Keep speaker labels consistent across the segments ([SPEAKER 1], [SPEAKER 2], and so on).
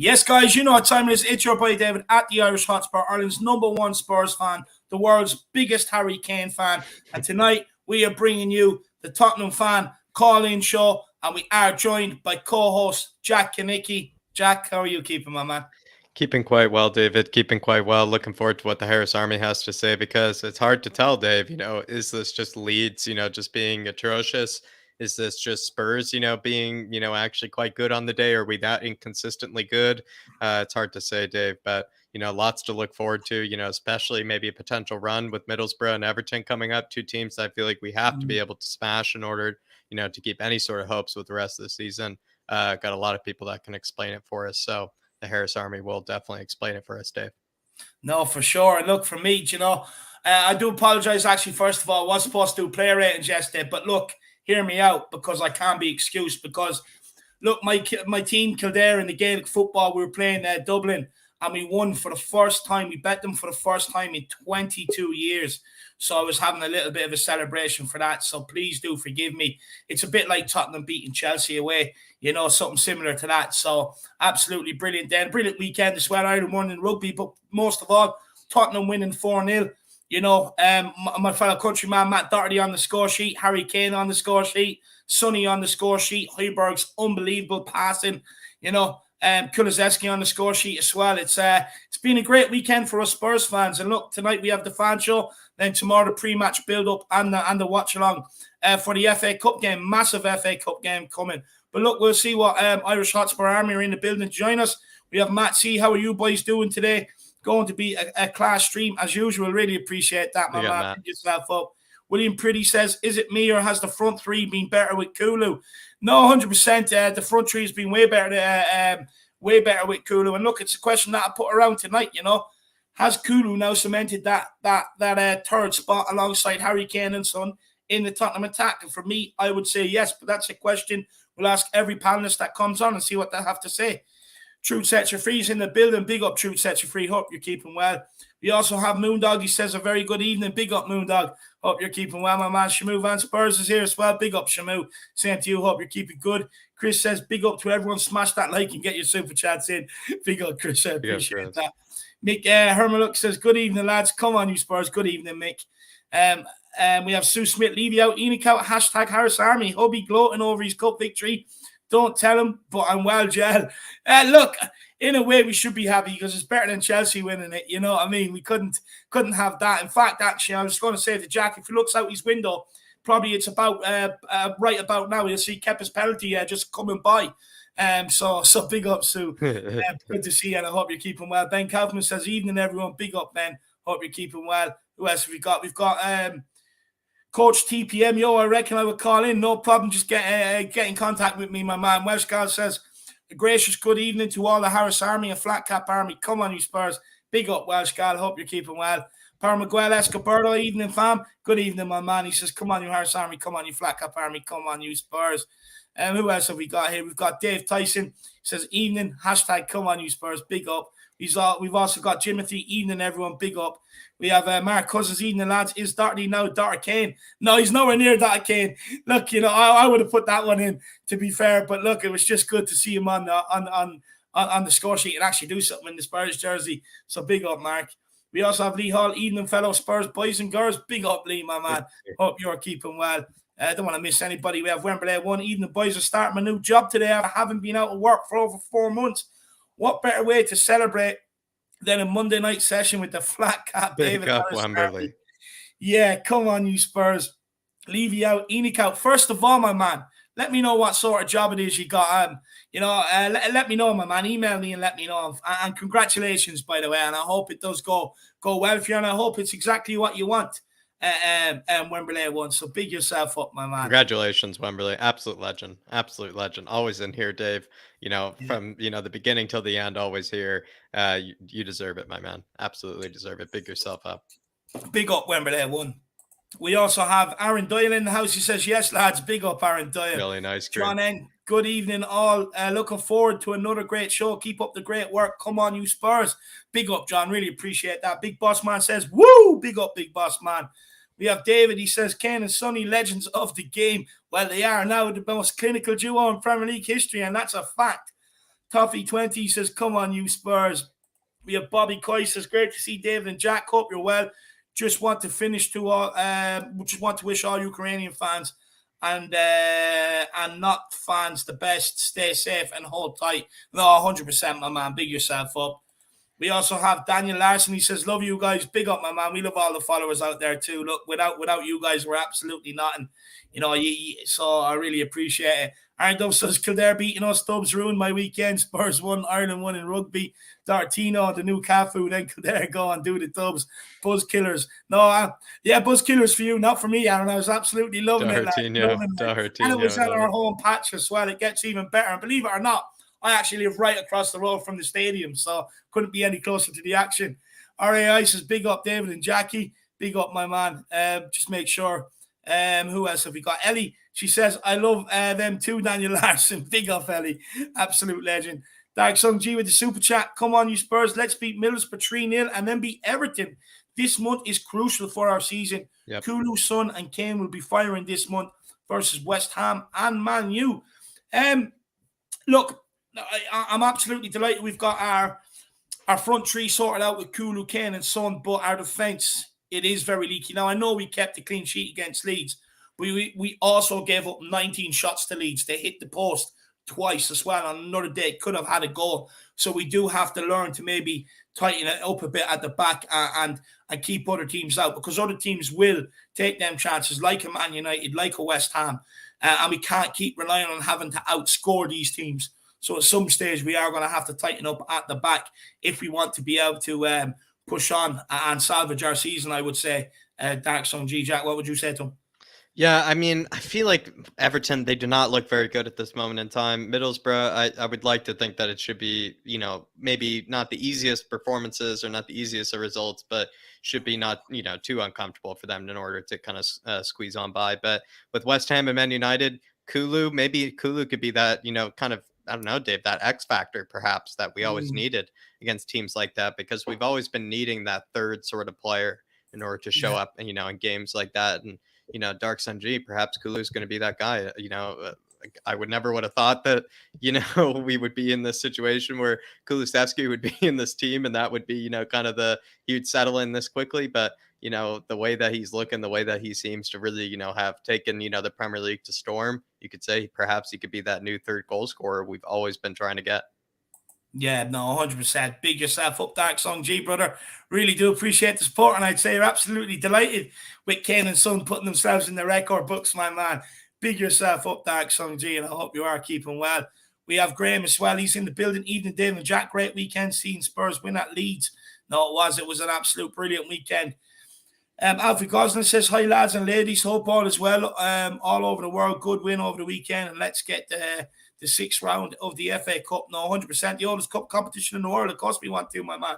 [SPEAKER 1] Yes, guys, you know what time it is. It's your boy David at the Irish Hotspur, Ireland's #1 Spurs fan, the world's biggest Harry Kane fan. And tonight we are bringing you the Tottenham fan call-in show, and we are joined by co-host Jack Kanicki. Jack, how are you keeping, my man?
[SPEAKER 2] Keeping quite well, David. Keeping quite well. Looking forward to what the Harris Army has to say because it's hard to tell, Dave. Is this just Leeds, just being atrocious? Is this just Spurs, being, actually quite good on the day? Are we that inconsistently good? It's hard to say, Dave, but, lots to look forward to, especially maybe a potential run with Middlesbrough and Everton coming up, two teams I feel like we have to be able to smash in order, to keep any sort of hopes with the rest of the season. Got a lot of people that can explain it for us. So, the Harris Army will definitely explain it for us, Dave.
[SPEAKER 1] No, for sure. And look, for me, I do apologise, actually, first of all. I was supposed to do player ratings yesterday, but look, hear me out, because I can't be excused. Because, look, my team, Kildare, in the Gaelic football, we were playing Dublin, and we won for the first time. We bet them for the first time in 22 years. So I was having a little bit of a celebration for that. So please do forgive me. It's a bit like Tottenham beating Chelsea away, something similar to that. So absolutely brilliant then. Brilliant weekend as well. Ireland won in rugby, but most of all, Tottenham winning 4-0. My fellow countryman Matt Doherty on the score sheet, Harry Kane on the score sheet, Sonny on the score sheet, Højbjerg's unbelievable passing, Kulusevski on the score sheet as well. It's been a great weekend for us Spurs fans. And look, tonight we have the fan show, then tomorrow the pre-match build-up and the watch-along for the FA Cup game. Massive FA Cup game coming. But look, we'll see what Irish Hotspur Army are in the building to join us. We have Matt C. How are you boys doing today? Going to be a class stream as usual. Really appreciate that, my man. Pick yourself up. William Pretty says, is it me or has the front three been better with Kulu? No, 100%. The front three has been way better with Kulu. And look, it's a question that I put around tonight, Has Kulu now cemented that third spot alongside Harry Kane and Son in the Tottenham attack? And for me, I would say yes, but that's a question we'll ask every panelist that comes on and see what they have to say. Truth Sets You Free is in the building. Big up, Truth Sets You Free. Hope you're keeping well. We also have Moondog. He says a very good evening. Big up, Moondog. Hope you're keeping well, my man. Shamu Van Spurs is here as well. Big up, Shamu. Same to you. Hope you're keeping good. Chris says, big up to everyone. Smash that like and get your super chats in. Big up, Chris. I appreciate that. Mick Hermaluk says, good evening, lads. Come on, you Spurs. Good evening, Mick. We have Sue Smith, Levy out, Enoch out, hashtag Harris Army. Hubby gloating over his cup victory. Don't tell him, but I'm well, Gel. Look, in a way, we should be happy because it's better than Chelsea winning it. You know what I mean? We couldn't have that. In fact, actually, I was going to say to Jack, if he looks out his window, probably it's about right about now. You'll see Kepa's penalty just coming by. So big up, Sue. Good to see you, and I hope you're keeping well. Ben Kaufman says, evening, everyone. Big up, Ben. Hope you're keeping well. Who else have we got? We've got Coach TPM. Yo, I reckon I would call in. No problem. Just get in contact with me, my man. Welsh Gal says, a gracious good evening to all the Harris Army and Flat Cap Army. Come on, you Spurs. Big up, Welsh Gal. Hope you're keeping well. Miguel Escobardo, evening, fam. Good evening, my man. He says, come on, you Harris Army. Come on, you Flat Cap Army. Come on, you Spurs. Who else have we got here? We've got Dave Tyson. He says, evening, hashtag come on, you Spurs. Big up. We've also got Jimothy, evening, everyone. Big up. We have Mark Cousins, evening, lads. Is Doherty now Dr. Kane? No, he's nowhere near Dr. Kane. Look, I would have put that one in, to be fair. But look, it was just good to see him on the score sheet and actually do something in the Spurs jersey. So big up, Mark. We also have Lee Hall, evening, fellow Spurs boys and girls. Big up, Lee, my man. Hope you're keeping well. I don't want to miss anybody. We have Wembley 1. Evening, boys are starting my new job today. I haven't been out of work for over 4 months. What better way to celebrate than a Monday night session with the flat cap David Harris? Yeah, come on, you Spurs. Levy out, Enoch out. First of all, my man, let me know what sort of job it is you got. Let me know, my man. Email me and let me know. And congratulations, by the way. And I hope it does go well for you. And I hope it's exactly what you want. Wembley 1. So big yourself up, my man.
[SPEAKER 2] Congratulations, Wembley. Absolute legend. Always in here, Dave. From the beginning till the end, always here. You deserve it, my man. Absolutely deserve it. Big yourself up.
[SPEAKER 1] Big up, Wembley 1. We also have Aaron Doyle in the house. He says, yes, lads. Big up, Aaron Doyle.
[SPEAKER 2] Really nice.
[SPEAKER 1] John N. Good evening, all. Looking forward to another great show. Keep up the great work. Come on, you Spurs. Big up, John. Really appreciate that. Big Boss Man says, woo! Big up, Big Boss Man. We have David. He says, Kane and Sonny, legends of the game. Well, they are now the most clinical duo in Premier League history, and that's a fact. Toffee 20 says, come on, you Spurs. We have Bobby Coy says, great to see David and Jack. Hope you're well. Just want to finish to all. Just want to wish all Ukrainian fans and not fans the best. Stay safe and hold tight. No, 100%, my man. Big yourself up. We also have Daniel Larson. He says, love you guys. Big up, my man. We love all the followers out there too. Look, without you guys, we're absolutely nothing. So I really appreciate it. Aaron Dove says, Kildare beating us. Dubs ruined my weekend. Spurs won. Ireland won in rugby. Dartino, the new Cafu. Then Kildare go and do the Dubs. Buzz killers. No, buzz killers for you, not for me, Aaron. I was absolutely loving it. And it was at our home patch as well. It gets even better. And believe it or not, I actually live right across the road from the stadium, so couldn't be any closer to the action. RAI says, big up David and Jackie. Big up, my man. Just make sure. Who else have we got? Ellie. She says, I love them too, Daniel Larson. Big up, Ellie. Absolute legend. Dark Sung G with the super chat. Come on, you Spurs. Let's beat Middlesbrough 3-0 and then beat Everton. This month is crucial for our season. Yep. Kulu, Son, and Kane will be firing this month versus West Ham and Man U. Look, I'm absolutely delighted we've got our front three sorted out with Kulu, Kane, and Son, but our defence, it is very leaky. Now, I know we kept a clean sheet against Leeds. We also gave up 19 shots to Leeds. They hit the post twice as well. On another day, could have had a goal. So we do have to learn to maybe tighten it up a bit at the back and keep other teams out, because other teams will take them chances, like a Man United, like a West Ham. And we can't keep relying on having to outscore these teams. So at some stage, we are going to have to tighten up at the back if we want to be able to push on and salvage our season, I would say. Dark Song G, Jack, what would you say to him?
[SPEAKER 2] Yeah, I mean, I feel like Everton, they do not look very good at this moment in time. Middlesbrough, I would like to think that it should be, maybe not the easiest performances or not the easiest of results, but should be not, too uncomfortable for them in order to kind of squeeze on by. But with West Ham and Man United, maybe Kulu could be that, kind of, I don't know, Dave, that X factor perhaps that we always needed against teams like that, because we've always been needing that third sort of player in order to show up, in games like that. And, Dark Sun G, perhaps Kulu's going to be that guy. I would have thought that, we would be in this situation where Kulusevski would be in this team and that would be, kind of he would settle in this quickly. But, the way that he's looking, the way that he seems to really, have taken, the Premier League to storm, you could say perhaps he could be that new third goal scorer we've always been trying to get.
[SPEAKER 1] Yeah, no, 100%. Big yourself up, Dark Song G, brother. Really do appreciate the support, and I'd say you're absolutely delighted with Kane and Son putting themselves in the record books, my man. Big yourself up, Dark Song G, and I hope you are keeping well. We have Graham as well. He's in the building. Evening, Dave and Jack. Great weekend seeing Spurs win at Leeds. No, it was. It was an absolute brilliant weekend. Alfie Gosling says, hi, lads and ladies. Hope all is well all over the world. Good win over the weekend, and let's get the sixth round of the FA Cup. No, 100%. The oldest cup competition in the world. Of course we want to, my man.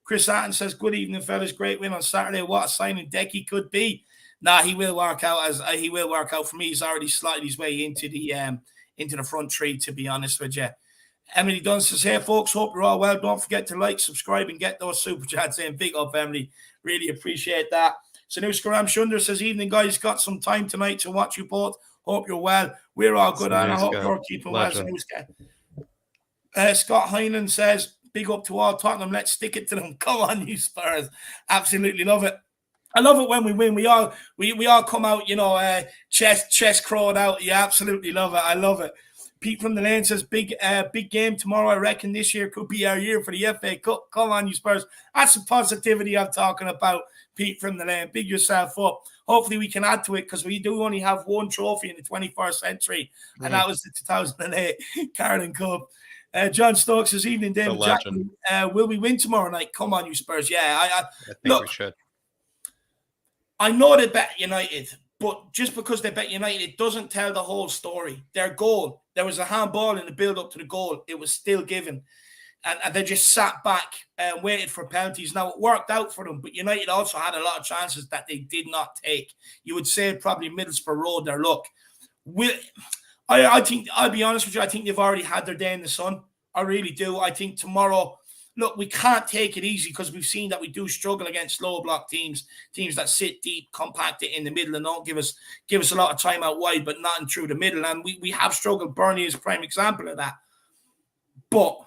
[SPEAKER 1] Chris Atton says, good evening, fellas. Great win on Saturday. What a signing Decky could be. Nah, he will work out for me. He's already slotted his way into the front three, to be honest with you. Emily Dunn says, hey, folks, hope you're all well. Don't forget to like, subscribe, and get those super chats in. Big up, Emily. Really appreciate that. Sanuska Ram Shunder says, evening, guys. Got some time tonight to watch you both. Hope you're well. We're all good, and I hope you're keeping well. Scott Heinen says, big up to all Tottenham. Let's stick it to them. Come on, you Spurs. Absolutely love it. I love it when we win. We all come out, chest crowed out. You absolutely love it. I love it. Pete from the Lane says, big game tomorrow. I reckon this year could be our year for the FA Cup. Come on, you Spurs. That's the positivity I'm talking about, Pete from the Lane. Big yourself up. Hopefully we can add to it, because we do only have one trophy in the 21st century, and that was the 2008 Carling Cup. John Stokes says, evening, David Jack. Will we win tomorrow night? Come on, you Spurs. Yeah, I think we should. I know they bet United, but just because they bet United, it doesn't tell the whole story. Their goal, there was a handball in the build-up to the goal. It was still given. And they just sat back and waited for penalties. Now, it worked out for them, but United also had a lot of chances that they did not take. You would say probably Middlesbrough rode their luck. I think, I'll be honest with you, I think they've already had their day in the sun. I really do. I think tomorrow, look, we can't take it easy, because we've seen that we do struggle against low block teams that sit deep, compact it in the middle, and don't give us a lot of time out wide, but not in through the middle. And we have struggled. Burnley is a prime example of that. But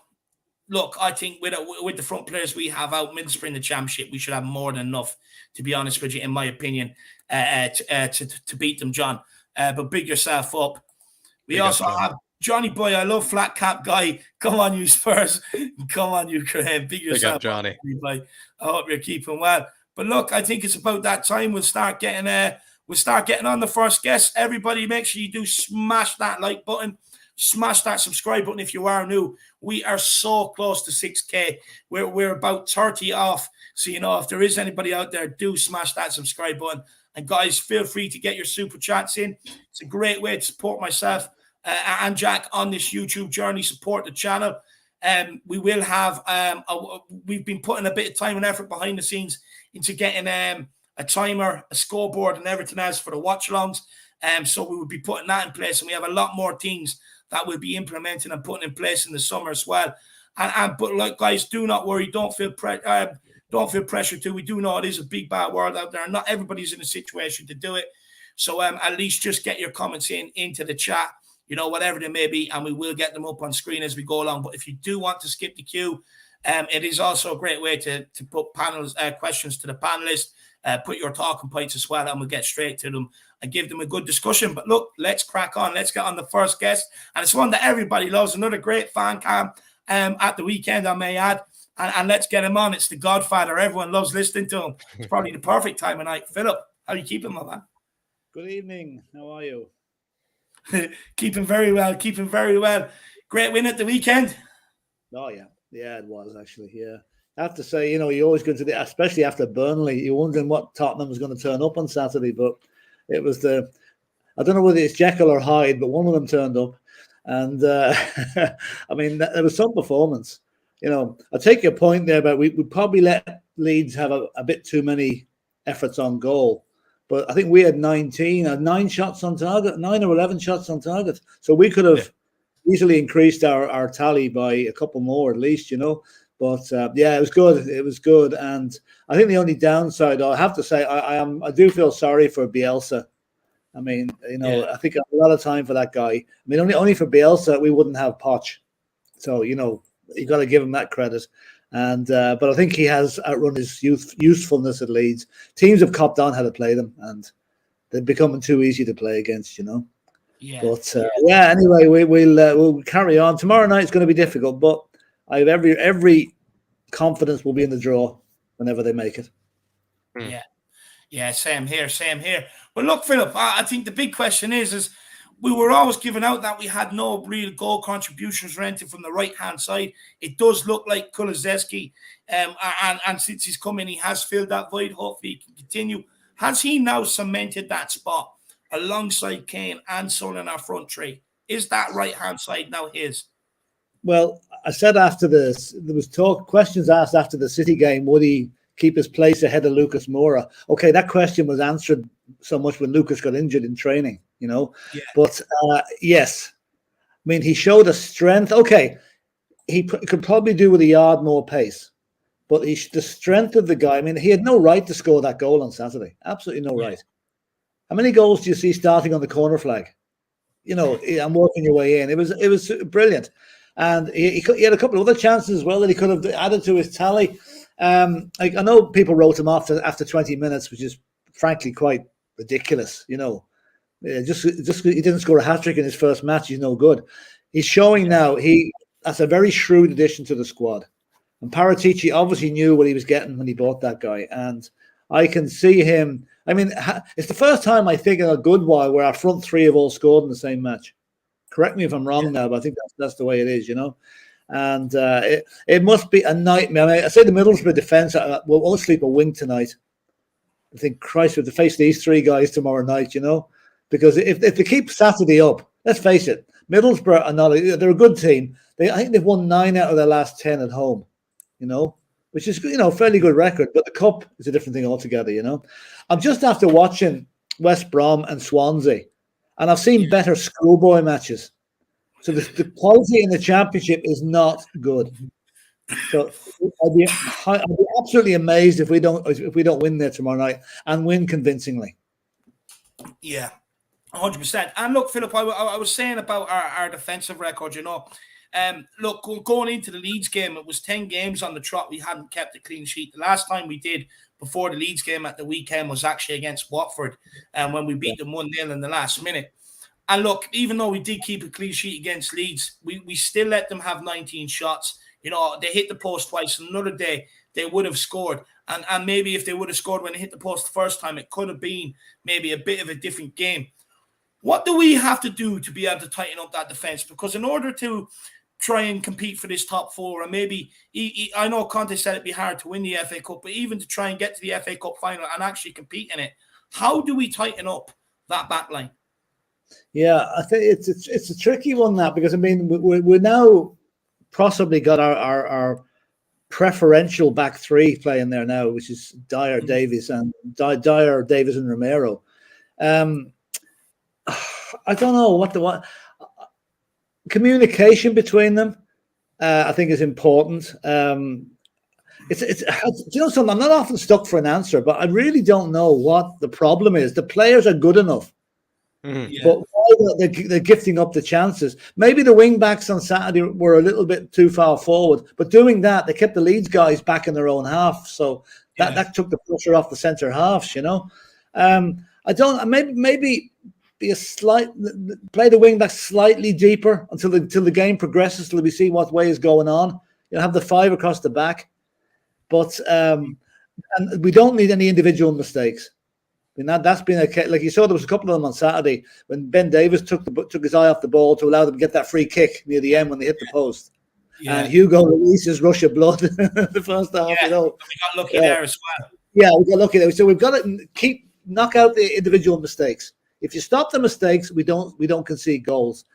[SPEAKER 1] look, I think with the front players we have out Middlesbrough in the Championship, we should have more than enough, to be honest with you, in my opinion, to beat them, John. But big yourself up. We also have Johnny Boy. I love flat cap guy. Come on, you Spurs. Come on, you Graham. Big yourself
[SPEAKER 2] up, Johnny.
[SPEAKER 1] Up, I hope you're keeping well. But look, I think it's about that time we'll start getting on the first guest. Everybody, make sure you do smash that like button. Smash that subscribe button if you are new. We are so close to 6K. We're about 30 off. So, if there is anybody out there, do smash that subscribe button. And guys, feel free to get your super chats in. It's a great way to support myself and Jack on this YouTube journey. Support the channel. We will have, we've been putting a bit of time and effort behind the scenes into getting a timer, a scoreboard, and everything else for the watch-alongs. So we will be putting that in place. And we have a lot more things that we'll be implementing and putting in place in the summer as well. But like, guys, do not worry. Don't feel pressure to. We do know it is a big bad world out there, and not everybody's in a situation to do it. So at least just get your comments into the chat, whatever they may be, and we will get them up on screen as we go along. But if you do want to skip the queue, it is also a great way to put questions to the panelists. Put your talking points as well, and we'll get straight to them and give them a good discussion. But look, let's crack on. Let's get on the first guest. And it's one that everybody loves. Another great fan cam at the weekend, I may add. And let's get him on. It's the Godfather. Everyone loves listening to him. It's probably the perfect time of night. Philip, how are you keeping, my man?
[SPEAKER 3] Good evening. How are you?
[SPEAKER 1] Keeping very well. Keeping very well. Great win at the weekend.
[SPEAKER 3] Oh, yeah. Yeah, it was actually, yeah. I have to say, you always go to especially after Burnley, you're wondering what Tottenham was going to turn up on Saturday, but it was I don't know whether it's Jekyll or Hyde, but one of them turned up. And, I mean, there was some performance. I take your point there, but we probably let Leeds have a bit too many efforts on goal. But I think we had 9 shots on target, 9 or 11 shots on target. So we could have easily increased our tally by a couple more at least, But it was good. It was good, and I think the only downside, I have to say, I do feel sorry for Bielsa. I mean, I think a lot of time for that guy. I mean, only for Bielsa we wouldn't have Poch. So you got to give him that credit. And but I think he has outrun his usefulness at Leeds. Teams have copped on how to play them, and they're becoming too easy to play against.
[SPEAKER 1] Yeah.
[SPEAKER 3] But anyway, we'll carry on. Tomorrow night is going to be difficult, but I have every confidence will be in the draw whenever they make it.
[SPEAKER 1] Yeah, same here. But look, Philip, I think the big question is we were always giving out that we had no real goal contributions or anything from the right-hand side. It does look like Kulusevski, and since he's come in, he has filled that void. Hopefully he can continue. Has he now cemented that spot alongside Kane and Son in our front three? Is that right-hand side now his?
[SPEAKER 3] Well, I said after this, there was questions asked after the City game, would he keep his place ahead of Lucas Moura? Okay, that question was answered so much when Lucas got injured in training, Yeah. But yes, I mean, he showed a strength. Okay, he could probably do with a yard more pace, but the strength of the guy, I mean, he had no right to score that goal on Saturday. Absolutely no right. How many goals do you see starting on the corner flag? I'm working your way in. It was brilliant. And he had a couple of other chances as well that he could have added to his tally. I know people wrote him off after 20 minutes, which is frankly quite ridiculous. Just he didn't score a hat-trick in his first match. He's no good. He's showing now that's a very shrewd addition to the squad. And Paratici obviously knew what he was getting when he bought that guy. And I can see him. I mean, it's the first time I think in a good while where our front three have all scored in the same match. Correct me if I'm wrong now, but I think that's the way it is, And it must be a nightmare. I mean, I say the Middlesbrough defence will all sleep a wink tonight. I think Christ, we have to face these three guys tomorrow night, because if they keep Saturday up, let's face it, Middlesbrough are not. They're a good team. I think they've won 9 out of their last 10 at home, which is fairly good record. But the cup is a different thing altogether, I'm just after watching West Brom and Swansea. And I've seen better schoolboy matches. So the quality in the Championship is not good. So I'd be absolutely amazed if we don't win there tomorrow night and win convincingly.
[SPEAKER 1] Yeah, 100%. And look, Philip, I was saying about our defensive record, Look, going into the Leeds game, it was 10 games on the trot. We hadn't kept a clean sheet. The last time we did before the Leeds game at the weekend was actually against Watford, when we beat them 1-0 in the last minute. And look, even though we did keep a clean sheet against Leeds, we still let them have 19 shots. You know, they hit the post twice. Another day, they would have scored. And maybe if they would have scored when they hit the post the first time, it could have been maybe a bit of a different game. What do we have to do to be able to tighten up that defence? Because in order to try and compete for this top four, and maybe, I know Conte said it'd be hard to win the FA Cup, but even to try and get to the FA Cup final and actually compete in it, how do we tighten up that back line?
[SPEAKER 3] Yeah, I think it's a tricky one, that, because I mean we're now possibly got our preferential back three playing there now, which is Dyer, Davies, and Davies and Romero. I don't know what communication between them. I think is important. It's you know something. I'm not often stuck for an answer, but I really don't know what the problem is. The players are good enough. But they're gifting up the chances. Maybe the wing backs on Saturday were a little bit too far forward, but doing that, they kept the Leeds guys back in their own half, so that took the pressure off the centre halves. You know, I don't. Maybe be a slight play the wing back slightly deeper until the game progresses, till we see what way is going on. You'll have the five across the back, but and we don't need any individual mistakes. I mean, that's been like you saw. There was a couple of them on Saturday when Ben Davies took his eye off the ball to allow them to get that free kick near the end when they hit the post. And Hugo Lloris's rush of blood the first half. You know,
[SPEAKER 1] we got lucky there as well.
[SPEAKER 3] Yeah, we got lucky there. So we've got to knock out the individual mistakes. If you stop the mistakes, we don't concede goals.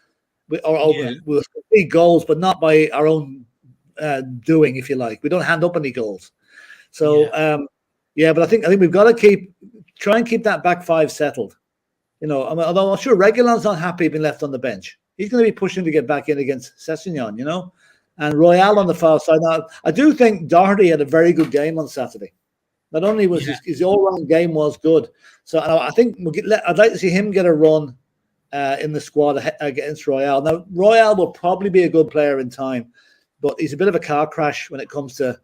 [SPEAKER 3] We'll concede goals, but not by our own doing, if you like. We don't hand up any goals. So but I think we've got to try and keep that back five settled. You know, although I'm sure Reguilon's not happy being left on the bench. He's going to be pushing to get back in against Sessegnon, you know, and Royale on the far side. Now, I do think Doherty had a very good game on Saturday. Not only was his all-round game was good, so I think I'd like to see him get a run in the squad against Royale. Now, Royale will probably be a good player in time, but he's a bit of a car crash when it comes to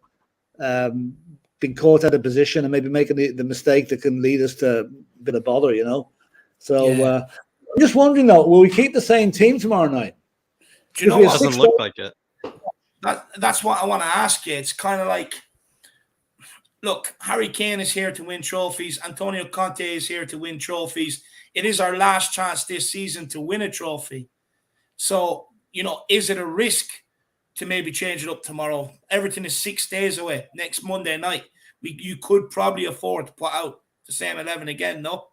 [SPEAKER 3] being caught out of position and maybe making the mistake that can lead us to a bit of bother, you know. So I'm just wondering though, will we keep the same team tomorrow night?
[SPEAKER 1] Do you know what?
[SPEAKER 2] Doesn't look like it.
[SPEAKER 1] That's what I want to ask you. It's kind of like, look, Harry Kane is here to win trophies. Antonio Conte is here to win trophies. It is our last chance this season to win a trophy. So, you know, is it a risk to maybe change it up tomorrow? Everything is 6 days away. Next Monday night, you could probably afford to put out the same 11 again, no?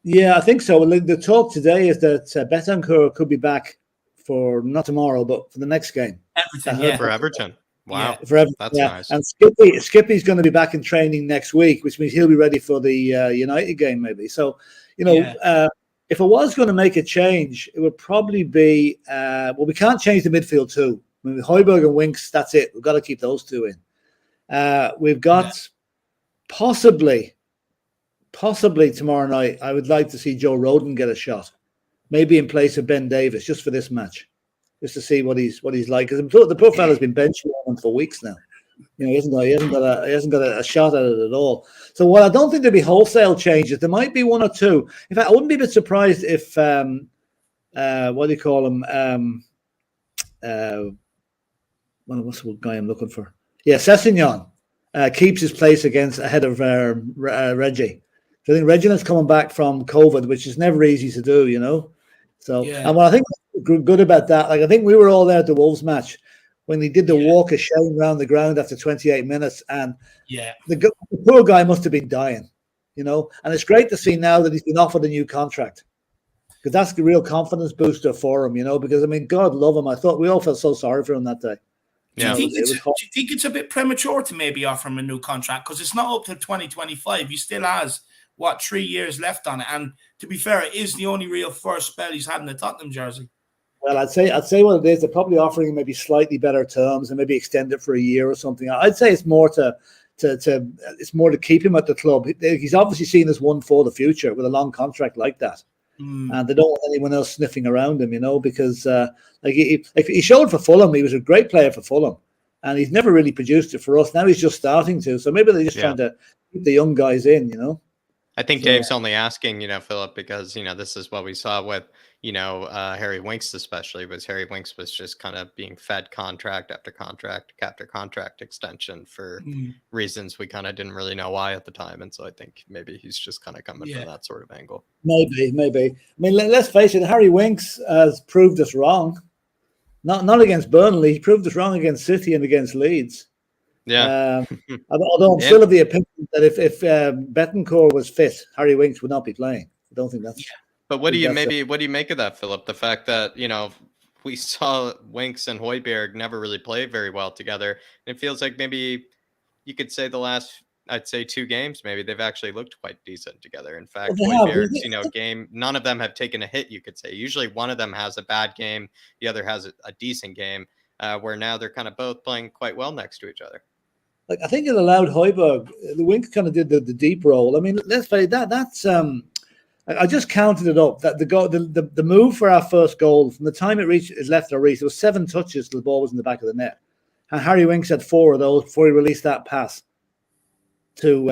[SPEAKER 3] Yeah, I think so. Well, the talk today is that Bentancur could be back for not tomorrow, but for the next game.
[SPEAKER 2] For Everton. Wow,
[SPEAKER 3] for Everton,
[SPEAKER 2] that's nice.
[SPEAKER 3] And Skippy's going to be back in training next week, which means he'll be ready for the United game, maybe. So, you know, if I was going to make a change, it would probably be we can't change the midfield too. I mean, Højbjerg and Winks, that's it. We've got to keep those two in. We've got possibly tomorrow night, I would like to see Joe Rodon get a shot, maybe in place of Ben Davies, just for this match, just to see what he's like. Because the poor fella's been benched on for weeks now. You know, he hasn't got a shot at it at all. So while I don't think there'll be wholesale changes, there might be one or two. In fact, I wouldn't be a bit surprised if what do you call him? What's the guy I'm looking for? Yeah, Sessegnon keeps his place ahead of Reggie. So I think Reginald's coming back from COVID, which is never easy to do, you know. So and what I think good about that, like I think we were all there at the Wolves match when he did the walk of shame around the ground after 28 minutes, and the poor guy must have been dying, you know. And it's great to see now that he's been offered a new contract, because that's the real confidence booster for him, you know. Because I mean, God love him. I thought we all felt so sorry for him that day.
[SPEAKER 1] Do you think it's a bit premature to maybe offer him a new contract, because it's not up to 2025? He still has 3 years left on it, and to be fair, it is the only real first spell he's had in the Tottenham jersey.
[SPEAKER 3] Well, I'd say what it is. They're probably offering him maybe slightly better terms and maybe extend it for a year or something. I'd say it's more to keep him at the club. He's obviously seen as one for the future with a long contract like that. and they don't want anyone else sniffing around him, because like he showed for Fulham, he was a great player for Fulham, and he's never really produced it for us. Now he's just starting to, so maybe they're just trying to keep the young guys in,
[SPEAKER 2] I think Dave's only asking, Philip, because, this is what we saw with, Harry Winks, especially, was Harry Winks was just kind of being fed contract after contract extension for reasons we kind of didn't really know why at the time. And so I think maybe he's just kind of coming from that sort of angle.
[SPEAKER 3] Maybe. I mean, let's face it, Harry Winks has proved us wrong. Not against Burnley. He proved us wrong against City and against Leeds.
[SPEAKER 2] Yeah.
[SPEAKER 3] Although I'm still of the opinion that if Betancourt was fit, Harry Winks would not be playing. I don't think that's. Yeah.
[SPEAKER 2] But what do you make of that, Philip? The fact that we saw Winks and Højbjerg never really play very well together. And it feels like maybe you could say the last, I'd say 2 games, maybe they've actually looked quite decent together. In fact, Højbjerg's game, none of them have taken a hit. You could say usually one of them has a bad game, the other has a decent game. Where now they're kind of both playing quite well next to each other.
[SPEAKER 3] Like I think it allowed Højbjerg. The Winks kind of did the deep role. I mean, let's say that's. I just counted it up that the move for our first goal from the time it left our reach, there was 7 touches till the ball was in the back of the net, and Harry Winks had 4 of those before he released that pass to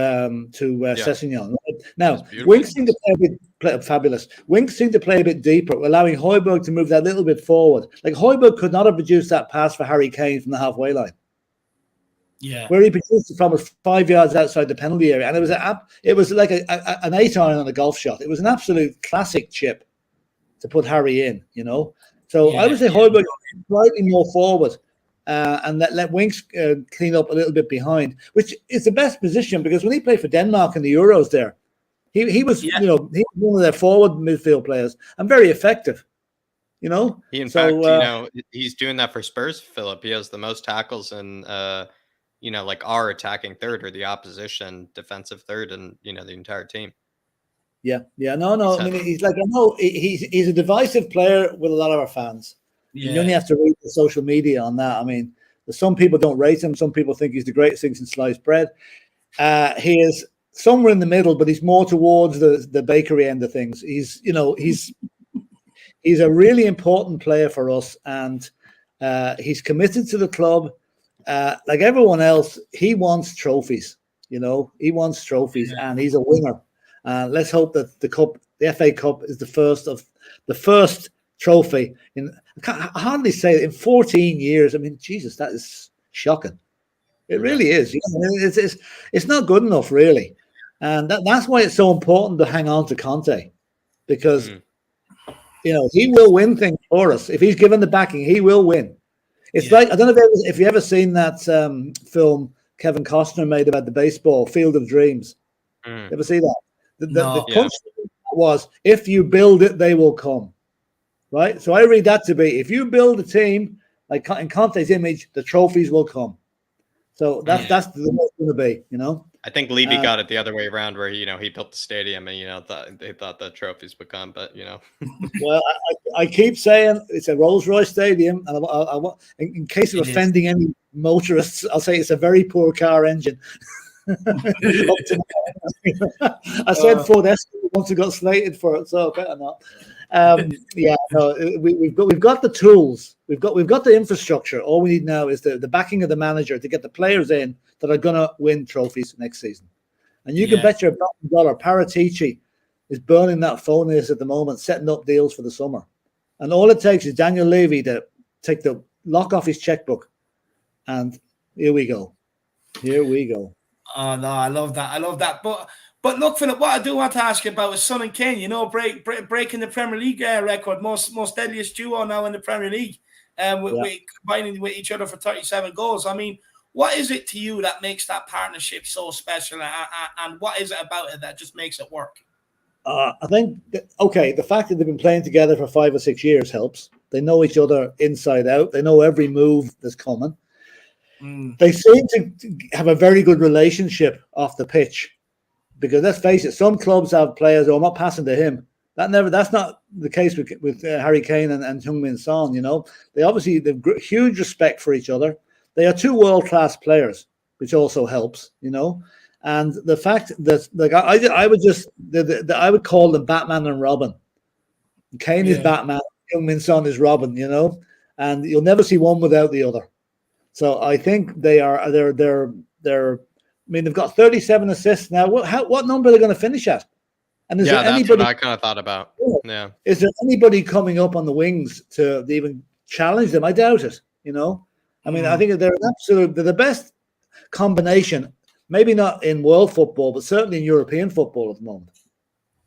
[SPEAKER 3] Sessegnon. Now Winks seemed to play fabulous. Winks seemed to play a bit deeper, allowing Højbjerg to move that little bit forward. Like Højbjerg could not have produced that pass for Harry Kane from the halfway line.
[SPEAKER 1] Yeah,
[SPEAKER 3] where he produced it from was 5 yards outside the penalty area, and it was like an 8-iron on a golf shot. It was an absolute classic chip to put Harry in, So I would say Højbjerg slightly more forward, and let Winks clean up a little bit behind, which is the best position because when he played for Denmark in the Euros, there, he was he was one of their forward midfield players and very effective. He
[SPEAKER 2] in fact, he's doing that for Spurs, Philip. He has the most tackles in. Like our attacking third or the opposition defensive third and, the entire team.
[SPEAKER 3] Yeah. No. I mean, he's like, I know he's a divisive player with a lot of our fans. Yeah. You only have to read the social media on that. I mean, some people don't rate him. Some people think he's the greatest thing since sliced bread. He is somewhere in the middle, but he's more towards the bakery end of things. He's a really important player for us, and he's committed to the club. Like everyone else, he wants trophies. He wants trophies, and he's a winner. Let's hope that the FA Cup, is the first trophy in. I can't hardly say it, in 14 years. I mean, Jesus, that is shocking. It really is. It's not good enough, really, and that's why it's so important to hang on to Conte, because he will win things for us if he's given the backing. He will win. It's like, I don't know if you ever seen that film Kevin Costner made about the baseball, Field of Dreams. You ever see that? The punchline was, if you build it, they will come. Right? So I read that to be, if you build a team, like in Conte's image, the trophies will come. So that's the way it's going to be,
[SPEAKER 2] I think Levy got it the other way around, where he built the stadium and they thought the trophies would come, but
[SPEAKER 3] Well, I keep saying it's a Rolls-Royce stadium, and I in case of offending any motorists, I'll say it's a very poor car engine. I said Ford Escort once we got slated for it, so better not. We've got the tools, we've got the infrastructure. All we need now is the backing of the manager to get the players in that are going to win trophies next season. And you can bet your $1 Paratici is burning that phone at the moment, setting up deals for the summer. And all it takes is Daniel Levy to take the lock off his checkbook, and here we go.
[SPEAKER 1] Oh no, I love that. But look, Philip, what I do want to ask you about is Son and Kane. Breaking the Premier League record, most deadliest duo now in the Premier League, with combining with each other for 37 goals. I mean, what is it to you that makes that partnership so special, and what is it about it that just makes it work?
[SPEAKER 3] I think the fact that they've been playing together for 5 or 6 years helps. They know each other inside out. They know every move that's coming. They seem to have a very good relationship off the pitch, because let's face it, some clubs have players, I'm not passing to him. That's not the case with Harry Kane and Heung-min Son. They obviously have huge respect for each other. They are 2 world-class players, which also helps. And the fact that, like, I would call them Batman and Robin. Kane is Batman, Heung-min Son is Robin, you know, and you'll never see one without the other. So I think they're. I mean, they've got 37 assists now. What number are they going to finish at? And is there
[SPEAKER 2] that's
[SPEAKER 3] anybody?
[SPEAKER 2] what I kind of thought about. Yeah.
[SPEAKER 3] Is there anybody coming up on the wings to even challenge them? I doubt it. You know, I mean, I think they're the best combination. Maybe not in world football, but certainly in European football at the moment.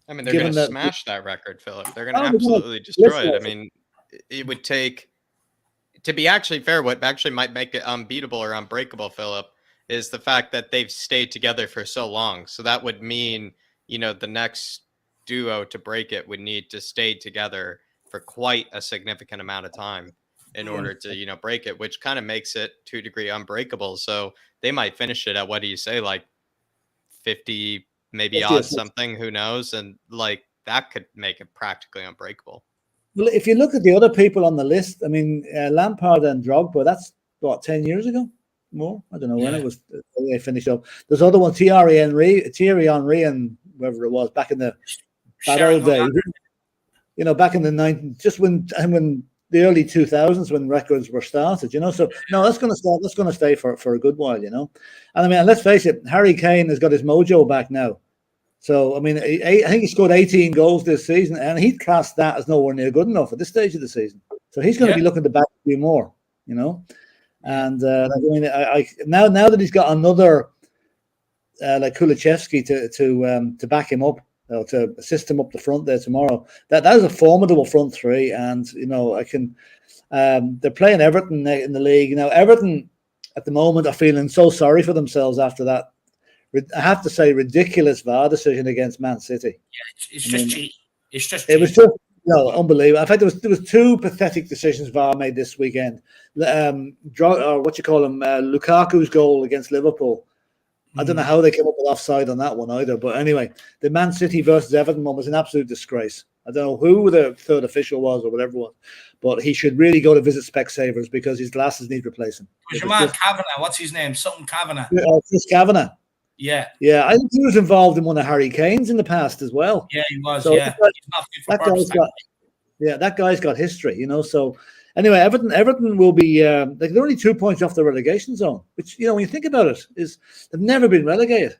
[SPEAKER 2] I mean, they're going to smash that record, Philip. They're going to absolutely destroy it. I mean, it would take, to be actually fair, what actually might make it unbeatable or unbreakable, Philip, is the fact that they've stayed together for so long. So that would mean, you know, the next duo to break it would need to stay together for quite a significant amount of time in order to, you know, break it, which kind of makes it to a degree unbreakable. So they might finish it at, what do you say, like 50, maybe odd something, who knows? And like that could make it practically unbreakable.
[SPEAKER 3] Well, if you look at the other people on the list, I mean, Lampard and Drogba, that's what, 10 years ago? More? I don't know when it was. They finished up. There's other one, Thierry Henry, and whoever it was back in the bad old days. You know, back in the 90s, just when the early 2000s, when records were started. You know, so no, that's going to stay for a good while. You know, and I mean, let's face it, Harry Kane has got his mojo back now. So I mean, I think he scored 18 goals this season, and he'd class that as nowhere near good enough at this stage of the season. So he's going to be looking to back a few more. You know. And I mean, now that he's got another like Kulichevsky to back him up, to assist him up the front there tomorrow, that is a formidable front three. And you know, they're playing Everton in the league now. Everton at the moment are feeling so sorry for themselves after that. I have to say, ridiculous VAR decision against Man City.
[SPEAKER 1] Yeah, it's just cheap. It's just
[SPEAKER 3] it was just. No, unbelievable. In fact, there was two pathetic decisions VAR made this weekend. Lukaku's goal against Liverpool. I don't know how they came up with offside on that one either. But anyway, the Man City versus Everton one was an absolute disgrace. I don't know who the third official was or whatever it was, but he should really go to visit Specsavers because his glasses need replacing.
[SPEAKER 1] It was your man Kavanagh. What's his name? Something Kavanagh.
[SPEAKER 3] Chris Kavanagh.
[SPEAKER 1] Yeah.
[SPEAKER 3] Yeah, I think he was involved in one of Harry Kane's in the past as well.
[SPEAKER 1] Yeah, he was.
[SPEAKER 3] So
[SPEAKER 1] yeah, he's not fit for
[SPEAKER 3] that guy's got history, you know. So anyway, Everton will be they're only 2 points off the relegation zone, which, you know, when you think about it, is they've never been relegated.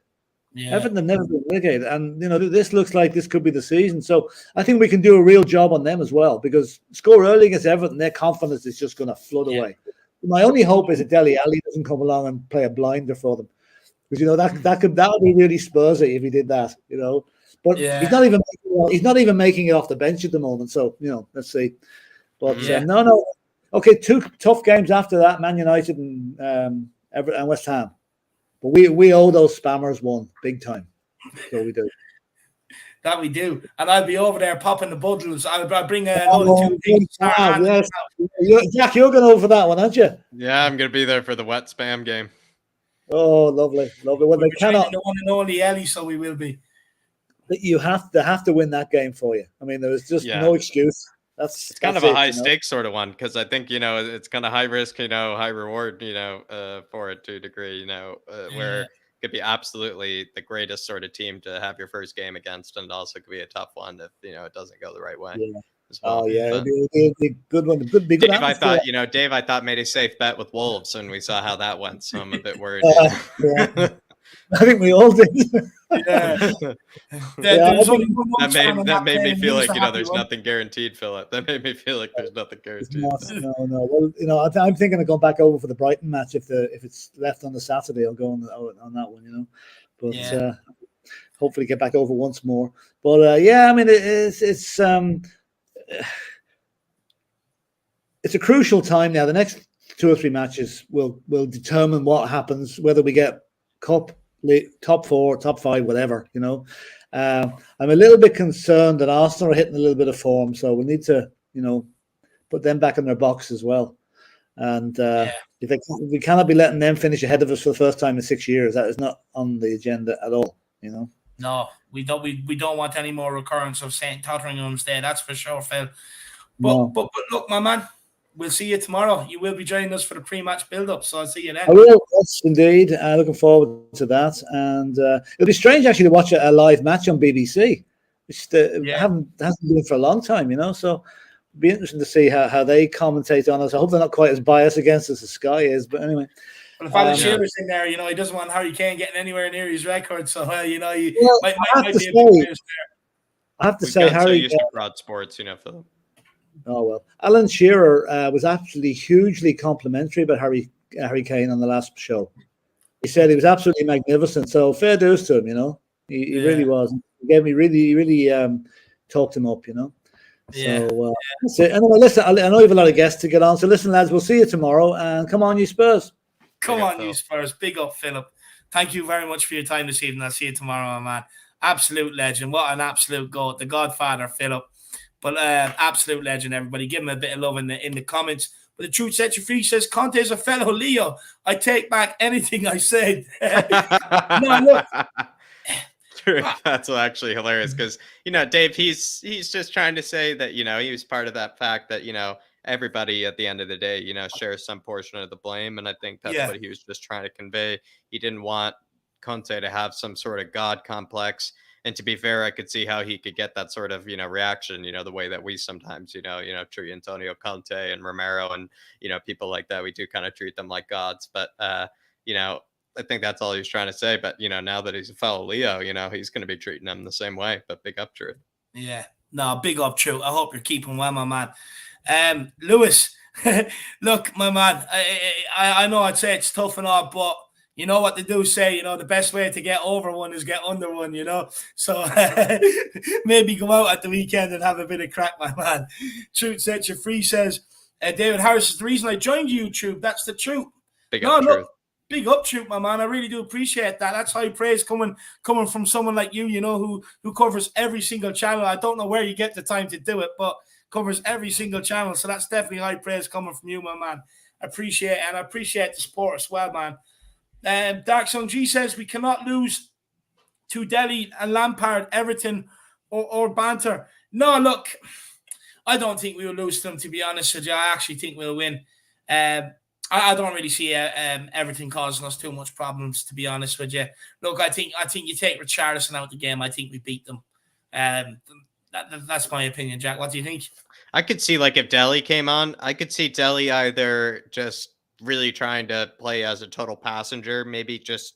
[SPEAKER 3] Yeah. Everton have never been relegated, and you know, this looks like this could be the season. So I think we can do a real job on them as well, because score early against Everton, their confidence is just going to flood away. My only hope is that Ellie doesn't come along and play a blinder for them. Because, you know, that would be really Spursy if he did that, you know. But he's not even making it off the bench at the moment. So, you know, let's see. But no. Okay, 2 tough games after that: Man United and Everton and West Ham. But we owe those spammers one big time. So we do.
[SPEAKER 1] That we do, and I'll be over there popping the bundles. I'll bring a load of 2 things.
[SPEAKER 3] Yes. Jack, you're going over for that one, aren't you?
[SPEAKER 2] Yeah, I'm going to be there for the wet spam game.
[SPEAKER 3] Oh, lovely. Well, they cannot.
[SPEAKER 1] The one and only Ellie, so we will be.
[SPEAKER 3] They have to win that game for you. I mean, there's just no excuse.
[SPEAKER 2] It's kind of a high stakes sort of one, because I think, you know, it's kind of high risk, you know, high reward, you know, for it to a degree, you know, where it could be absolutely the greatest sort of team to have your first game against, and also could be a tough one if, you know, it doesn't go the right way.
[SPEAKER 3] Yeah.
[SPEAKER 2] Well.
[SPEAKER 3] Oh yeah, it'd be a good one. Good
[SPEAKER 2] Dave, I thought made a safe bet with Wolves, and we saw how that went, so I'm a bit worried.
[SPEAKER 3] Yeah. I think we all did.
[SPEAKER 1] That
[SPEAKER 2] made me feel like, you know, there's nothing guaranteed, Philip. That made me feel like there's nothing guaranteed.
[SPEAKER 3] No. Well, you know, I'm thinking of going back over for the Brighton match if it's left on the Saturday. I'll go on that one, you know. But hopefully get back over once more. But I mean, it's a crucial time now. The next 2 or 3 matches will determine what happens, whether we get cup, top 4, top 5, whatever, you know. I'm a little bit concerned that Arsenal are hitting a little bit of form, so we need to, you know, put them back in their box as well. And we cannot be letting them finish ahead of us for the first time in 6 years. That is not on the agenda at all, you know.
[SPEAKER 1] No, we don't want any more recurrence of St. Tottenham's Day, that's for sure, Phil. But look, my man, we'll see you tomorrow. You will be joining us for the pre-match build-up, so I'll see you then.
[SPEAKER 3] I will, yes, indeed. Looking forward to that. And it'll be strange, actually, to watch a live match on BBC. which hasn't been for a long time, So it'd be interesting to see how they commentate on us. I hope they're not quite as biased against us as Sky is, but anyway.
[SPEAKER 1] Well, if Alan Shearer's in there, he doesn't want Harry Kane getting anywhere near his record. So, might be a bit there.
[SPEAKER 3] I have to say, Harry
[SPEAKER 2] used to Broad Sports, Philip.
[SPEAKER 3] Oh well, Alan Shearer was absolutely hugely complimentary about Harry Kane on the last show. He said he was absolutely magnificent. So fair dues to him, He really was. He gave me really talked him up, So that's it. Anyway, listen, I know you have a lot of guests to get on. So listen, lads, we'll see you tomorrow. And come on, you Spurs.
[SPEAKER 1] Come on, you Spurs. Big up, Philip. Thank you very much for your time this evening. I'll see you tomorrow, my man. Absolute legend. What an absolute goat. The Godfather, Philip. But absolute legend, everybody. Give him a bit of love in the comments. But the truth sets you free says, Conte is a fellow Leo. I take back anything I said. No, look.
[SPEAKER 2] That's actually hilarious because, Dave, he's just trying to say that, he was part of that fact that, everybody at the end of the day, shares some portion of the blame. And I think that's what he was just trying to convey. He didn't want Conte to have some sort of God complex. And to be fair, I could see how he could get that sort of, reaction, the way that we sometimes, treat Antonio Conte and Romero and, people like that. We do kind of treat them like gods. But, I think that's all he was trying to say. But, now that he's a fellow Leo, he's going to be treating them the same way. But big up, Truth.
[SPEAKER 1] Yeah. No, big up, Truth. I hope you're keeping well, my man. Lewis, look, my man, I know I'd say it's tough and all, but you know what they do say, the best way to get over one is get under one, So maybe go out at the weekend and have a bit of crack, my man. Truth sets you free says, David Harris is the reason I joined you, Truth. That's the truth.
[SPEAKER 2] Big up, Truth.
[SPEAKER 1] Big up, Truth, my man. I really do appreciate that. That's high praise coming from someone like you, who covers every single channel. I don't know where you get the time to do it, but covers every single channel. So that's definitely high praise coming from you, my man. I appreciate it, and I appreciate the support as well, man. Dark Song G says we cannot lose to Delhi and Lampard, Everton, or banter. No, look, I don't think we will lose to them, to be honest with you. I actually think we'll win. I don't really see Everton causing us too much problems, to be honest with you. Look, I think you take Richarlison out the game. I think we beat them. That's my opinion, Jack. What do you think?
[SPEAKER 2] I could see, if Delhi came on, I could see Delhi either just really trying to play as a total passenger, maybe just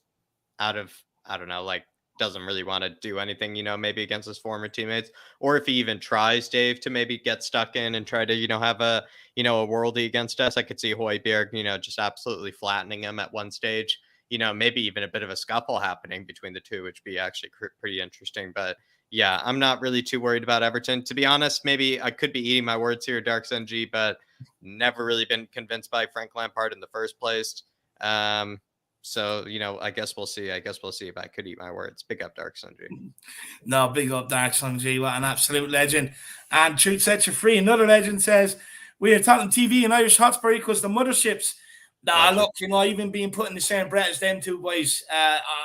[SPEAKER 2] out of, I don't know, doesn't really want to do anything, maybe against his former teammates, or if he even tries, Dave, to maybe get stuck in and try to, have a worldie against us. I could see Højbjerg, just absolutely flattening him at one stage, maybe even a bit of a scuffle happening between the two, which would be actually pretty interesting. But yeah, I'm not really too worried about Everton. To be honest, maybe I could be eating my words here, Dark Sun G, but never really been convinced by Frank Lampard in the first place. So, I guess we'll see. I guess we'll see if I could eat my words. Big up, Dark Sun G.
[SPEAKER 1] No, big up, Dark Sun G. What an absolute legend. And Truth sets you free. Another legend says, we are Tottenham TV and Irish Hotspur equals the motherships. Nah, look, even being put in the same breath as them two boys,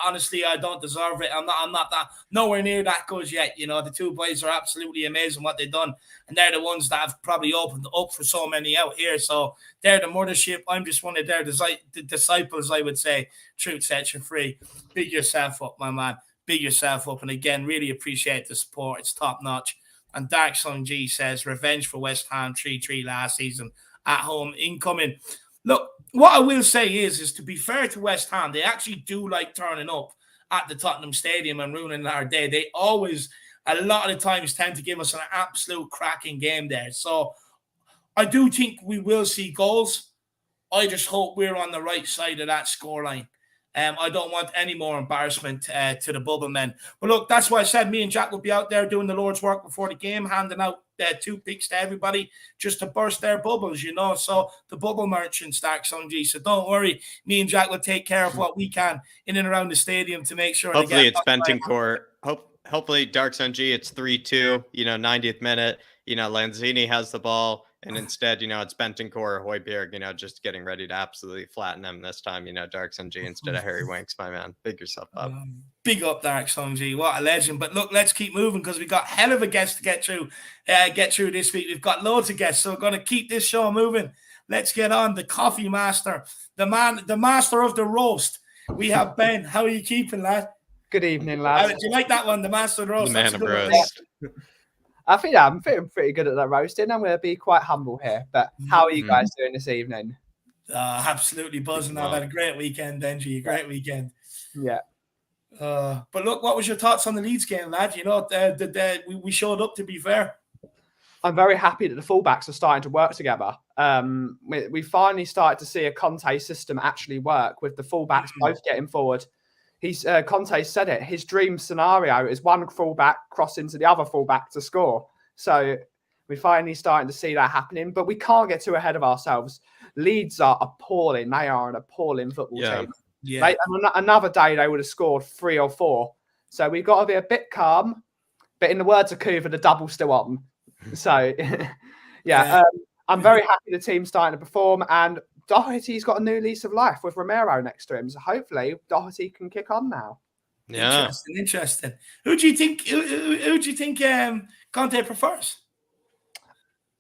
[SPEAKER 1] honestly, I don't deserve it. I'm not that nowhere near that good yet. The two boys are absolutely amazing what they've done, and they're the ones that have probably opened up for so many out here. So they're the mothership. I'm just one of their disciples, I would say. Truth sets you free. Big yourself up, my man. Big yourself up, and again, really appreciate the support. It's top notch. And Dark Sun G says, revenge for West Ham 3-3 last season at home incoming. Look, what I will say is to be fair to West Ham, they actually do like turning up at the Tottenham Stadium and ruining our day. They always, a lot of the times, tend to give us an absolute cracking game there. So I do think we will see goals. I just hope we're on the right side of that scoreline. I don't want any more embarrassment to the bubble men. But look, that's why I said me and Jack will be out there doing the Lord's work before the game, handing out toothpicks to everybody just to burst their bubbles, So the bubble merchants, Dark Sun G. So don't worry, me and Jack will take care of what we can in and around the stadium to make sure.
[SPEAKER 2] Hopefully it's Bentancur. Hopefully Dark Sun G, it's 3-2, 90th minute. Lanzini has the ball. And instead, it's Bentancur or Højbjerg, just getting ready to absolutely flatten him this time, Dark Sun G instead of Harry Winks, my man. Big yourself up.
[SPEAKER 1] Big up, Dark Sun G. What a legend. But look, let's keep moving because we've got hell of a guest to get through this week. We've got loads of guests, so we're going to keep this show moving. Let's get on. The coffee master, the master of the roast. We have Ben. How are you keeping, lad?
[SPEAKER 4] Good evening,
[SPEAKER 1] Do
[SPEAKER 4] lads.
[SPEAKER 1] you like that one? The master roast.
[SPEAKER 2] The man
[SPEAKER 1] That's a
[SPEAKER 2] of
[SPEAKER 1] good one.
[SPEAKER 2] roast.
[SPEAKER 4] I think I'm feeling pretty good at that roasting. I'm going to be quite humble here. But how are you guys doing this evening?
[SPEAKER 1] Absolutely buzzing. I've had a great weekend, Benji. A great weekend.
[SPEAKER 4] Yeah.
[SPEAKER 1] But look, what was your thoughts on the Leeds game, lad? You know, we showed up, to be fair.
[SPEAKER 4] I'm very happy that the fullbacks are starting to work together. We finally started to see a Conte system actually work with the fullbacks both getting forward. Conte said it. His dream scenario is one fullback crossing to the other fullback to score. So we're finally starting to see that happening, but we can't get too ahead of ourselves. Leeds are appalling. They are an appalling football team.
[SPEAKER 1] Yeah.
[SPEAKER 4] Another day they would have scored 3 or 4. So we've got to be a bit calm. But in the words of Coover, the double's still on. So, I'm very happy the team's starting to perform, and Doherty's got a new lease of life with Romero next to him. So hopefully Doherty can kick on now.
[SPEAKER 2] Yeah,
[SPEAKER 1] interesting. Who do you think? Who do you think Conte prefers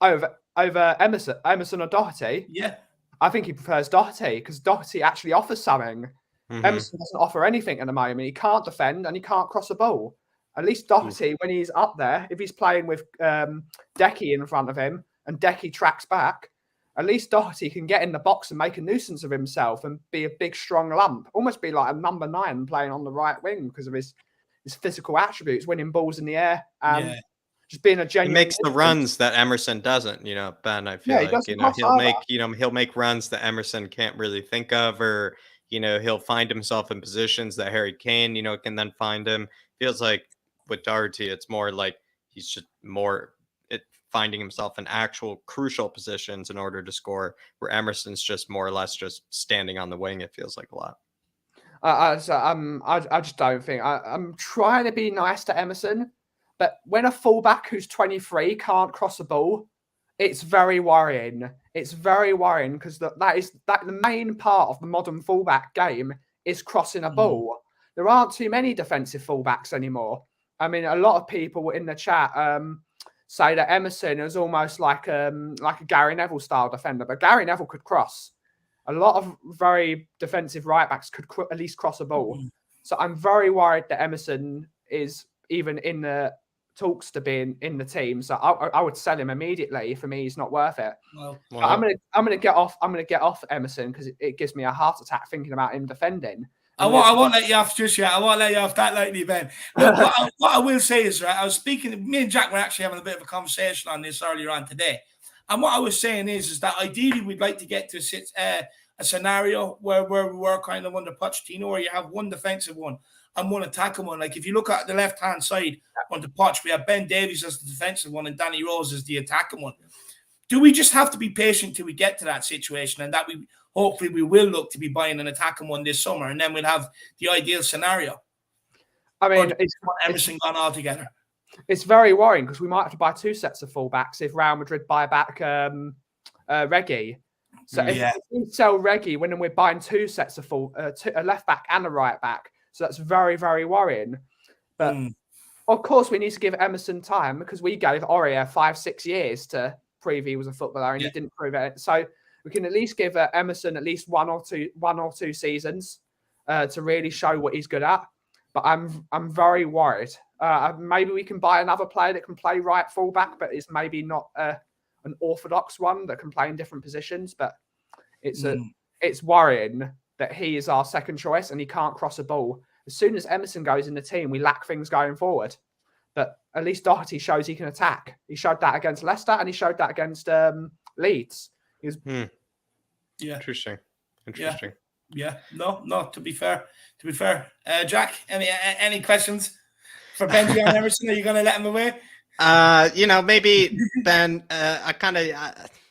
[SPEAKER 4] over Emerson or Doherty?
[SPEAKER 1] Yeah,
[SPEAKER 4] I think he prefers Doherty because Doherty actually offers something. Emerson doesn't offer anything at the moment. He can't defend and he can't cross a ball. At least Doherty, when he's up there, if he's playing with Decky in front of him and Decky tracks back, at least Doherty can get in the box and make a nuisance of himself and be a big, strong lump. Almost be like a number 9 playing on the right wing because of his physical attributes, winning balls in the air, just being a genuine.
[SPEAKER 2] He makes the runs that Emerson doesn't. Ben, I feel like he'll make runs that Emerson can't really think of, or he'll find himself in positions that Harry Kane can then find him. Feels like with Doherty, it's more like he's just finding himself in actual crucial positions in order to score, where Emerson's just more or less just standing on the wing. It feels like a lot.
[SPEAKER 4] I just don't think I'm trying to be nice to Emerson, but when a fullback who's 23 can't cross a ball, it's very worrying. It's very worrying because the main part of the modern fullback game is crossing a ball. There aren't too many defensive fullbacks anymore. I mean, a lot of people in the chat say that Emerson is almost like a Gary Neville style defender, but Gary Neville could cross. A lot of very defensive right backs could at least cross a ball. So I'm very worried that Emerson is even in the talks to being in the team. So I would sell him immediately. For me, he's not worth it. I'm gonna get off Emerson because it gives me a heart attack thinking about him defending.
[SPEAKER 1] I won't let you off just yet. I won't let you off that lightly, Ben. Look, what I will say is, right, I was speaking, me and Jack were actually having a bit of a conversation on this earlier on today. And what I was saying is that ideally we'd like to get to a scenario where we were kind of under Pochettino, where you have one defensive one and one attacking one. Like if you look at the left-hand side on the Poch, we have Ben Davies as the defensive one and Danny Rose as the attacking one. Do we just have to be patient till we get to that situation, and that hopefully we will look to be buying an attacking one this summer, and then we'll have the ideal scenario?
[SPEAKER 4] I mean,
[SPEAKER 1] it's Emerson gone altogether.
[SPEAKER 4] It's very worrying because we might have to buy 2 sets of fullbacks if Real Madrid buy back Reggie. So if we sell Reggie, when we're buying 2 sets of a left back and a right back, so that's very, very worrying. But of course, we need to give Emerson time because we gave Aurier 5-6 years to prove he was a footballer, and he didn't prove it. So we can at least give Emerson at least one or two seasons to really show what he's good at. But I'm very worried. Maybe we can buy another player that can play right fullback, but is maybe not an orthodox one that can play in different positions. But it's worrying that he is our second choice and he can't cross a ball. As soon as Emerson goes in the team, we lack things going forward. But at least Doherty shows he can attack. He showed that against Leicester and he showed that against Leeds. He was...
[SPEAKER 2] Interesting.
[SPEAKER 1] Yeah. No. To be fair, Jack, any questions for Benji on Emerson? Are you going to let him away?
[SPEAKER 2] Maybe Ben.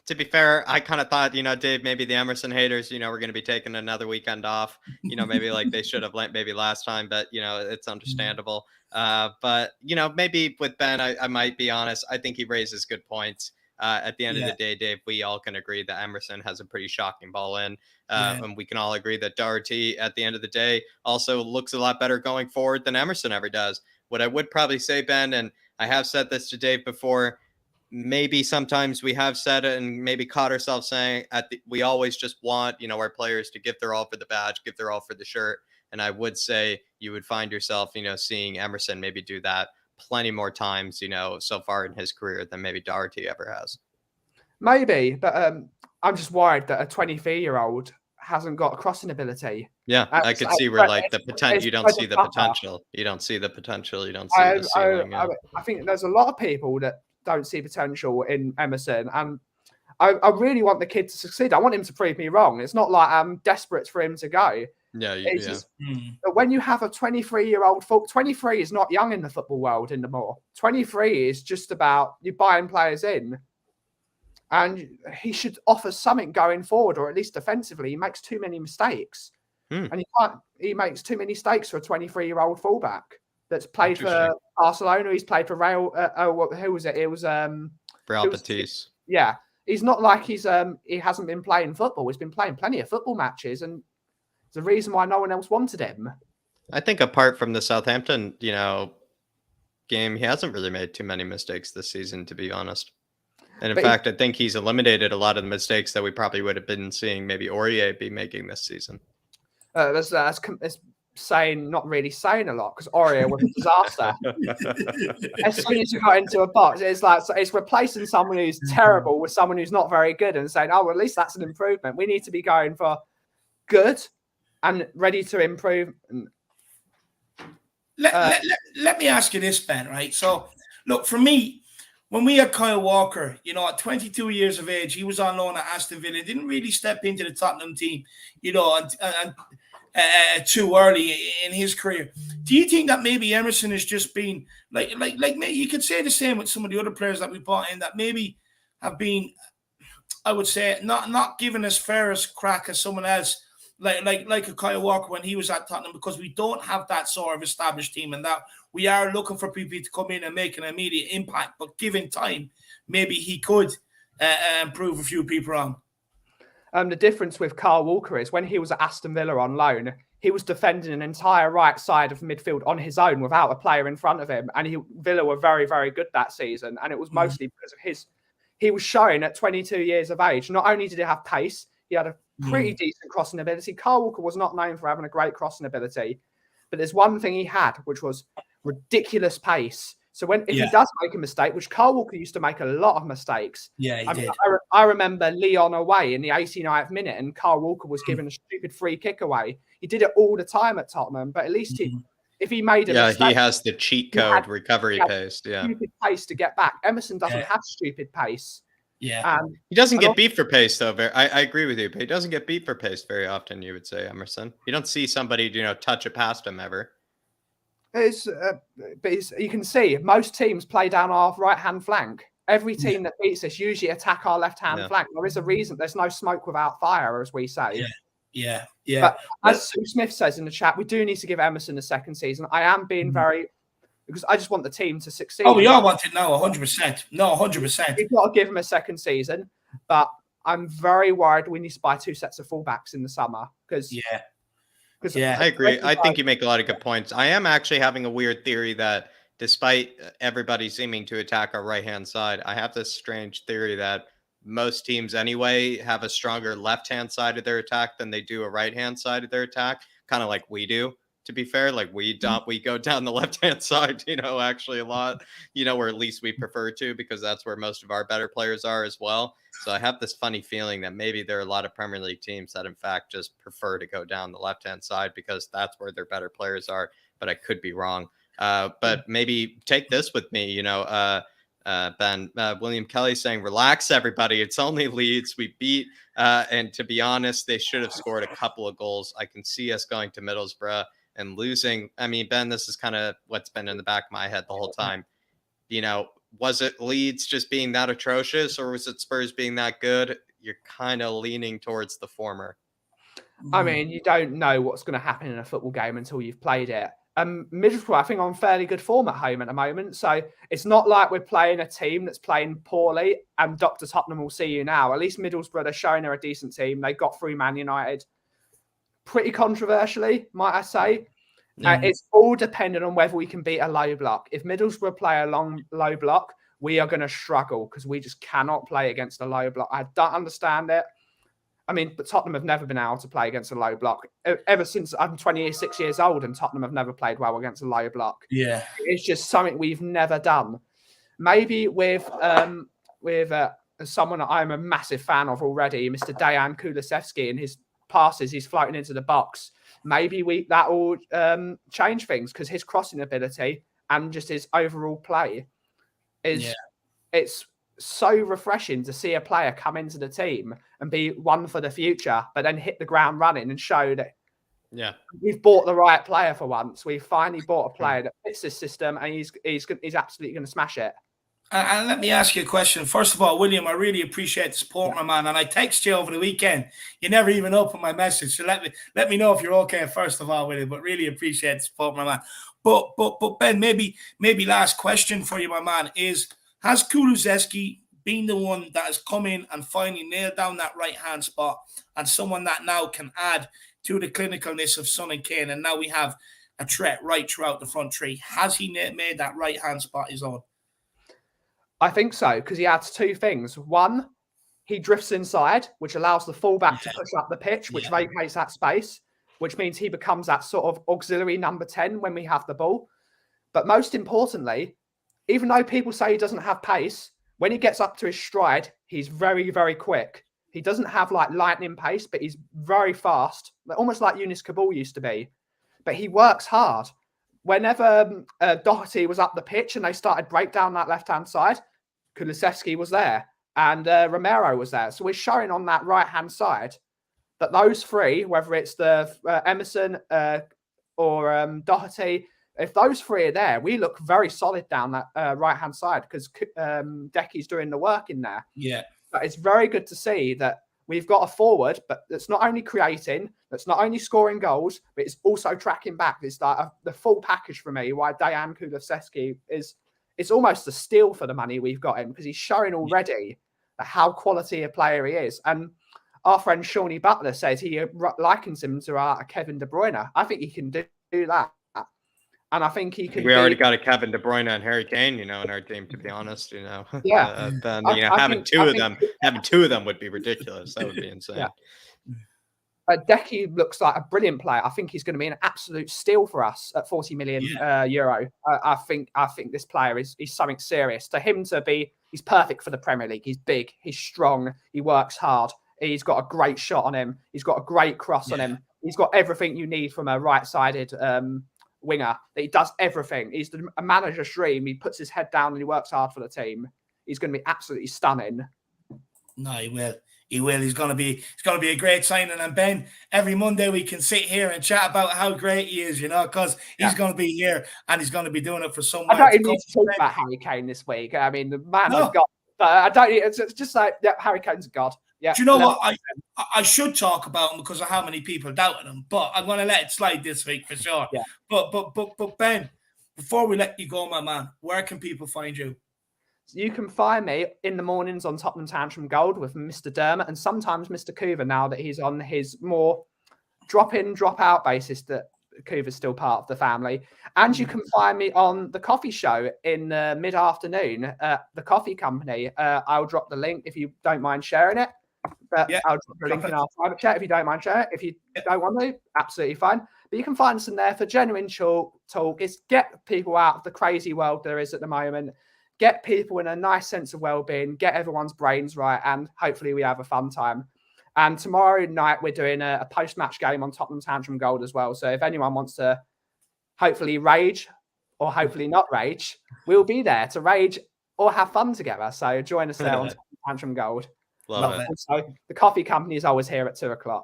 [SPEAKER 2] To be fair, I kind of thought, Dave, maybe the Emerson haters, we're going to be taking another weekend off. Maybe like they should have maybe last time, but it's understandable. But maybe with Ben, I might be honest. I think he raises good points. At the end of the day, Dave, we all can agree that Emerson has a pretty shocking ball in. And we can all agree that Doherty, at the end of the day, also looks a lot better going forward than Emerson ever does. What I would probably say, Ben, and I have said this to Dave before, maybe sometimes we have said it and maybe caught ourselves saying we always just want, our players to give their all for the badge, give their all for the shirt. And I would say you would find yourself, seeing Emerson maybe do that plenty more times, so far in his career than maybe Doherty ever has.
[SPEAKER 4] Maybe, but I'm just worried that a 23-year-old hasn't got a crossing ability.
[SPEAKER 2] Yeah, I could see where like the potential, you don't see the potential. You don't see the potential. You don't see the ceiling.
[SPEAKER 4] I think there's a lot of people that don't see potential in Emerson, and I really want the kid to succeed. I want him to prove me wrong. It's not like I'm desperate for him to go.
[SPEAKER 2] Yeah,
[SPEAKER 4] Just, when you have a 23-year-old, 23 is not young in the football world anymore. 23 is just about you buying players in. And he should offer something going forward, or at least defensively. He makes too many mistakes. And he makes too many mistakes for a 23-year-old fullback that's played for Barcelona. He's played for Real. Who was it? It was
[SPEAKER 2] Real Betis.
[SPEAKER 4] Yeah. He's not like he hasn't been playing football. He's been playing plenty of football matches, and it's the reason why no one else wanted him.
[SPEAKER 2] I think apart from the Southampton, game, he hasn't really made too many mistakes this season, to be honest. And in fact, I think he's eliminated a lot of the mistakes that we probably would have been seeing maybe Aurier be making this season.
[SPEAKER 4] That's saying, not really saying a lot, because Aurier was a disaster. As soon as you got into a box, it's like it's replacing someone who's terrible with someone who's not very good and saying, oh, well, at least that's an improvement. We need to be going for good and ready to improve.
[SPEAKER 1] Let me ask you this, Ben, right? So, look, for me, when we had Kyle Walker, at 22 years of age, he was on loan at Aston Villa, didn't really step into the Tottenham team, and too early in his career. Do you think that maybe Emerson has just been like you could say the same with some of the other players that we brought in that maybe have been, I would say, not given as fair as crack as someone else, like a Kyle Walker when he was at Tottenham, because we don't have that sort of established team, and that we are looking for people to come in and make an immediate impact. But given time, maybe he could prove a few people wrong.
[SPEAKER 4] The difference with Kyle Walker is when he was at Aston Villa on loan, he was defending an entire right side of midfield on his own without a player in front of him. And Villa were very, very good that season. And it was mostly because of he was showing at 22 years of age, not only did he have pace, he had a pretty decent crossing ability. Kyle Walker was not known for having a great crossing ability, but there's one thing he had, which was ridiculous pace. So if he does make a mistake, which Kyle Walker used to make a lot of mistakes.
[SPEAKER 1] Yeah, he did.
[SPEAKER 4] I remember Lyon away in the 89th minute, and Kyle Walker was given a stupid free kick away. He did it all the time at Tottenham, but at least if he made a mistake,
[SPEAKER 2] he has the cheat code recovery pace. Yeah,
[SPEAKER 4] stupid pace to get back. Emerson doesn't have stupid pace.
[SPEAKER 1] Yeah,
[SPEAKER 2] he doesn't get beat for pace though. I agree with you, but he doesn't get beat for pace very often. You would say, Emerson. You don't see somebody touch it past him ever.
[SPEAKER 4] You can see most teams play down our right-hand flank. Every team that beats us usually attack our left-hand flank. There is a reason. There's no smoke without fire, as we say.
[SPEAKER 1] Yeah.
[SPEAKER 4] But as Sue Smith says in the chat, we do need to give Emerson a second season. I am being because I just want the team to succeed.
[SPEAKER 1] Oh, we all want it now, 100%. No, 100%.
[SPEAKER 4] We've got to give him a second season, but I'm very worried we need to buy 2 sets of fullbacks in the summer because.
[SPEAKER 2] I agree. I think you make a lot of good points. I am actually having a weird theory that despite everybody seeming to attack our right-hand side, I have this strange theory that most teams anyway have a stronger left-hand side of their attack than they do a right-hand side of their attack, kind of like we do, to be fair. Like we go down the left-hand side, actually a lot, or at least we prefer to, because that's where most of our better players are as well. So I have this funny feeling that maybe there are a lot of Premier League teams that in fact just prefer to go down the left-hand side because that's where their better players are, but I could be wrong. But maybe take this with me, Ben, William Kelly saying, relax, everybody. It's only Leeds. We beat. And to be honest, they should have scored a couple of goals. I can see us going to Middlesbrough and losing. I mean, Ben, this is kind of what's been in the back of my head the whole time. Was it Leeds just being that atrocious, or was it Spurs being that good? You're kind of leaning towards the former.
[SPEAKER 4] I mean, you don't know what's going to happen in a football game until you've played it. Middlesbrough, I think, on fairly good form at home at the moment. So it's not like we're playing a team that's playing poorly and Dr. Tottenham will see you now. At least Middlesbrough, they're showing they're a decent team. They got through Man United pretty controversially, might I say. It's all dependent on whether we can beat a low block. If Middlesbrough play a low block, we are going to struggle because we just cannot play against a low block. I don't understand it. I mean, but Tottenham have never been able to play against a low block. Ever since I'm 26 years old, and Tottenham have never played well against a low block.
[SPEAKER 1] Yeah.
[SPEAKER 4] It's just something we've never done. Maybe with someone that I'm a massive fan of already, Mr. Dejan Kulusevski, and his passes, he's floating into the box. Maybe that will change things, because his crossing ability and just his overall play is it's so refreshing to see a player come into the team and be one for the future, but then hit the ground running and show that we've bought the right player for once. We've finally bought a player that fits this system, and he's absolutely going to smash it.
[SPEAKER 1] And let me ask you a question. First of all, William, I really appreciate the support, my man. And I texted you over the weekend. You never even opened my message. So let me know if you're okay, first of all, William. But really appreciate the support, my man. But Ben, maybe last question for you, my man, is, has Kulusevski been the one that has come in and finally nailed down that right-hand spot, and someone that now can add to the clinicalness of Son and Kane, and now we have a threat right throughout the front three? Has he made that right-hand spot his own?
[SPEAKER 4] I think so, because he adds two things. One, he drifts inside, which allows the fullback to push up the pitch, which vacates that space, which means he becomes that sort of auxiliary number 10 when we have the ball. But most importantly, even though people say he doesn't have pace, when he gets up to his stride, he's very, very quick. He doesn't have like lightning pace, but he's very fast, almost like Yunus Kabul used to be. But he works hard. Whenever Doherty was up the pitch and they started break down that left-hand side, Kulusevski was there and Romero was there. So we're showing on that right-hand side that those three, whether it's the Emerson or Doherty, if those three are there, we look very solid down that right-hand side, because Decky's doing the work in there.
[SPEAKER 1] Yeah.
[SPEAKER 4] But it's very good to see that we've got a forward, but that's not only creating, that's not only scoring goals, but it's also tracking back. It's like the full package for me, why Dejan Kulusevski it's almost a steal for the money we've got him, because he's showing already how quality a player he is. And our friend Shawnee Butler says he likens him to Kevin De Bruyne. I think he can do that. And I think he could.
[SPEAKER 2] We already got a Kevin De Bruyne and Harry Kane, in our team, to be honest.
[SPEAKER 4] Yeah.
[SPEAKER 2] Then having two of them would be ridiculous. That would be insane.
[SPEAKER 4] Yeah. Decky looks like a brilliant player. I think he's going to be an absolute steal for us at 40 million euro. I think this player is something serious. To him to be, he's perfect for the Premier League. He's big, he's strong, he works hard. He's got a great shot on him. He's got a great cross on him. He's got everything you need from a right-sided winger. That he does everything. He's a manager's dream. He puts his head down and he works hard for the team. He's going to be absolutely stunning.
[SPEAKER 1] No, he will. He will. He's going to be a great signing. And Ben, every Monday we can sit here and chat about how great he is, because he's going to be here and he's going to be doing it for someone.
[SPEAKER 4] I don't even need to talk about Harry Kane this week. I mean, the man of God. But I don't. It's just like, Harry Kane's a god. Yeah.
[SPEAKER 1] Do you know what? I should talk about him because of how many people doubted him, but I'm going to let it slide this week for sure.
[SPEAKER 4] Yeah.
[SPEAKER 1] But Ben, before we let you go, my man, where can people find you?
[SPEAKER 4] You can find me in the mornings on Tottenham Tantrum Gold with Mr. Dermot and sometimes Mr. Coover, now that he's on his more drop-in, drop-out basis, that Coover's still part of the family. And you can find me on the coffee show in mid-afternoon at the Coffee Company. I'll drop the link if you don't mind sharing it. But I'll drop the link in our private chat if you don't mind sharing it. If you don't want to, absolutely fine. But you can find us in there for genuine talk. It's get people out of the crazy world there is at the moment. Get people in a nice sense of well-being, get everyone's brains right, and hopefully we have a fun time. And tomorrow night, we're doing a post-match game on Tottenham Tantrum Gold as well. So if anyone wants to hopefully rage or hopefully not rage, we'll be there to rage or have fun together. So join us there on Tottenham Tantrum Gold.
[SPEAKER 2] Love it.
[SPEAKER 4] Also, the Coffee Company is always here at 2:00.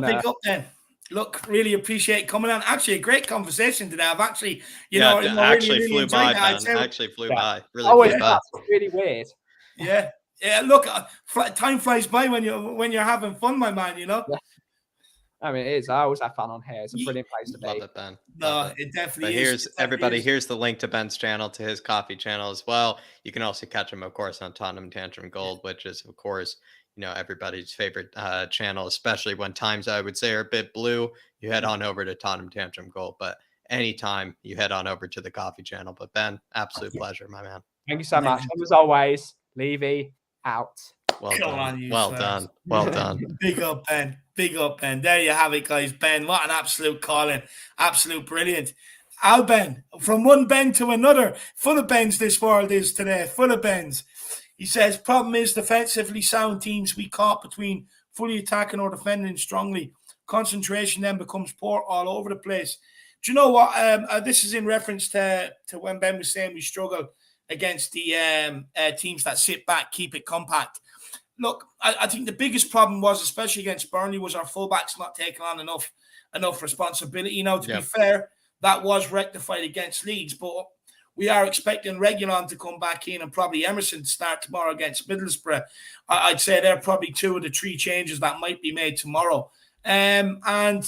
[SPEAKER 1] Pick up then. Look, really appreciate coming on. Actually, a great conversation today. I've actually,
[SPEAKER 2] actually flew by. Actually flew by. Really flew by.
[SPEAKER 4] Really weird.
[SPEAKER 1] Yeah. Look, time flies by when you're having fun, my man.
[SPEAKER 4] Yeah. I mean, it is. I always have fun on here. It's a brilliant place to be.
[SPEAKER 2] Love it, Ben.
[SPEAKER 1] No, it definitely
[SPEAKER 2] is. Here's the link to Ben's channel, to his coffee channel as well. You can also catch him, of course, on Tottenham Tantrum Gold, which is, of course, everybody's favorite channel, especially when times I would say are a bit blue. You head on over to Tottenham Tantrum Gold, but anytime you head on over to the coffee channel. But Ben, absolute pleasure, my man.
[SPEAKER 4] Thank you so much. And as always, Levy out.
[SPEAKER 2] Well
[SPEAKER 1] Come
[SPEAKER 2] done.
[SPEAKER 1] on, you
[SPEAKER 2] Well
[SPEAKER 1] Spurs.
[SPEAKER 2] done. Well done.
[SPEAKER 1] Big up, Ben. Big up, Ben. There you have it, guys. Ben, what an absolute calling. Absolute brilliant. Al Ben, from one Ben to another. Full of Bens this world is today. Full of Bens. He says, problem is defensively sound teams we caught between fully attacking or defending strongly. Concentration then becomes poor all over the place. Do you know what? This is in reference to when Ben was saying we struggle against the teams that sit back, keep it compact. Look, I think the biggest problem was, especially against Burnley, was our fullbacks not taking on enough responsibility. You know, to be fair, that was rectified against Leeds, but we are expecting Reguilon to come back in and probably Emerson to start tomorrow against Middlesbrough. I'd say they're probably 2 of the 3 changes that might be made tomorrow. And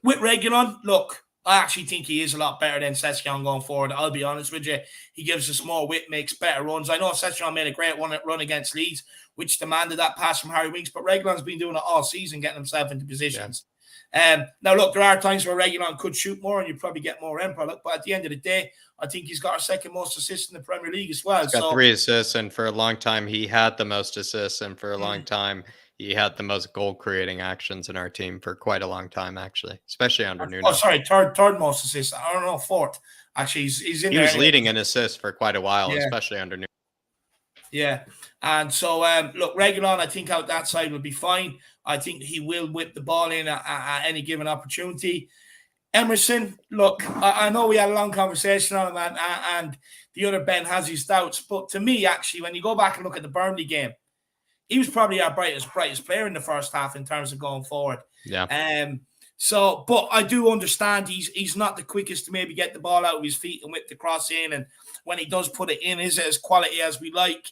[SPEAKER 1] with Reguilon, look, I actually think he is a lot better than Sessegnon going forward. I'll be honest with you. He gives us more width, makes better runs. I know Sessegnon made a great run against Leeds, which demanded that pass from Harry Winks, but Reguilon's been doing it all season, getting himself into positions. Now, look, there are times where Reguilon could shoot more and you probably get more end product, but at the end of the day, I think he's got our second most assists in the Premier League as well.
[SPEAKER 2] He's got 3 assists, and for a long time, he had the most assists, and for a long time, he had the most goal-creating actions in our team for quite a long time, actually, especially under Nuno.
[SPEAKER 1] Oh, sorry, third most assists. I don't know, 4th. Actually, he's in there.
[SPEAKER 2] He was leading in assists for quite a while, especially under Nuno.
[SPEAKER 1] Yeah, and so, look, Reguilon, I think out that side will be fine. I think he will whip the ball in at any given opportunity. Emerson, look, I know we had a long conversation on him, and the other Ben has his doubts, but to me, actually, when you go back and look at the Burnley game, he was probably our brightest player in the first half in terms of going forward.
[SPEAKER 2] Yeah.
[SPEAKER 1] So, but I do understand he's not the quickest to maybe get the ball out of his feet and whip the cross in, and when he does put it in, is it as quality as we like?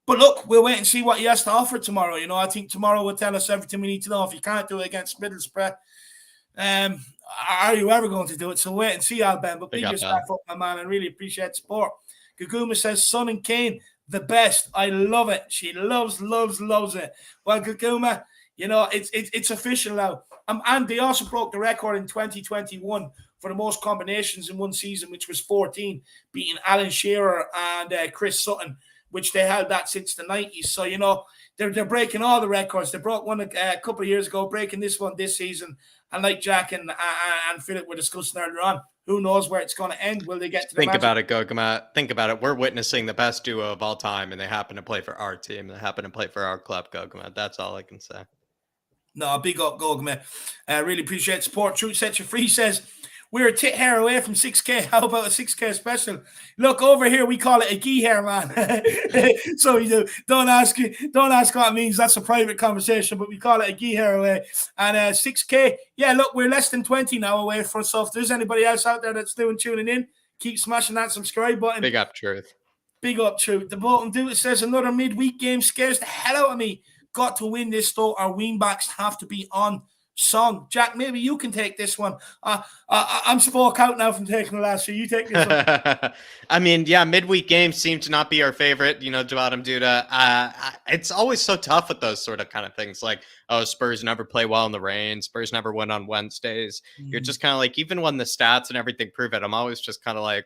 [SPEAKER 1] But look, we'll wait and see what he has to offer tomorrow. You know, I think tomorrow will tell us everything we need to know. If you can't do it against Middlesbrough, are you ever going to do it? So wait and see, Alben. But big respect for my man. I really appreciate the support. Gaguma says, Son and Kane, the best. I love it. She loves it. Well, Gaguma, you know, it's official now. And they also broke the record in 2021 for the most combinations in one season, which was 14, beating Alan Shearer and Chris Sutton, which they held that since the 90s. So, you know, they're breaking all the records. They broke one a couple of years ago, breaking this one this season. And like Jack and Philip were discussing earlier on, who knows where it's going to end? Will they get to the
[SPEAKER 2] Think about it, Gogama. Think about it. We're witnessing the best duo of all time, and they happen to play for our team. They happen to play for our club, Gogama. That's all I can say.
[SPEAKER 1] No, big up, Gogama. Really appreciate support. Truth Set You Free says, we're a tit hair away from 6K. How about a 6K special? Look, over here, we call it a gee hair, man. So you do. Don't ask what it means. That's a private conversation, but we call it a gee hair away. And 6K, yeah, look, we're less than 20 now away from. So if there's anybody else out there that's tuning in, keep smashing that subscribe button.
[SPEAKER 2] Big up, Truth.
[SPEAKER 1] Big up, Truth. The Bolton Dude says, another midweek game scares the hell out of me. Got to win this, though. Our wingbacks have to be on song. Jack, maybe you can take this one. I'm spoke out now from taking the last few. You take this one.
[SPEAKER 2] I mean, yeah, midweek games seem to not be our favorite, you know, Joatim Duda. It's always so tough with those sort of kind of things. Like, oh, Spurs never play well in the rain. Spurs never win on Wednesdays. You're just kind of like, even when the stats and everything prove it, I'm always just kind of like,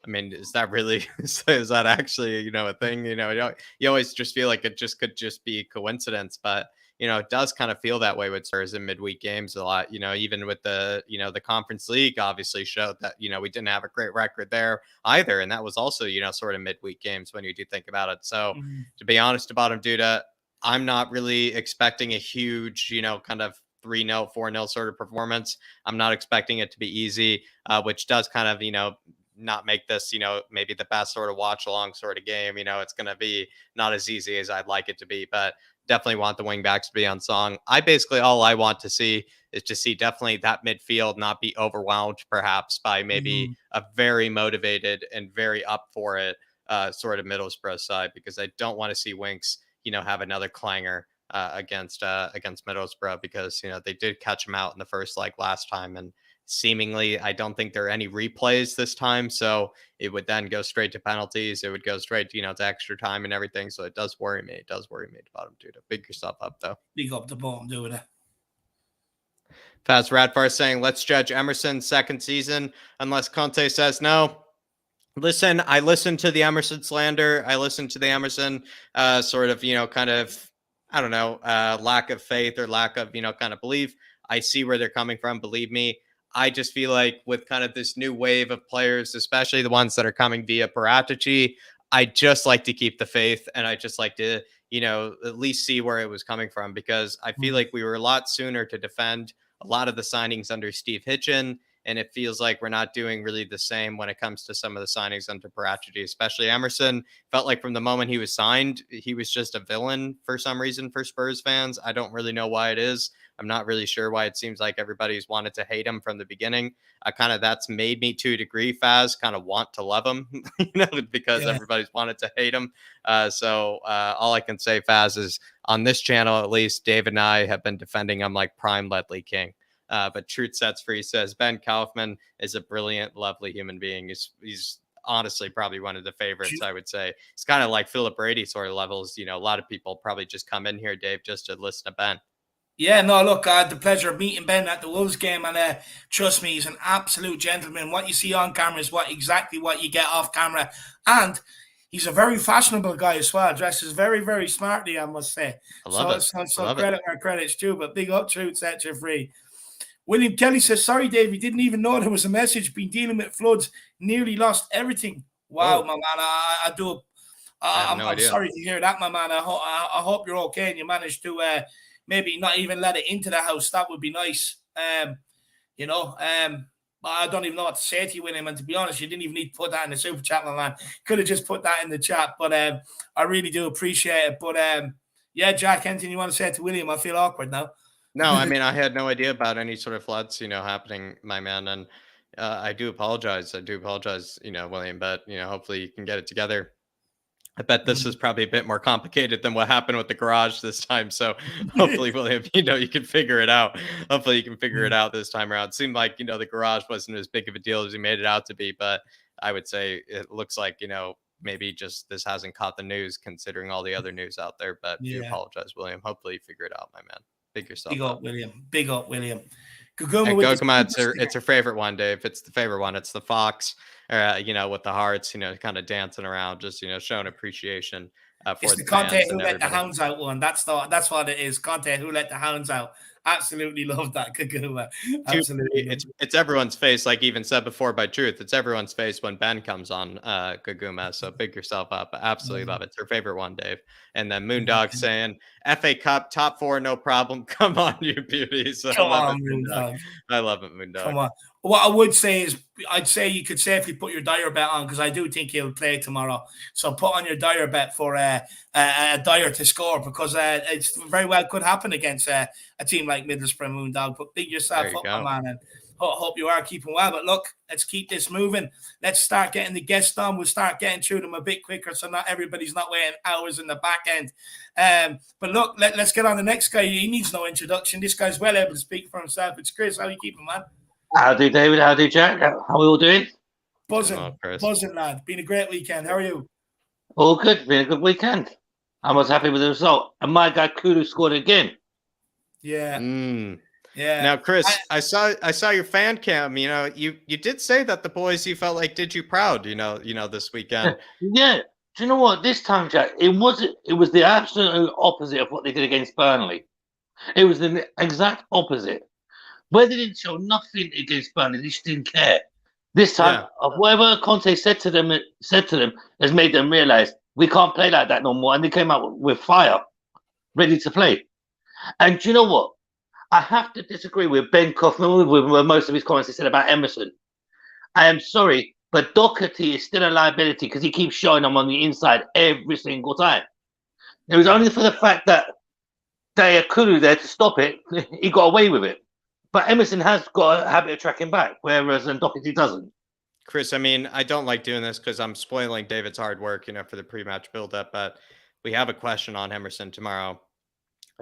[SPEAKER 2] I mean, is that really, is that actually, you know, a thing? You know, you always just feel like it just could just be coincidence, but you know, it does kind of feel that way with Spurs in midweek games a lot, you know, even with the, you know, the Conference League obviously showed that, you know, we didn't have a great record there either. And that was also, you know, sort of midweek games when you do think about it. So to be honest about him, Duda, I'm not really expecting a huge, you know, kind of 3-0, 4-0 sort of performance. I'm not expecting it to be easy, which does kind of, you know, not make this, you know, maybe the best sort of watch along sort of game. You know, it's going to be not as easy as I'd like it to be, but definitely want the wing backs to be on song. All I want to see is to see definitely that midfield not be overwhelmed perhaps by maybe a very motivated and very up for it sort of Middlesbrough side, because I don't want to see Winks, you know, have another clanger against Middlesbrough, because, you know, they did catch him out in the first leg last time, and seemingly I don't think there are any replays this time, so it would then go straight to penalties. It would go straight to, you know, to extra time and everything. So it does worry me. It does worry me about him, dude. Big yourself up though.
[SPEAKER 1] Big up the Bolton Dude.
[SPEAKER 2] Faz Radfar saying, let's judge Emerson's second season unless Conte says no. Listen, I listened to the Emerson slander. I listened to the Emerson sort of, kind of, I don't know, lack of faith or lack of, kind of belief. I see where they're coming from. Believe me. I just feel like with kind of this new wave of players, especially the ones that are coming via Paratici, I just like to keep the faith, and I just like to, at least see where it was coming from, because I feel like we were a lot sooner to defend a lot of the signings under Steve Hitchen. And it feels like we're not doing really the same when it comes to some of the signings under Paratici, especially Emerson. Felt like from the moment he was signed, he was just a villain for some reason for Spurs fans. I don't really know why it is. I'm not really sure why it seems like everybody's wanted to hate him from the beginning. That's made me, to a degree, Faz, kind of want to love him, because everybody's wanted to hate him. So all I can say, Faz, is on this channel, at least, Dave and I have been defending him like prime Ledley King. But Truth Sets Free says Ben Kaufman is a brilliant, lovely human being. He's honestly probably one of the favorites, I would say. It's kind of like Philip Brady sort of levels. A lot of people probably just come in here, Dave, just to listen to Ben.
[SPEAKER 1] Yeah, no, look, I had the pleasure of meeting Ben at the Wolves game, and trust me, he's an absolute gentleman. What you see on camera is exactly what you get off camera. And he's a very fashionable guy as well, dresses very, very smartly, I must say.
[SPEAKER 2] I love it.
[SPEAKER 1] So credit where credit's due, but big up, Truth Sets You Free. William Kelly says, sorry, Dave, he didn't even know there was a message. Been dealing with floods, nearly lost everything. Wow, my man. I'm sorry to hear that, my man. I hope you're okay and you managed to maybe not even let it into the house. That would be nice. I don't even know what to say to you, William. And to be honest, you didn't even need to put that in the super chat, my man. Could have just put that in the chat. But I really do appreciate it. But yeah, Jack, anything you want to say to William? I feel awkward now.
[SPEAKER 2] No, I mean, I had no idea about any sort of floods, happening, my man. And I do apologize. William, but, hopefully you can get it together. I bet this is probably a bit more complicated than what happened with the garage this time. So hopefully, William, you can figure it out. Hopefully you can figure it out this time around. It seemed like, the garage wasn't as big of a deal as he made it out to be. But I would say it looks like, maybe just this hasn't caught the news considering all the other news out there. But I do apologize, William. Hopefully you figure it out, my man. Big yourself
[SPEAKER 1] Big up, William. Big up, William.
[SPEAKER 2] Guguma, it's her favorite one, Dave. It's the favorite one. It's the fox, with the hearts, kind of dancing around, just showing appreciation for
[SPEAKER 1] it's the Conte who let the hounds out one. That's what it is. Conte who let the hounds out. Absolutely love that, Guguma. Absolutely.
[SPEAKER 2] It's everyone's face, like even said before by Truth. It's everyone's face when Ben comes on, Guguma. So big yourself up. Absolutely love it. It's her favorite one, Dave. And then Moondog saying, FA Cup, top 4, no problem. Come on, you beauties.
[SPEAKER 1] Come on, Moondog.
[SPEAKER 2] I love it, Moondog.
[SPEAKER 1] Come on. What I would say is, I'd say you could safely put your Dyer bet on, because I do think he'll play tomorrow. So put on your Dyer bet for Dyer to score, because it's very well could happen against a team like Middlesbrough, Moondog. But big yourself up, my man, and hope you are keeping well. But look, let's keep this moving. Let's start getting the guests on. We'll start getting through them a bit quicker, so not everybody's not waiting hours in the back end. But look, let's get on the next guy. He needs no introduction. This guy's well able to speak for himself. It's Chris. How you keeping, man?
[SPEAKER 5] Howdy, David. Howdy, Jack. How are we all doing?
[SPEAKER 1] Buzzing, lad. Been a great weekend. How are you?
[SPEAKER 5] All good. Been a good weekend. I was happy with the result. And my guy Kudu scored again.
[SPEAKER 1] Yeah.
[SPEAKER 2] Yeah. Now, Chris, I saw your fan cam. You did say that the boys you felt like did you proud. This weekend.
[SPEAKER 5] Yeah. Do you know what? This time, Jack, it was the absolute opposite of what they did against Burnley. It was the exact opposite. Where they didn't show nothing against Burnley, they just didn't care. This time, whatever Conte said to them has made them realise we can't play like that no more, and they came out with fire, ready to play. And do you know what? I have to disagree with Ben Kaufman with most of his comments he said about Emerson. I am sorry, but Doherty is still a liability because he keeps showing them on the inside every single time. It was only for the fact that they had Kulu there to stop it, he got away with it. But Emerson has got a habit of tracking back, whereas Doherty doesn't.
[SPEAKER 2] Chris, I mean, I don't like doing this because I'm spoiling David's hard work, for the pre-match build-up, but we have a question on Emerson tomorrow.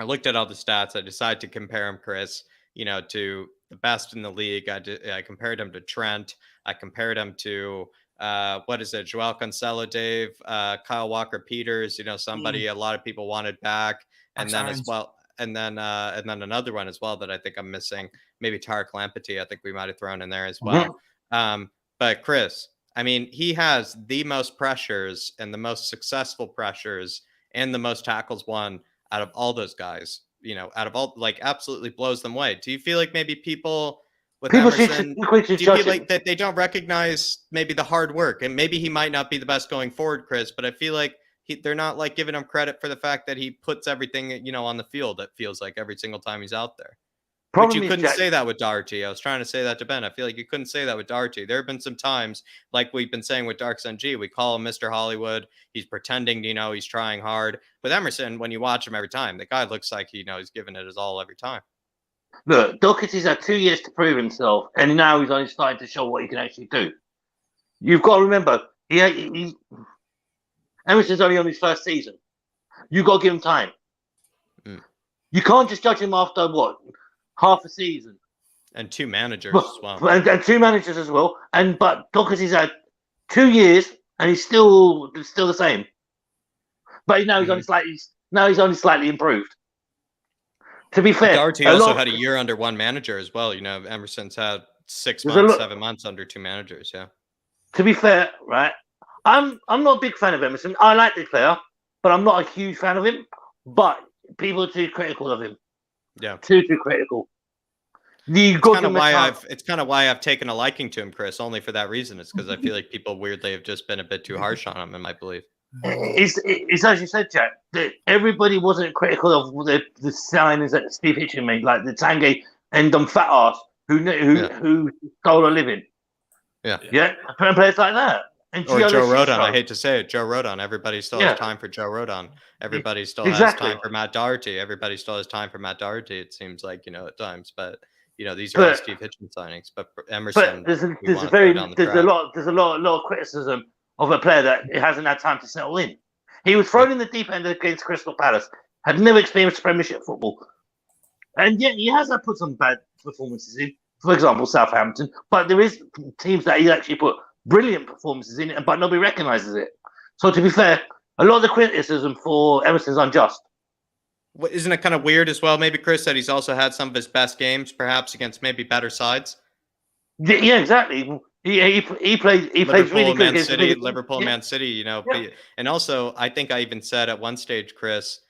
[SPEAKER 2] I looked at all the stats. I decided to compare him, Chris, to the best in the league. I compared him to Trent. I compared him to, Joao Cancelo, Dave, Kyle Walker-Peters, somebody a lot of people wanted back. And then as well, and then another one as well that I think I'm missing, maybe Tarek Lamptey. I think we might have thrown in there as well. But Chris, I mean, he has the most pressures and the most successful pressures and the most tackles won out of all those guys. Out of all, like, absolutely blows them away. Do you feel like maybe people with Emerson, do you feel like that they don't recognize maybe the hard work? And maybe he might not be the best going forward, Chris, but I feel like they're not like giving him credit for the fact that he puts everything, on the field. It feels like every single time he's out there. But you couldn't say that with Doherty. I was trying to say that to Ben. I feel like you couldn't say that with Doherty. There have been some times, like we've been saying with Dark Sun G, we call him Mr. Hollywood. He's pretending, he's trying hard. With Emerson, when you watch him every time, the guy looks like he's giving it his all every time.
[SPEAKER 5] Look, Doherty's had 2 years to prove himself, and now he's only starting to show what he can actually do. You've got to remember, Emerson's only on his first season. You've got to give him time. You can't just judge him after half a season.
[SPEAKER 2] And 2 managers as well.
[SPEAKER 5] And 2 managers as well. But Doherty's had 2 years and he's still the same. But now he's only slightly improved. To be fair,
[SPEAKER 2] Doherty also had a year under 1 manager as well. Emerson's had 6 months, 7 months under 2 managers. Yeah.
[SPEAKER 5] To be fair, right? I'm not a big fan of Emerson. I like the player, but I'm not a huge fan of him. But people are too critical of him.
[SPEAKER 2] Yeah,
[SPEAKER 5] too critical. It's
[SPEAKER 2] kind of why I've taken a liking to him, Chris. Only for that reason. It's because I feel like people weirdly have just been a bit too harsh on him, in my belief.
[SPEAKER 5] It's as you said, Jack. That everybody wasn't critical of the signings that Steve Hitchen made, like the Tanguy and them fat ass who stole a living. Yeah, players like that.
[SPEAKER 2] Or Joe Rodon. I hate to say it, Joe Rodon. Everybody still has time for Joe Rodon. Everybody still has time for Matt Doherty. Everybody still has time for Matt Doherty. It seems like at times, but these are all Steve Hitchen signings. But Emerson,
[SPEAKER 5] there's a lot of criticism of a player that hasn't had time to settle in. He was thrown in the deep end against Crystal Palace. Had never experienced Premiership football, and yet he has put some bad performances in. For example, Southampton. But there is teams that he actually put brilliant performances in it, but nobody recognises it. So to be fair, a lot of the criticism for Emerson's unjust.
[SPEAKER 2] Well, isn't it kind of weird as well, maybe, Chris, that he's also had some of his best games, perhaps against maybe better sides?
[SPEAKER 5] Yeah, exactly. He plays really good against
[SPEAKER 2] Liverpool, Man City, And also, I think I even said at one stage, Chris,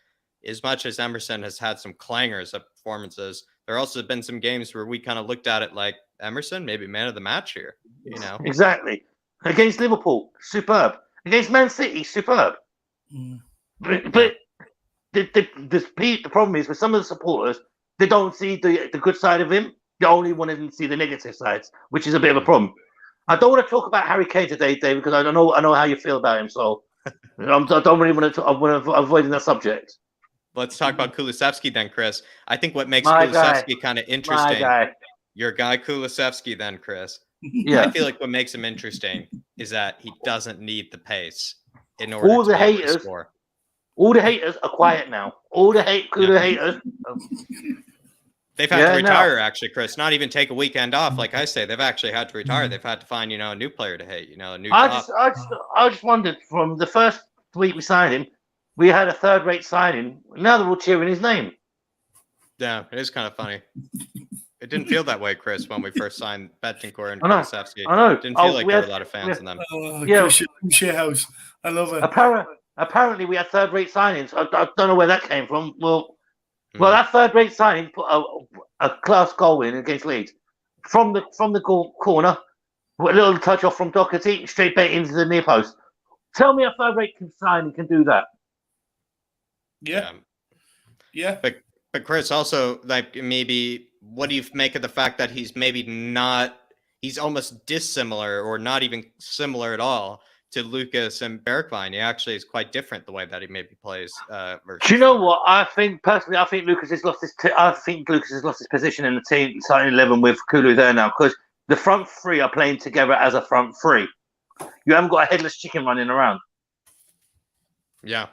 [SPEAKER 2] as much as Emerson has had some clangers of performances, there also have been some games where we kind of looked at it like Emerson, maybe man of the match here.
[SPEAKER 5] Exactly. Against Liverpool, superb. Against Man City, superb. But the problem is with some of the supporters, they don't see the good side of him. They only want to see the negative sides, which is a bit of a problem. I don't want to talk about Harry Kane today, Dave, because I know how you feel about him. So I don't really want to. I want to avoid that subject.
[SPEAKER 2] Let's talk about Kulusevski then, Chris. I think what makes Kulusevski kind of interesting. Your guy Kulusevski then, Chris.
[SPEAKER 5] Yeah.
[SPEAKER 2] I feel like what makes him interesting is that he doesn't need the pace in order to be able to score.
[SPEAKER 5] All the haters are quiet now. All the haters.
[SPEAKER 2] They've had to retire, actually, Chris. Not even take a weekend off, like I say. They've actually had to retire. They've had to find, a new player to hate, a new top.
[SPEAKER 5] I just wondered, from the first week we signed him, we had a third-rate signing. Now they're all cheering his name.
[SPEAKER 2] Yeah, it is kind of funny. It didn't feel that way, Chris, when we first signed Betancourt and Kulusevski.
[SPEAKER 5] I know.
[SPEAKER 2] It didn't feel like there were a lot of fans in them.
[SPEAKER 1] Shit house. I love it.
[SPEAKER 5] Apparently, we had third-rate signings. I don't know where that came from. Well, that third-rate signing put a class goal in against Leeds from the corner, with a little touch off from Doherty, straight back into the near post. Tell me a third-rate signing can do that.
[SPEAKER 1] Yeah.
[SPEAKER 2] But Chris, also, like, maybe what do you make of the fact that he's maybe not? He's almost dissimilar, or not even similar at all, to Lucas and Bergwijn. He actually is quite different the way that he maybe plays.
[SPEAKER 5] Do you know what? I think Lucas has lost his position in the team starting 11 with Kulu there now, because the front three are playing together as a front three. You haven't got a headless chicken running around.
[SPEAKER 2] Yeah,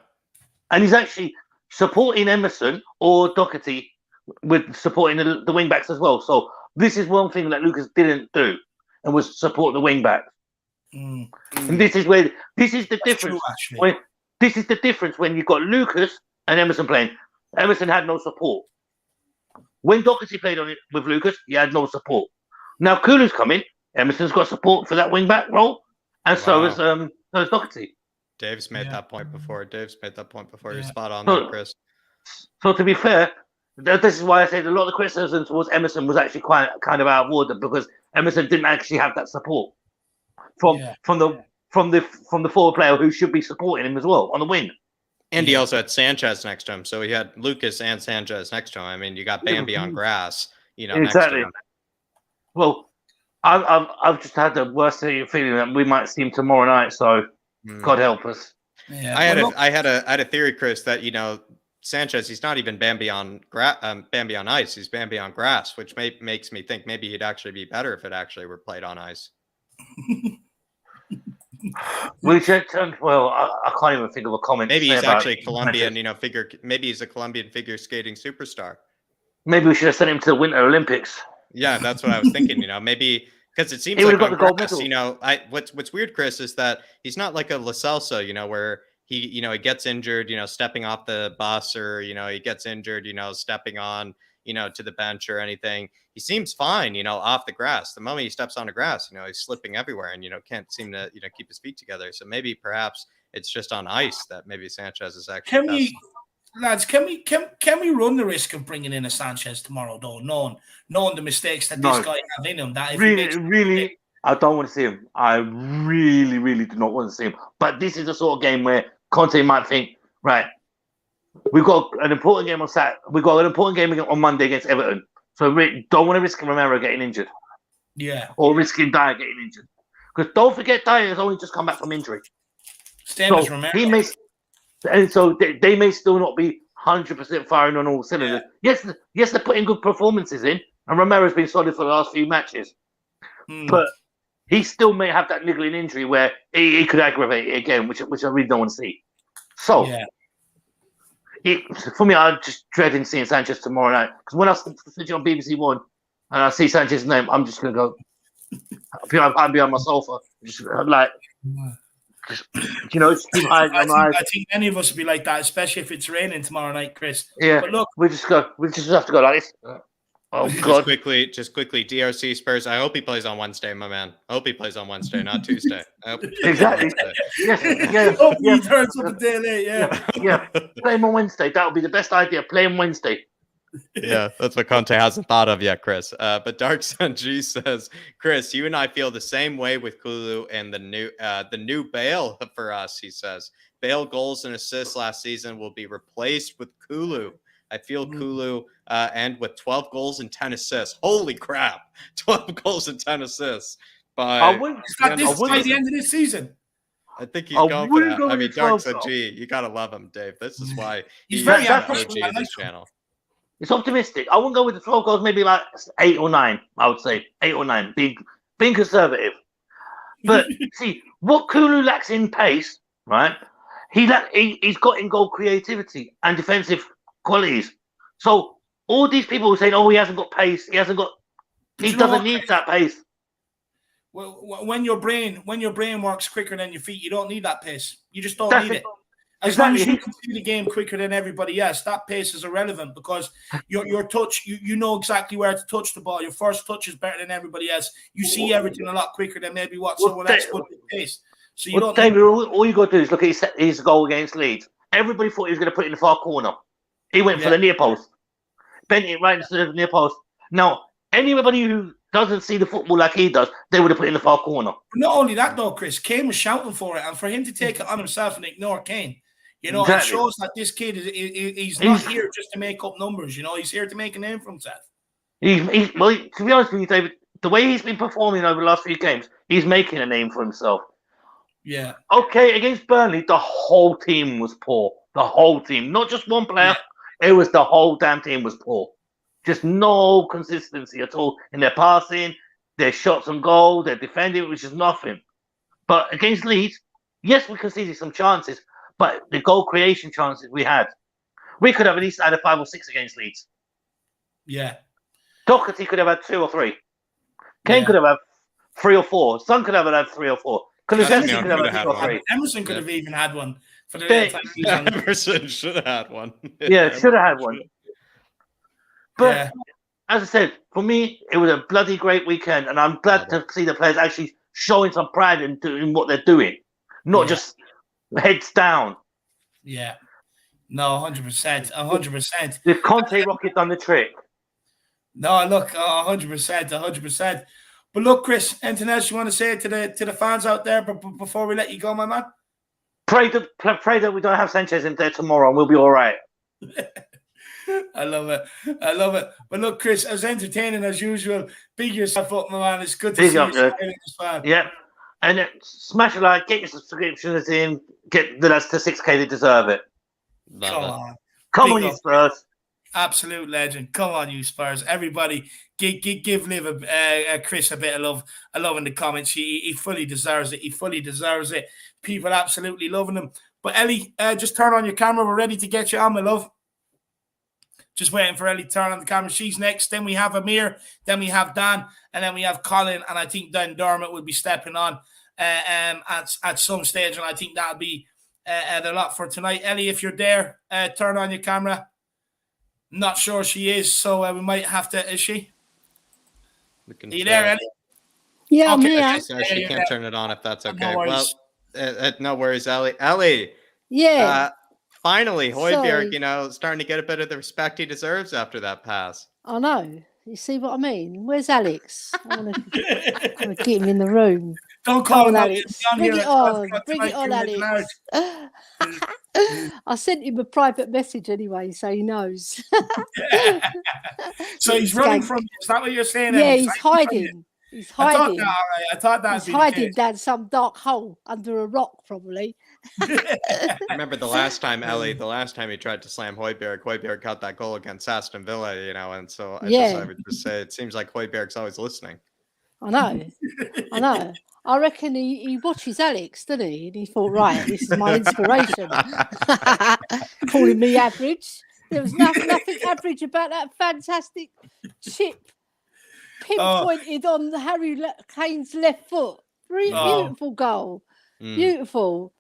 [SPEAKER 5] and he's actually supporting Emerson or Doherty with supporting the wing backs as well. So this is one thing that Lucas didn't do, and was support the wing backs. And this is the difference. This is the difference when you've got Lucas and Emerson playing. Emerson had no support. When Doherty played on it with Lucas, he had no support. Now Kulu's coming. Emerson's got support for that wing back role, and so is Doherty.
[SPEAKER 2] Dave's made that point before.
[SPEAKER 1] Yeah.
[SPEAKER 2] You're spot on there, Chris.
[SPEAKER 5] So to be fair, this is why I said a lot of the criticism towards Emerson was actually quite kind of out of order, because Emerson didn't actually have that support from the forward player who should be supporting him as well on the wing.
[SPEAKER 2] And he also had Sanchez next to him, so he had Lucas and Sanchez next to him. I mean, you got Bambi on grass, next to him.
[SPEAKER 5] Well, I've just had the worst feeling that we might see him tomorrow night. So God help us.
[SPEAKER 1] Yeah.
[SPEAKER 2] I had a theory, Chris, that Sanchez, he's not even Bambi on ice. He's Bambi on grass, which makes me think maybe he'd actually be better if it actually were played on ice.
[SPEAKER 5] We should well, I can't even think of a comment.
[SPEAKER 2] Maybe he's actually Colombian, maybe he's a Colombian figure skating superstar.
[SPEAKER 5] Maybe we should have sent him to the Winter Olympics.
[SPEAKER 2] Yeah, that's what I was thinking. Maybe because it seems
[SPEAKER 5] he
[SPEAKER 2] like
[SPEAKER 5] got the gold
[SPEAKER 2] grass,
[SPEAKER 5] medal.
[SPEAKER 2] What's weird, Chris, is that he's not like a Lo Celso, where he gets injured, stepping off the bus, or he gets injured, stepping on, to the bench or anything. He seems fine, off the grass. The moment he steps on the grass, he's slipping everywhere and can't seem to keep his feet together. So maybe perhaps it's just on ice that maybe Sanchez is actually.
[SPEAKER 1] Can we run the risk of bringing in a Sanchez tomorrow, though, knowing the mistakes that this guy have in him? That if
[SPEAKER 5] really, I don't want to see him. I really, really do not want to see him. But this is the sort of game where Conte might think, right, we've got an important game on Saturday. We've got an important game on Monday against Everton. So we don't want to risk Romero getting injured.
[SPEAKER 1] Yeah.
[SPEAKER 5] Or risking Dyer getting injured. Because don't forget, Dyer has only just come back from injury.
[SPEAKER 1] Same as Romero.
[SPEAKER 5] And so they may still not be 100% firing on all cylinders. Yeah. Yes, they're putting good performances in, and Romero's been solid for the last few matches. But he still may have that niggling injury where he could aggravate it again, which I really don't want to see. So, for me, I'm just dreading seeing Sanchez tomorrow night. Because when I sit on BBC One and I see Sanchez's name, I'm just going to go, I'm behind my sofa, just like... just keep hiding my eyes.
[SPEAKER 1] I think any of us would be like that, especially if it's raining tomorrow night, Chris.
[SPEAKER 5] Yeah,
[SPEAKER 1] but look,
[SPEAKER 5] we just have to go like this. Oh God!
[SPEAKER 2] Just quickly, DRC Spurs. I hope he plays on Wednesday, my man. I hope he plays on Wednesday, not Tuesday.
[SPEAKER 5] Exactly. Yes.
[SPEAKER 1] Hope he turns up a day late.
[SPEAKER 5] Yeah. Play him on Wednesday. That would be the best idea. Play him Wednesday.
[SPEAKER 2] Yeah, that's what Conte hasn't thought of yet, Chris. But Dark Sun G says, Chris, you and I feel the same way with Kulu and the new Bale for us. He says Bale goals and assists last season will be replaced with Kulu. I feel Kulu end with 12 goals and 10 assists. Holy crap! 12 goals and 10 assists by
[SPEAKER 1] the end of this season.
[SPEAKER 2] I think he's going for that. I mean, Dark Sun G, you gotta love him, Dave. This is why
[SPEAKER 1] he's very
[SPEAKER 2] OG of this channel.
[SPEAKER 5] It's optimistic. I wouldn't go with the 12 goals, maybe like 8 or 9, I would say. 8 or 9, being conservative. But see, what Kulu lacks in pace, right? He's got in goal creativity and defensive qualities. So all these people who are saying, he hasn't got pace, he doesn't need that pace.
[SPEAKER 1] Well, when your brain works quicker than your feet, you don't need that pace. You just don't need it. As long as you can see the game quicker than everybody else, that pace is irrelevant because your touch, you know exactly where to touch the ball. Your first touch is better than everybody else. You see everything a lot quicker than maybe what someone else would with pace. So you don't.
[SPEAKER 5] David, all you got to do is look at his goal against Leeds. Everybody thought he was going to put it in the far corner. He went for the near post, bent it right into the near post. Now, anybody who doesn't see the football like he does, they would have put it in the far corner.
[SPEAKER 1] Not only that, though, Chris, Kane was shouting for it, and for him to take it on himself and ignore Kane.
[SPEAKER 5] Exactly.
[SPEAKER 1] It shows that this kid he's not here just to make up numbers. He's here to make a name for himself.
[SPEAKER 5] Well, to be honest with you, David, the way he's been performing over the last few games, he's making a name for himself.
[SPEAKER 1] Yeah.
[SPEAKER 5] Okay, against Burnley, the whole team was poor. The whole team, not just one player. Yeah. It was the whole damn team was poor. Just no consistency at all in their passing, their shots on goal, their defending, which is nothing. But against Leeds, yes, we conceded some chances. But the goal creation chances we had, we could have at least had a 5 or 6 against Leeds.
[SPEAKER 1] Yeah.
[SPEAKER 5] Doherty could have had 2 or 3. Kane could have had 3 or 4. Son could have had 3 or 4. Emerson could have had 2 or 3.
[SPEAKER 1] Emerson could have even had one. For the
[SPEAKER 2] Emerson should have had one.
[SPEAKER 5] Yeah, should have had one. But as I said, for me, it was a bloody great weekend, and I'm glad to see the players actually showing some pride in doing what they're doing, not just heads down.
[SPEAKER 1] Yeah. No, 100%. 100%.
[SPEAKER 5] The Conte rocket done the trick.
[SPEAKER 1] No, look, 100%. 100%. But look, Chris, anything else you want to say to the fans out there before we let you go, my man?
[SPEAKER 5] Pray that we don't have Sanchez in there tomorrow and we'll be all right.
[SPEAKER 1] I love it. I love it. But look, Chris, as entertaining as usual, big yourself up, my man. It's good to see you smiling as well.
[SPEAKER 5] Yeah. And smash a like, get your subscriptions in, get the lads to 6K, they deserve it. Come on, you Spurs.
[SPEAKER 1] Absolute legend. Come on, you Spurs. Everybody, give Liv Chris a bit of love in the comments. He fully deserves it. He fully deserves it. People absolutely loving him. But Ellie, just turn on your camera. We're ready to get you on, my love. Just waiting for Ellie to turn on the camera. She's next. Then we have Amir. Then we have Dan. And then we have Colin. And I think Dan Dermot will be stepping on at some stage. And I think that'll be a lot for tonight. Ellie, if you're there, turn on your camera. Not sure she is, so we might have to. Is she? Are you there, Ellie?
[SPEAKER 6] Yeah,
[SPEAKER 2] okay,
[SPEAKER 6] I'm here.
[SPEAKER 2] So she can't turn it on if that's okay.
[SPEAKER 1] No worries.
[SPEAKER 2] Well, no worries, Ellie. Ellie.
[SPEAKER 6] Yeah.
[SPEAKER 2] Finally, Højbjerg,
[SPEAKER 6] Sorry.
[SPEAKER 2] starting to get a bit of the respect he deserves after that pass.
[SPEAKER 6] I know. You see what I mean? Where's Alex? I want to get him in the room.
[SPEAKER 1] Don't call him
[SPEAKER 6] Alex. Bring it on. Bring it on, Alex. I sent him a private message anyway, so he knows.
[SPEAKER 1] So he's running from you. Is that what you're saying?
[SPEAKER 6] Yeah, he's hiding. He's hiding.
[SPEAKER 1] I thought that.
[SPEAKER 6] He's hiding down some dark hole under a rock, probably.
[SPEAKER 2] I remember the last time, Ellie, he tried to slam Højbjerg got that goal against Aston Villa, and so I would just say it seems like Højbjerg's always listening.
[SPEAKER 6] I know. I reckon he watches Alex, doesn't he? And he thought, right, this is my inspiration. Calling me average. There was nothing average about that fantastic chip pinpointed on Harry Kane's left foot. Beautiful goal. Beautiful.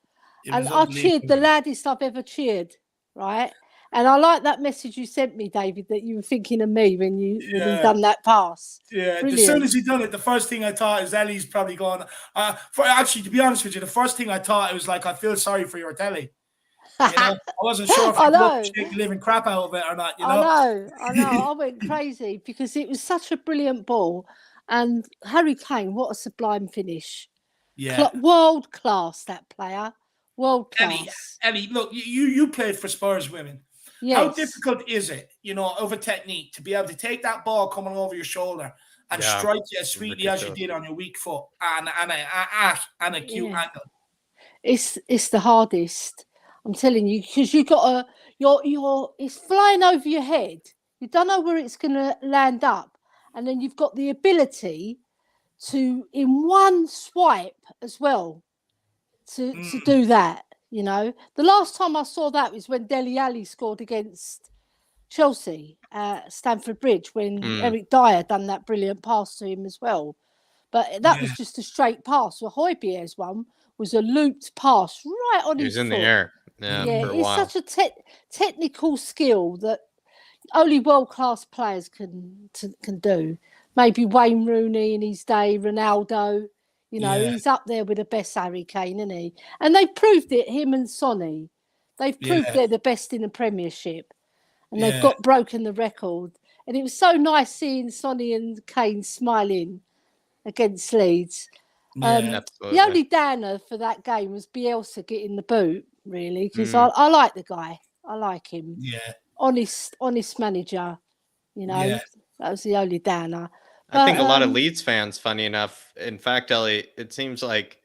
[SPEAKER 6] And I cheered the loudest I've ever cheered, right? And I like that message you sent me, David, that you were thinking of me when you done that pass.
[SPEAKER 1] Yeah,
[SPEAKER 6] brilliant.
[SPEAKER 1] As soon as he done it, the first thing I thought is Ellie's probably going. To be honest with you, the first thing I thought it was like, I feel sorry for your telly. I wasn't sure if you shake the living crap out of it or not.
[SPEAKER 6] I know. I went crazy because it was such a brilliant ball, and Harry Kane, what a sublime finish!
[SPEAKER 1] Yeah,
[SPEAKER 6] world class, that player. World class.
[SPEAKER 1] Ellie, look, you played for Spurs women. Yes. How difficult is it, over technique to be able to take that ball coming over your shoulder and strike you as sweetly as you did on your weak foot and a cute angle?
[SPEAKER 6] It's the hardest. I'm telling you, because you got it's flying over your head. You don't know where it's going to land up, and then you've got the ability to, in one swipe as well, to do that. The last time I saw that was when Dele Alli scored against Chelsea at Stamford Bridge when Eric Dyer done that brilliant pass to him as well. But that was just a straight pass. Well, Højbjerg's one was a looped pass right on his foot.
[SPEAKER 2] He was in the air. Yeah,
[SPEAKER 6] it's such a technical skill that only world-class players can do. Maybe Wayne Rooney in his day, Ronaldo. He's up there with the best Harry Kane, isn't he? And they've proved it, him and Sonny. They've proved they're the best in the Premiership. And they've broken the record. And it was so nice seeing Sonny and Kane smiling against Leeds. The only downer for that game was Bielsa getting the boot, really, because I like the guy. I like him.
[SPEAKER 1] Yeah.
[SPEAKER 6] Honest manager, That was the only downer.
[SPEAKER 2] I think a lot of Leeds fans, funny enough, in fact, Ellie, it seems like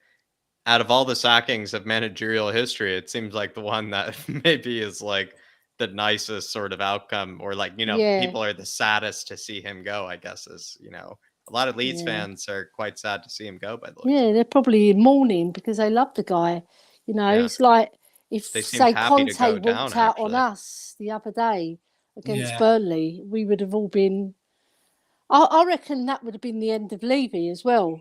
[SPEAKER 2] out of all the sackings of managerial history, it seems like the one that maybe is like the nicest sort of outcome, or like, people are the saddest to see him go, I guess, is, a lot of Leeds fans are quite sad to see him go, by the way.
[SPEAKER 6] Yeah, they're probably in mourning because they love the guy. It's like if, say, Conte walked out on us the other day against Burnley, we would have all been... I reckon that would have been the end of Levy as well.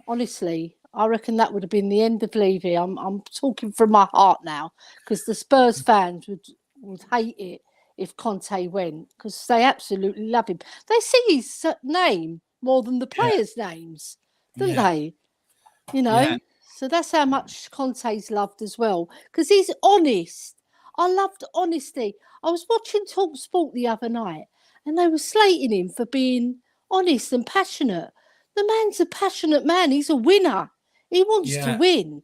[SPEAKER 6] Honestly, I reckon that would have been the end of Levy. I'm talking from my heart now, because the Spurs fans would hate it if Conte went, because they absolutely love him. They sing his name more than the players' names, don't they? You know, so that's how much Conte's loved as well, because he's honest. I loved honesty. I was watching Talk Sport the other night, and they were slating him for being honest and passionate. The man's a passionate man. He's a winner. He wants to win,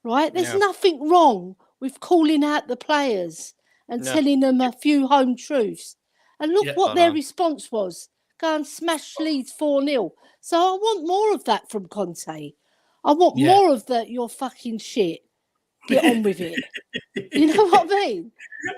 [SPEAKER 6] right? There's nothing wrong with calling out the players and telling them a few home truths. And look what their response was. Go and smash Leeds 4-0. So I want more of that from Conte. I want more of that. You're fucking shit. Get on with it. You know what I mean?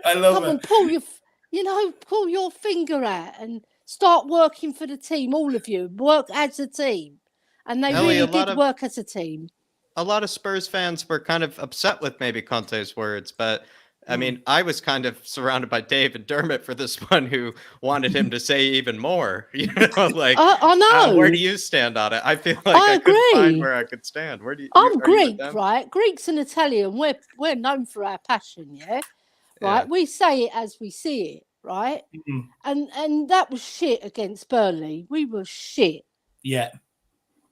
[SPEAKER 1] I love
[SPEAKER 6] Come on, pull your finger out and start working for the team. All of you work as a team, and they
[SPEAKER 2] Ellie,
[SPEAKER 6] really did work as a team.
[SPEAKER 2] A lot of Spurs fans were kind of upset with maybe Conte's words, but I mean, I was kind of surrounded by Dave and Dermot for this one, who wanted him to say even more. You know, like
[SPEAKER 6] I know.
[SPEAKER 2] Where do you stand on it? I feel like I
[SPEAKER 6] agree.
[SPEAKER 2] couldn't find where I could stand. Where do you?
[SPEAKER 6] I'm Greek, right? Greeks and Italian. We're known for our passion, yeah. Right. We say it as we see it, right? And that was shit against Burnley. We were shit.
[SPEAKER 1] Yeah.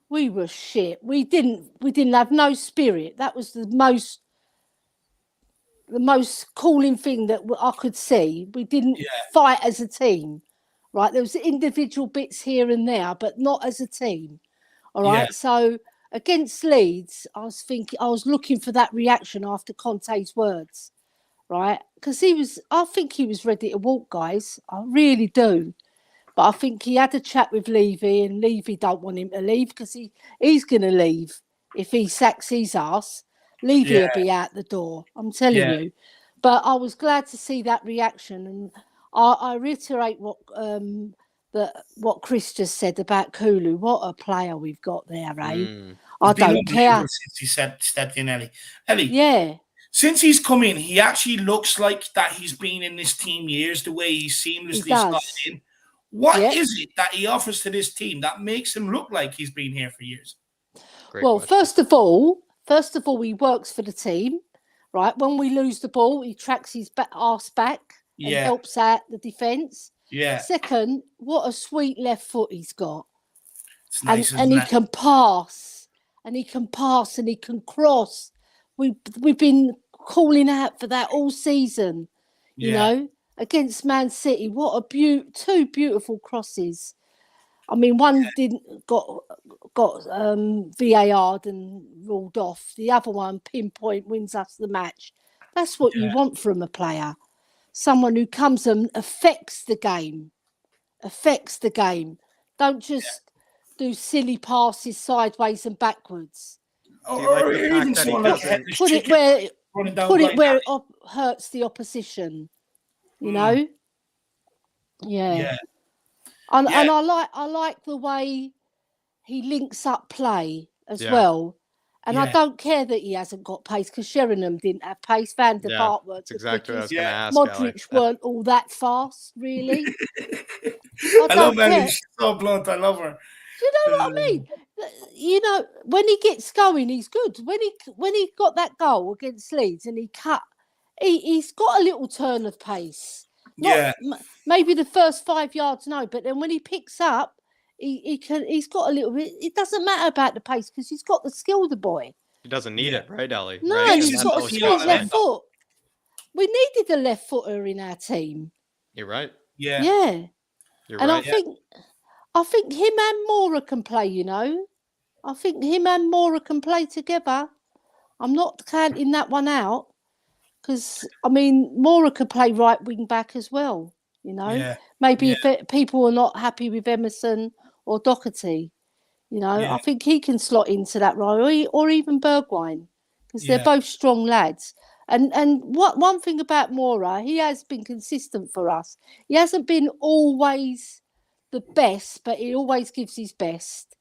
[SPEAKER 6] We were shit. We didn't have no spirit. That was the most calling thing that I could see. We didn't fight as a team, right? There was individual bits here and there, but not as a team. All right. So against Leeds, I was looking for that reaction after Conte's words, right? Because I think he was ready to walk, guys. I really do. But I think he had a chat with Levy, and Levy don't want him to leave, because he's going to leave if he sacks his ass. Levy will be out the door, I'm telling you. But I was glad to see that reaction, and I reiterate what Chris just said about Kulu. What a player we've got there, eh? I don't care.
[SPEAKER 1] Since he stepped in, Ellie.
[SPEAKER 6] Yeah.
[SPEAKER 1] Since he's come in, he actually looks like that he's been in this team years, the way he seamlessly slotted in. What is it that he offers to this team that makes him look like he's been here for years?
[SPEAKER 2] Great question.
[SPEAKER 6] First of all, he works for the team, right? When we lose the ball, he tracks his arse back and helps out the defence.
[SPEAKER 1] Yeah.
[SPEAKER 6] Second, what a sweet left foot he's got.
[SPEAKER 1] It's nice,
[SPEAKER 6] and he can pass, and he can cross. We've been calling out for that all season, you know, against Man City. What a two beautiful crosses. I mean, one got VAR'd and ruled off. The other one, pinpoint, wins us the match. That's what you want from a player. Someone who comes and affects the game. Don't just do silly passes sideways and backwards.
[SPEAKER 1] Or even someone like
[SPEAKER 6] put it where it hurts the opposition. You know? Yeah. And I like the way he links up play as well. And I don't care that he hasn't got pace, because Sheringham didn't have pace. Van der Vaart weren't.
[SPEAKER 2] That's exactly what I was going to ask.
[SPEAKER 6] Modric weren't all that fast, really.
[SPEAKER 1] I love Ellie. She's so blunt. I love her.
[SPEAKER 6] Do you know what I mean? You know, when he gets going, he's good. When he got that goal against Leeds and he cut, he's got a little turn of pace. Maybe the first 5 yards, no, but then when he picks up, he's got a little bit. It doesn't matter about the pace, because he's got the skill, the boy.
[SPEAKER 2] He doesn't need it, right, Ellie?
[SPEAKER 6] No,
[SPEAKER 2] right?
[SPEAKER 6] he's got a sweet left foot. We needed a left footer in our team.
[SPEAKER 2] You're right.
[SPEAKER 6] Yeah.
[SPEAKER 2] You're
[SPEAKER 6] and
[SPEAKER 2] right.
[SPEAKER 6] I think him and Mora can play, you know. I think him and Mora can play together. I'm not counting that one out, because, I mean, Mora could play right wing back as well, you know. Maybe if people are not happy with Emerson or Doherty, you know, I think he can slot into that role, or even Bergwijn, because they're both strong lads. And one thing about Mora, he has been consistent for us. He hasn't been always the best, but he always gives his best.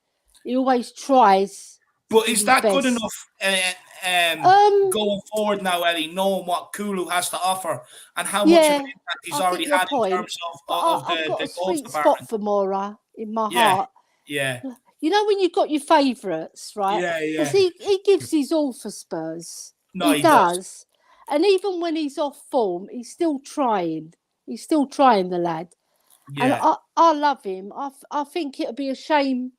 [SPEAKER 6] He always tries.
[SPEAKER 1] But is that good enough going forward now, Ellie, knowing what Kulu has to offer and how much of an impact he's already had in terms of
[SPEAKER 6] I've got
[SPEAKER 1] the
[SPEAKER 6] a sweet
[SPEAKER 1] goals
[SPEAKER 6] spot for Mora in my heart.
[SPEAKER 1] Yeah.
[SPEAKER 6] You know when you've got your favourites, right?
[SPEAKER 1] Yeah.
[SPEAKER 6] Because he gives his all for Spurs.
[SPEAKER 1] No,
[SPEAKER 6] he does. And even when he's off form, he's still trying. He's still trying, the lad. Yeah. And I love him. I think it'll be a shame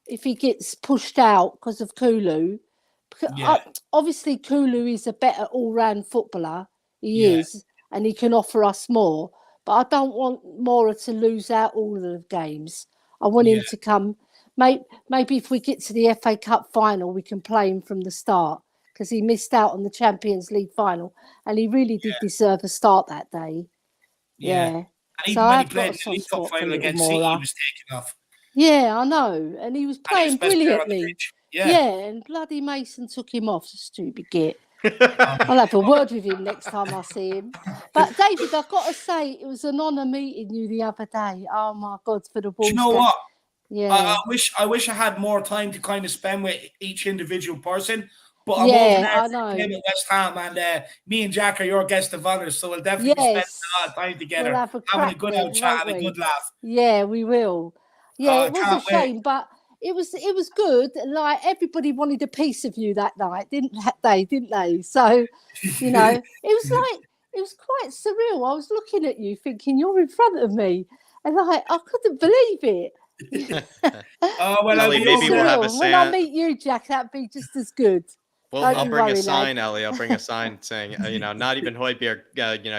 [SPEAKER 6] if he gets pushed out because of Kulu. Obviously, Kulu is a better all-round footballer. He
[SPEAKER 1] Yeah.
[SPEAKER 6] is, and he can offer us more. But I don't want Mora to lose out all of the games. I want him to come. Maybe if we get to the FA Cup final, we can play him from the start, because he missed out on the Champions League final, and he really did deserve a start that day. Yeah.
[SPEAKER 1] And even
[SPEAKER 6] So
[SPEAKER 1] when he
[SPEAKER 6] I've
[SPEAKER 1] played
[SPEAKER 6] got a
[SPEAKER 1] in the
[SPEAKER 6] soft
[SPEAKER 1] League Cup
[SPEAKER 6] spot for
[SPEAKER 1] final
[SPEAKER 6] little
[SPEAKER 1] against City, he
[SPEAKER 6] Mora.
[SPEAKER 1] was taken off.
[SPEAKER 6] Yeah, I know. And he was
[SPEAKER 1] And he was
[SPEAKER 6] playing
[SPEAKER 1] best player on the
[SPEAKER 6] brilliantly.
[SPEAKER 1] pitch.
[SPEAKER 6] Yeah, and bloody Mason took him off, stupid git. I'll have a word with him next time I see him. But David, I've got to say, it was an honour meeting you the other day. Oh my God, for the
[SPEAKER 1] Do
[SPEAKER 6] Wolves.
[SPEAKER 1] you know what?
[SPEAKER 6] Yeah.
[SPEAKER 1] I wish I had more time to kind of spend with each individual person. But I'm
[SPEAKER 6] Yeah,
[SPEAKER 1] over there
[SPEAKER 6] I
[SPEAKER 1] for the
[SPEAKER 6] know.
[SPEAKER 1] game at West Ham, and me and Jack are your guest of honour, so we'll definitely be spending a lot of time together,
[SPEAKER 6] We'll have a
[SPEAKER 1] having a
[SPEAKER 6] crack
[SPEAKER 1] good
[SPEAKER 6] then,
[SPEAKER 1] old chat
[SPEAKER 6] won't
[SPEAKER 1] and a
[SPEAKER 6] we?
[SPEAKER 1] good laugh.
[SPEAKER 6] Yeah, we will. Yeah,
[SPEAKER 1] I
[SPEAKER 6] it was a
[SPEAKER 1] can't wait.
[SPEAKER 6] shame, but it was good. Like, everybody wanted a piece of you that night, didn't they? So, you know, it was quite surreal. I was looking at you thinking, you're in front of me, and I couldn't believe it.
[SPEAKER 1] Well,
[SPEAKER 2] Ellie, maybe we'll have a
[SPEAKER 6] When I
[SPEAKER 2] sign.
[SPEAKER 6] meet you, Jack, that'd be just as good.
[SPEAKER 2] Well,
[SPEAKER 6] Don't
[SPEAKER 2] I'll
[SPEAKER 6] you
[SPEAKER 2] bring a
[SPEAKER 6] worry,
[SPEAKER 2] sign,
[SPEAKER 6] lad.
[SPEAKER 2] Ellie. I'll bring a sign saying, not even Hoiberg,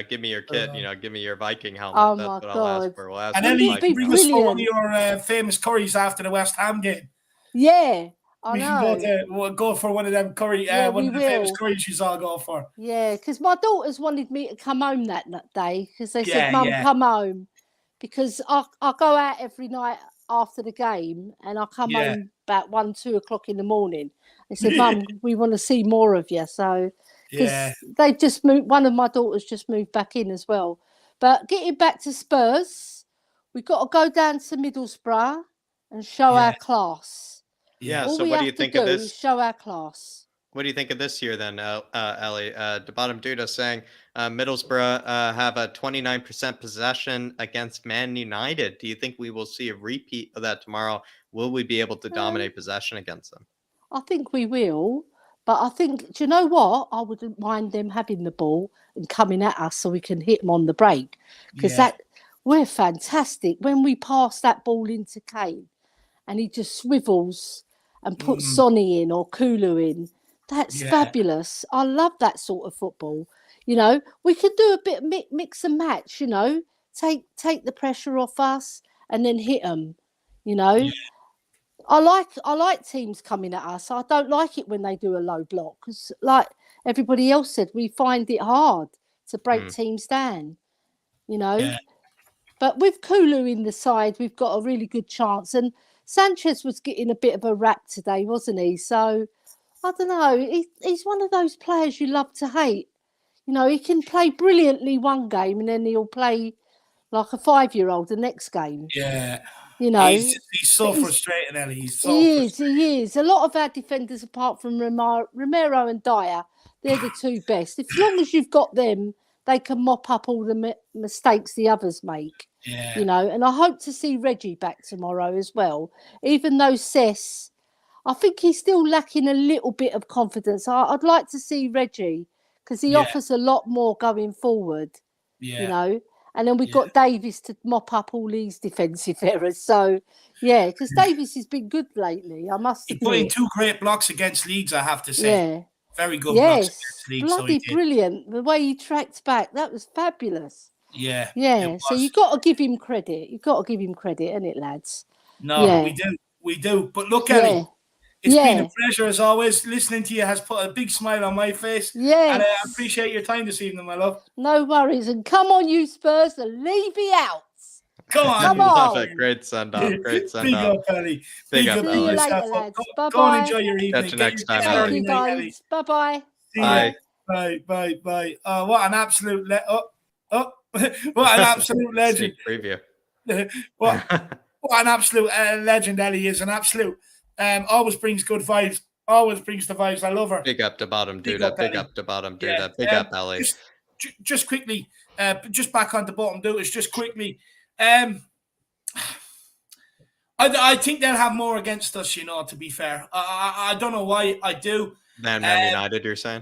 [SPEAKER 2] give me your kit, give me your Viking helmet.
[SPEAKER 6] Oh
[SPEAKER 2] That's
[SPEAKER 6] my
[SPEAKER 2] what I'll ask
[SPEAKER 6] God.
[SPEAKER 2] for. We'll ask
[SPEAKER 1] and
[SPEAKER 2] for
[SPEAKER 1] Ellie,
[SPEAKER 2] the
[SPEAKER 1] you can
[SPEAKER 2] Viking
[SPEAKER 1] bring
[SPEAKER 2] helmet.
[SPEAKER 1] us for one of
[SPEAKER 6] Brilliant.
[SPEAKER 1] your famous curries after the West Ham game.
[SPEAKER 6] Yeah, I
[SPEAKER 1] We
[SPEAKER 6] know.
[SPEAKER 1] can we'll go for one of them curry,
[SPEAKER 6] Yeah,
[SPEAKER 1] one
[SPEAKER 6] we
[SPEAKER 1] of the famous
[SPEAKER 6] will.
[SPEAKER 1] curries you all go for.
[SPEAKER 6] Yeah, because my daughters wanted me to come home that day, because they
[SPEAKER 1] Yeah,
[SPEAKER 6] said, Mum,
[SPEAKER 1] yeah.
[SPEAKER 6] come home. Because I go out every night after the game, and I come
[SPEAKER 1] Yeah.
[SPEAKER 6] home about 1, 2 o'clock in the morning. They said, Mum, we want to see more of you. So,
[SPEAKER 1] Yeah.
[SPEAKER 6] because they just moved, one of my daughters just moved back in as well. But getting back to Spurs, we've got to go down to Middlesbrough and show
[SPEAKER 1] Yeah.
[SPEAKER 6] our class.
[SPEAKER 2] Yeah.
[SPEAKER 6] All
[SPEAKER 2] So
[SPEAKER 6] we
[SPEAKER 2] what do
[SPEAKER 6] have
[SPEAKER 2] you
[SPEAKER 6] to
[SPEAKER 2] think
[SPEAKER 6] do
[SPEAKER 2] of
[SPEAKER 6] is
[SPEAKER 2] this?
[SPEAKER 6] show our class.
[SPEAKER 2] What do you think of this year then, Ellie? The bottom dude saying Middlesbrough have a 29% possession against Man United. Do you think we will see a repeat of that tomorrow? Will we be able to dominate possession against them?
[SPEAKER 6] I think we will. But I think, do you know what? I wouldn't mind them having the ball and coming at us so we can hit them on the break. Because we're fantastic. When we pass that ball into Kane and he just swivels and puts Sonny in or Kulu in, that's fabulous. I love that sort of football. You know, we could do a bit mix and match, you know, take the pressure off us and then hit them, you know.
[SPEAKER 1] Yeah.
[SPEAKER 6] I like teams coming at us. I don't like it when they do a low block, because, like everybody else said, we find it hard to break teams down, you know.
[SPEAKER 1] Yeah.
[SPEAKER 6] But with Kulu in the side, we've got a really good chance. And Sanchez was getting a bit of a rap today, wasn't he? So, I don't know. He's one of those players you love to hate. You know, he can play brilliantly one game and then he'll play like a 5-year-old the next game.
[SPEAKER 1] Yeah.
[SPEAKER 6] You know.
[SPEAKER 1] He's so frustrating, Ellie. He's so frustrating.
[SPEAKER 6] He is. A lot of our defenders, apart from Romero and Dyer, they're the two best. As long as you've got them, they can mop up all the mistakes the others make.
[SPEAKER 1] Yeah.
[SPEAKER 6] You know, and I hope to see Reggie back tomorrow as well. Even though Cess, I think he's still lacking a little bit of confidence. I'd like to see Reggie, because he offers a lot more going forward.
[SPEAKER 1] Yeah.
[SPEAKER 6] You know, and then we've got Davis to mop up all these defensive errors. So, yeah, because Davis has been good lately, I must admit.
[SPEAKER 1] He put in 2 great blocks against Leeds, I have to say.
[SPEAKER 6] Yeah.
[SPEAKER 1] Very good blocks against Leeds.
[SPEAKER 6] Bloody brilliant. The way he tracked back, that was fabulous.
[SPEAKER 1] Yeah.
[SPEAKER 6] Yeah, so you've got to give him credit. You've got to give him credit, innit, lads?
[SPEAKER 1] No, we do. But look, Ellie, it's been a pleasure as always. Listening to you has put a big smile on my face.
[SPEAKER 6] Yes.
[SPEAKER 1] And I appreciate your time this evening, my love.
[SPEAKER 6] No worries. And come on, you Spurs, and leave me out.
[SPEAKER 1] Come on.
[SPEAKER 6] Come on.
[SPEAKER 2] Great send-off. Great send-off.
[SPEAKER 1] Big up, Ellie.
[SPEAKER 2] Big up,
[SPEAKER 6] See
[SPEAKER 2] Ellie.
[SPEAKER 6] you later, lads. Bye-bye.
[SPEAKER 1] Go and enjoy your evening.
[SPEAKER 2] Catch you next time,
[SPEAKER 6] Thank
[SPEAKER 2] Ellie.
[SPEAKER 6] you, guys. Bye-bye.
[SPEAKER 2] Bye.
[SPEAKER 1] Bye. What an absolute what an absolute legend.
[SPEAKER 2] Sneak preview.
[SPEAKER 1] what an absolute legend Ellie is. An absolute always brings good vibes. Always brings the vibes. I love her.
[SPEAKER 2] Big up to bottom, dude. Big up to bottom, dude. Big up, Ellie.
[SPEAKER 1] Just quickly, just back on the bottom, dude. Just quickly. I think they'll have more against us, you know, to be fair. I don't know why. I do.
[SPEAKER 2] Man United, you're saying?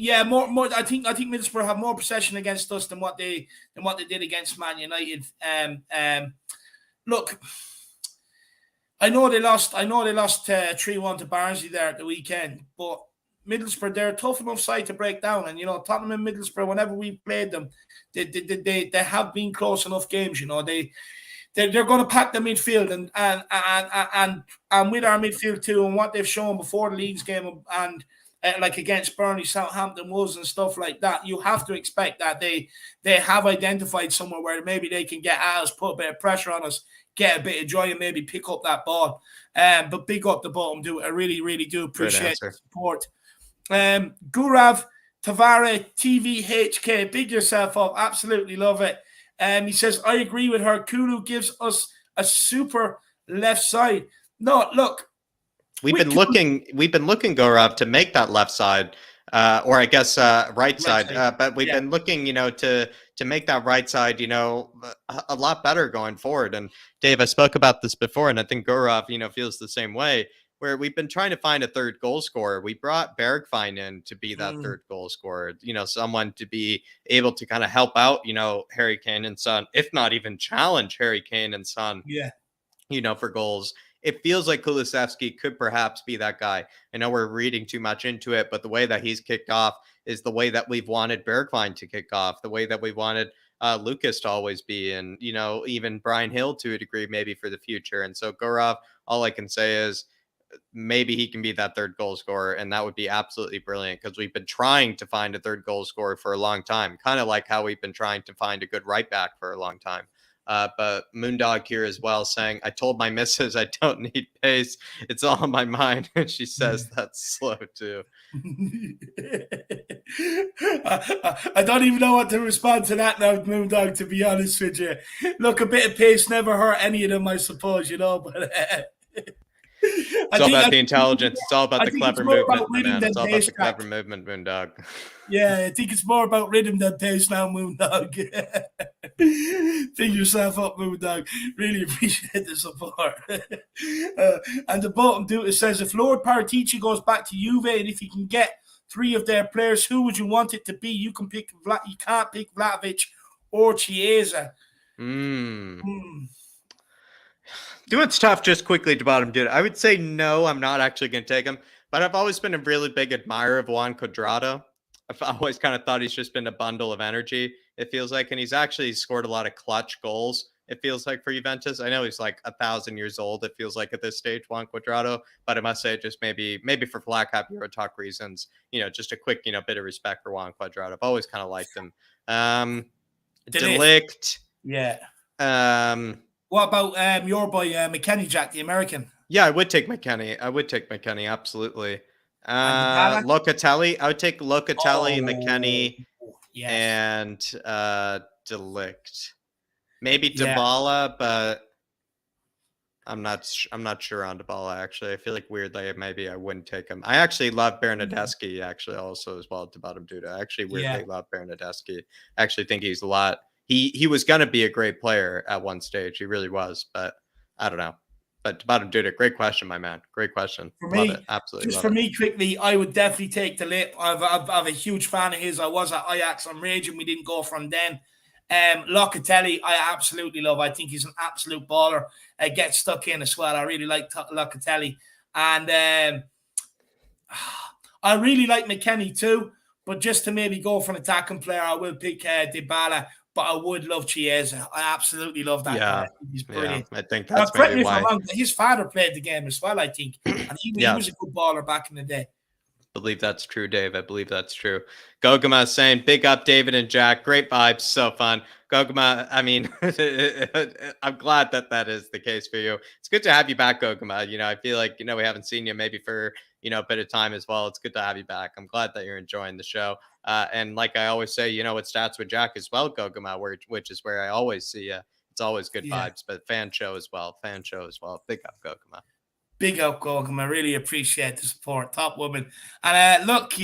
[SPEAKER 1] Yeah, more. I think Middlesbrough have more possession against us than what they did against Man United. Look, I know they lost 3-1 to Barnsley there at the weekend, but Middlesbrough, they're a tough enough side to break down. And, Tottenham and Middlesbrough, whenever we played them, they have been close enough games. They're going to pack the midfield and with our midfield too, and what they've shown before the Leeds game and like against Burnley, Southampton, Wolves, and stuff like that, you have to expect that they have identified somewhere where maybe they can get at us, put a bit of pressure on us, get a bit of joy, and maybe pick up that ball. But big up the bottom, do I really, really do appreciate the support. Gurav Tavare TVHK, big yourself up, absolutely love it. He says, I agree with her. Kulu gives us a super left side. No, look.
[SPEAKER 2] We've been looking, Gaurav, to make that left side, or I guess right side. But we've been looking, to make that right side, a lot better going forward. And Dave, I spoke about this before, and I think Gaurav, feels the same way, where we've been trying to find a third goal scorer. We brought Bergwijn in to be that third goal scorer, someone to be able to kind of help out, Harry Kane and Son, if not even challenge Harry Kane and Son, for goals. It feels like Kulusevski could perhaps be that guy. I know we're reading too much into it, but the way that he's kicked off is the way that we've wanted Bergwijn to kick off, the way that we wanted Lucas to always be, and, even Brian Hill to a degree, maybe for the future. And so Gaurav, all I can say is maybe he can be that third goal scorer, and that would be absolutely brilliant, because we've been trying to find a third goal scorer for a long time, kind of like how we've been trying to find a good right back for a long time. But Moondog here as well saying, I told my missus I don't need pace. It's all in my mind. And she says that's slow too.
[SPEAKER 1] I don't even know what to respond to that now, Moondog, to be honest with you. Look, a bit of pace never hurt any of them, I suppose, but
[SPEAKER 2] it's all about the intelligence. It's all about the clever movement, man. It's all about the clever movement, Moondog.
[SPEAKER 1] Yeah, I think it's more about rhythm than pace now, Moondog. Pick yourself up, Moondog. Really appreciate the support. And the bottom dude says, if Lord Paratici goes back to Juve, and if you can get 3 of their players, who would you want it to be? You can't pick Vlahovic or Chiesa.
[SPEAKER 2] It's tough just quickly to bottom dude. I would say no, I'm not actually going to take him, but I've always been a really big admirer of Juan Cuadrado. I've always kind of thought he's just been a bundle of energy, it feels like, and he's actually scored a lot of clutch goals, it feels like, for Juventus. I know he's like 1,000 years old, it feels like, at this stage, Juan Cuadrado, but I must say, just maybe for flatcapeurotalk reasons, just a quick, bit of respect for Juan Cuadrado. I've always kind of liked him. Delict.
[SPEAKER 1] Yeah.
[SPEAKER 2] What
[SPEAKER 1] about your boy McKennie, Jack, the American?
[SPEAKER 2] Yeah, I would take McKennie. Absolutely. Locatelli. I would take Locatelli, McKennie, and Delict. Maybe Dybala, but I'm not sure on Dybala, actually. I feel like weirdly maybe I wouldn't take him. I actually love Bernardeschi also as well, to bottom dude. I actually weirdly love Bernardeschi. I actually think he's a lot. He was going to be a great player at one stage. He really was, but I don't know. But bottom dude, great question, my man. Great question.
[SPEAKER 1] For
[SPEAKER 2] love
[SPEAKER 1] me,
[SPEAKER 2] it. Absolutely.
[SPEAKER 1] Just for me, quickly, I would definitely take Delip. I'm a huge fan of his. I was at Ajax. I'm raging we didn't go from then. Locatelli, I absolutely love. I think he's an absolute baller. Gets stuck in as well. I really like Locatelli. And I really like McKennie too. But just to maybe go for an attacking player, I will pick Dybala. But I would love Chiesa. I absolutely love that guy. He's brilliant.
[SPEAKER 2] I think that's maybe why.
[SPEAKER 1] His father played the game as well, I think. And he was a good baller back in the day.
[SPEAKER 2] I believe that's true, Dave. I believe that's true. Gogama is saying, big up, David and Jack. Great vibes. So fun. Gogama, I mean, I'm glad that is the case for you. It's good to have you back, Gogama. I feel like, we haven't seen you maybe for, a bit of time as well. It's good to have you back. I'm glad that you're enjoying the show. And like I always say, it Stats with Jack as well, Gogama, which is where I always see you. It's always good vibes, but fan show as well. Big up, Gogama.
[SPEAKER 1] Big up, Gogama. I really appreciate the support. Top woman. And look,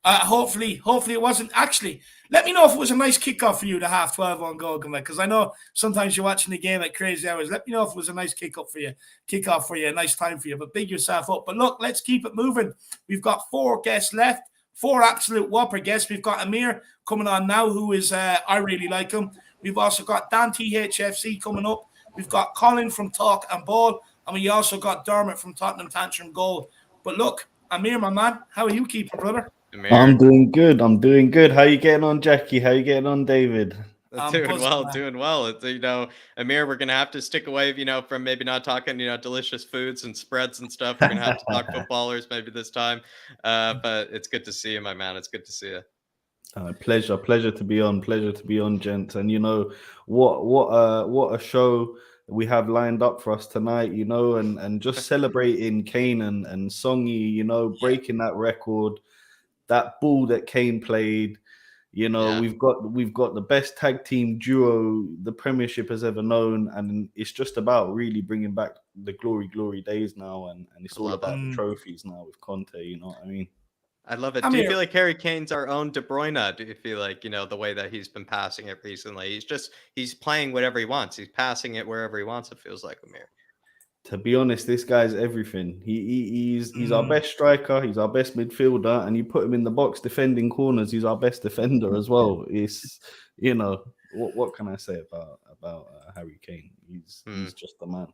[SPEAKER 1] hopefully it wasn't actually. Let me know if it was a nice kickoff for you, the 12:30 on Gogama, because I know sometimes you're watching the game at crazy hours. Let me know if it was a nice kickoff for you, a nice time for you. But big yourself up. But look, let's keep it moving. We've got 4 guests left. 4 absolute whopper guests. We've got Amir coming on now, who is, I really like him. We've also got Dan THFC coming up. We've got Colin from Talk and Ball. And we also got Dermot from Tottenham Tantrum Goal. But look, Amir, my man, how are you keeping, brother?
[SPEAKER 2] Amir.
[SPEAKER 7] I'm doing good. I'm doing good. How you getting on, Jackie? How you getting on, David?
[SPEAKER 2] Doing well,
[SPEAKER 1] man.
[SPEAKER 2] doing well. It's, Amir, we're gonna have to stick away, from maybe not talking, delicious foods and spreads and stuff. We're gonna have to talk footballers maybe this time. But it's good to see you, my man. It's good to see you.
[SPEAKER 7] Pleasure to be on, gents. And what a show we have lined up for us tonight. And just celebrating Kane and Songy. Breaking that record, that ball that Kane played. We've got the best tag team duo the Premiership has ever known, and it's just about really bringing back the glory days now, and it's all about the trophies now with Conte. You know what I mean?
[SPEAKER 2] I love it. Do you feel like Harry Kane's our own De Bruyne? Do you feel like, the way that he's been passing it recently? He's playing whatever he wants. He's passing it wherever he wants, it feels like, Amir.
[SPEAKER 7] To be honest, this guy's everything. He's our best striker. He's our best midfielder, and you put him in the box defending corners. He's our best defender as well. It's what can I say about Harry Kane? He's just the man.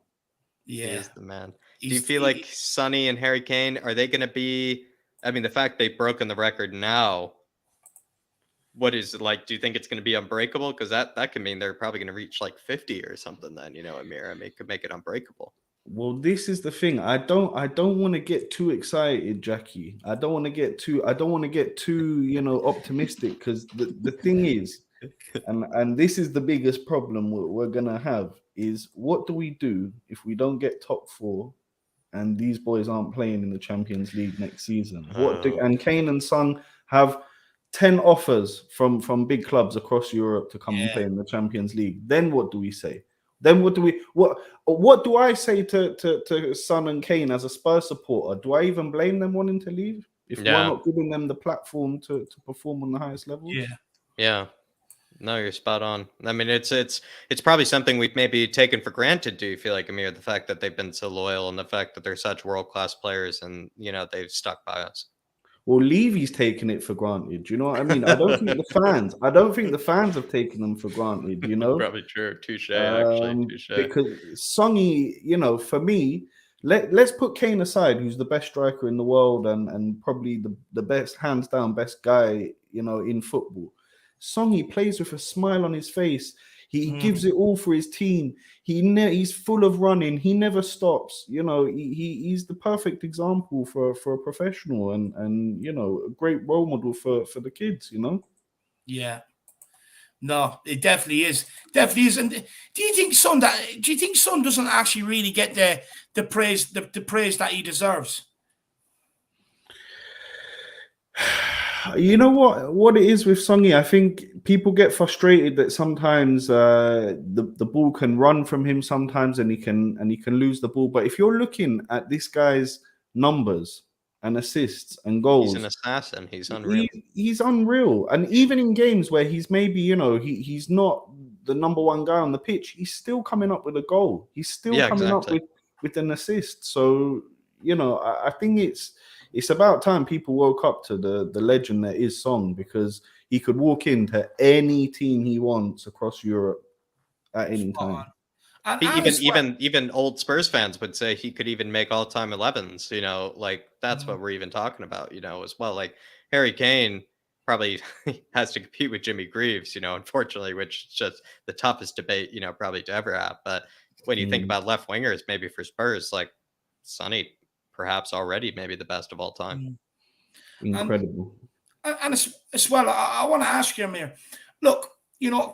[SPEAKER 2] Yeah, he is the man. Do you feel like Sonny and Harry Kane, are they going to be? I mean, the fact they've broken the record now. What is it like? Do you think it's going to be unbreakable? Because that could mean they're probably going to reach like 50 or something. Then Amir, I mean, could make it unbreakable.
[SPEAKER 7] Well, this is the thing. I don't want to get too excited, Jackie. I don't want to get too optimistic, because the thing is, and this is the biggest problem we're gonna have, is what do we do if we don't get top 4 and these boys aren't playing in the Champions League next season? And Kane and Son have 10 offers from big clubs across Europe to come and play in the Champions League. Then what do we say? Then what do I say to Son and Kane as a Spurs supporter? Do I even blame them wanting to leave if we're not giving them the platform to perform on the highest level?
[SPEAKER 2] Yeah. No, you're spot on. I mean, it's probably something we've maybe taken for granted. Do you feel like, Amir, the fact that they've been so loyal and the fact that they're such world-class players and they've stuck by us?
[SPEAKER 7] Well, Levy's taking it for granted. Do you know what I mean? I don't think the fans have taken them for granted.
[SPEAKER 2] Probably true. Touche, actually. Touche.
[SPEAKER 7] Because Songy, for me, let's put Kane aside, who's the best striker in the world and probably the best, hands down, best guy, in football. Songy plays with a smile on his face. He gives it all for his team. He's full of running. He never stops. He's the perfect example for a professional and a great role model for the kids.
[SPEAKER 1] Yeah. No, it definitely is. Definitely is. And do you think Son doesn't actually really get the praise that he deserves?
[SPEAKER 7] You know what it is with Songy? I think people get frustrated that sometimes the ball can run from him sometimes, and he can lose the ball. But if you're looking at this guy's numbers and assists and goals,
[SPEAKER 2] he's an assassin. He's unreal.
[SPEAKER 7] He's unreal. And even in games where he's maybe he's not the number one guy on the pitch, he's still coming up with a goal. He's still coming up with an assist. So I think it's about time people woke up to the legend that is Son, because he could walk into any team he wants across Europe at any time.
[SPEAKER 2] Even old Spurs fans would say he could even make all-time 11s. Like that's what we're even talking about. As well. Like Harry Kane probably has to compete with Jimmy Greaves. Unfortunately, which is just the toughest debate probably to ever have. But when you think about left wingers, maybe for Spurs, like Sonny, perhaps already maybe the best of all time.
[SPEAKER 7] Incredible.
[SPEAKER 1] And as well, I want to ask you, Amir. Look,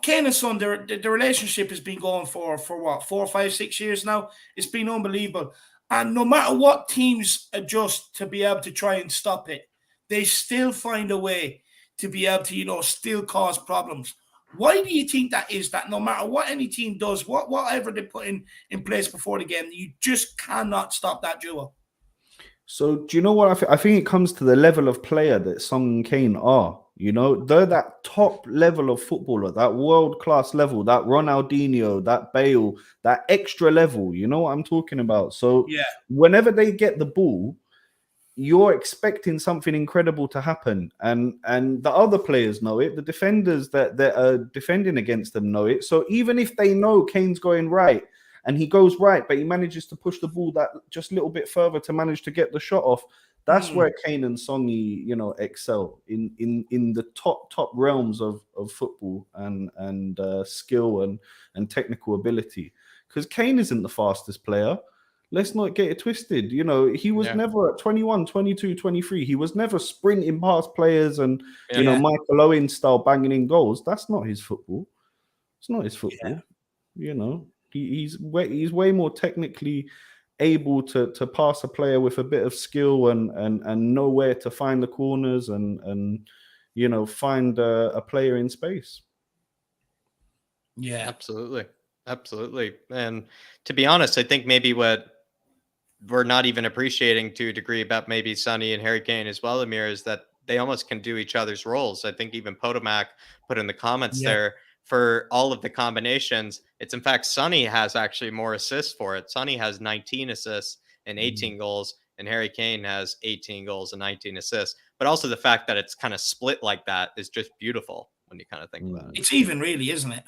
[SPEAKER 1] Kane and Son, the relationship has been going for what, 4, 5, 6 years now. It's been unbelievable. And no matter what teams adjust to be able to try and stop it, they still find a way to be able to, still cause problems. Why do you think that is? That no matter what any team does, whatever they put in place before the game, you just cannot stop that duo?
[SPEAKER 7] So do you know what I think it comes to the level of player that Son and Kane are. They're that top level of footballer, that world-class level, that Ronaldinho, that Bale, that extra level. You know what I'm talking about? So whenever they get the ball, you're expecting something incredible to happen. And the other players know it. The defenders that are defending against them know it. So even if they know Kane's going right, and he goes right, but he manages to push the ball that just a little bit further to manage to get the shot off, That's where Kane and Songy, excel in the top realms of football and skill and technical ability. Because Kane isn't the fastest player. Let's not get it twisted. He was never at 21, 22, 23. He was never sprinting past players and, Michael Owen style banging in goals. That's not his football. It's not his football. He's way more technically able to pass a player with a bit of skill and know where to find the corners and find a player in space.
[SPEAKER 1] Yeah,
[SPEAKER 2] absolutely. And to be honest, I think maybe what we're not even appreciating to a degree about maybe Sonny and Harry Kane as well, Amir, is that they almost can do each other's roles. I think even Potomac put in the comments there, for all of the combinations, it's in fact Sonny has actually more assists for it. Sonny has 19 assists and 18 goals, and Harry Kane has 18 goals and 19 assists. But also the fact that it's kind of split like that is just beautiful when you kind of think about it.
[SPEAKER 1] It's even, really, isn't it?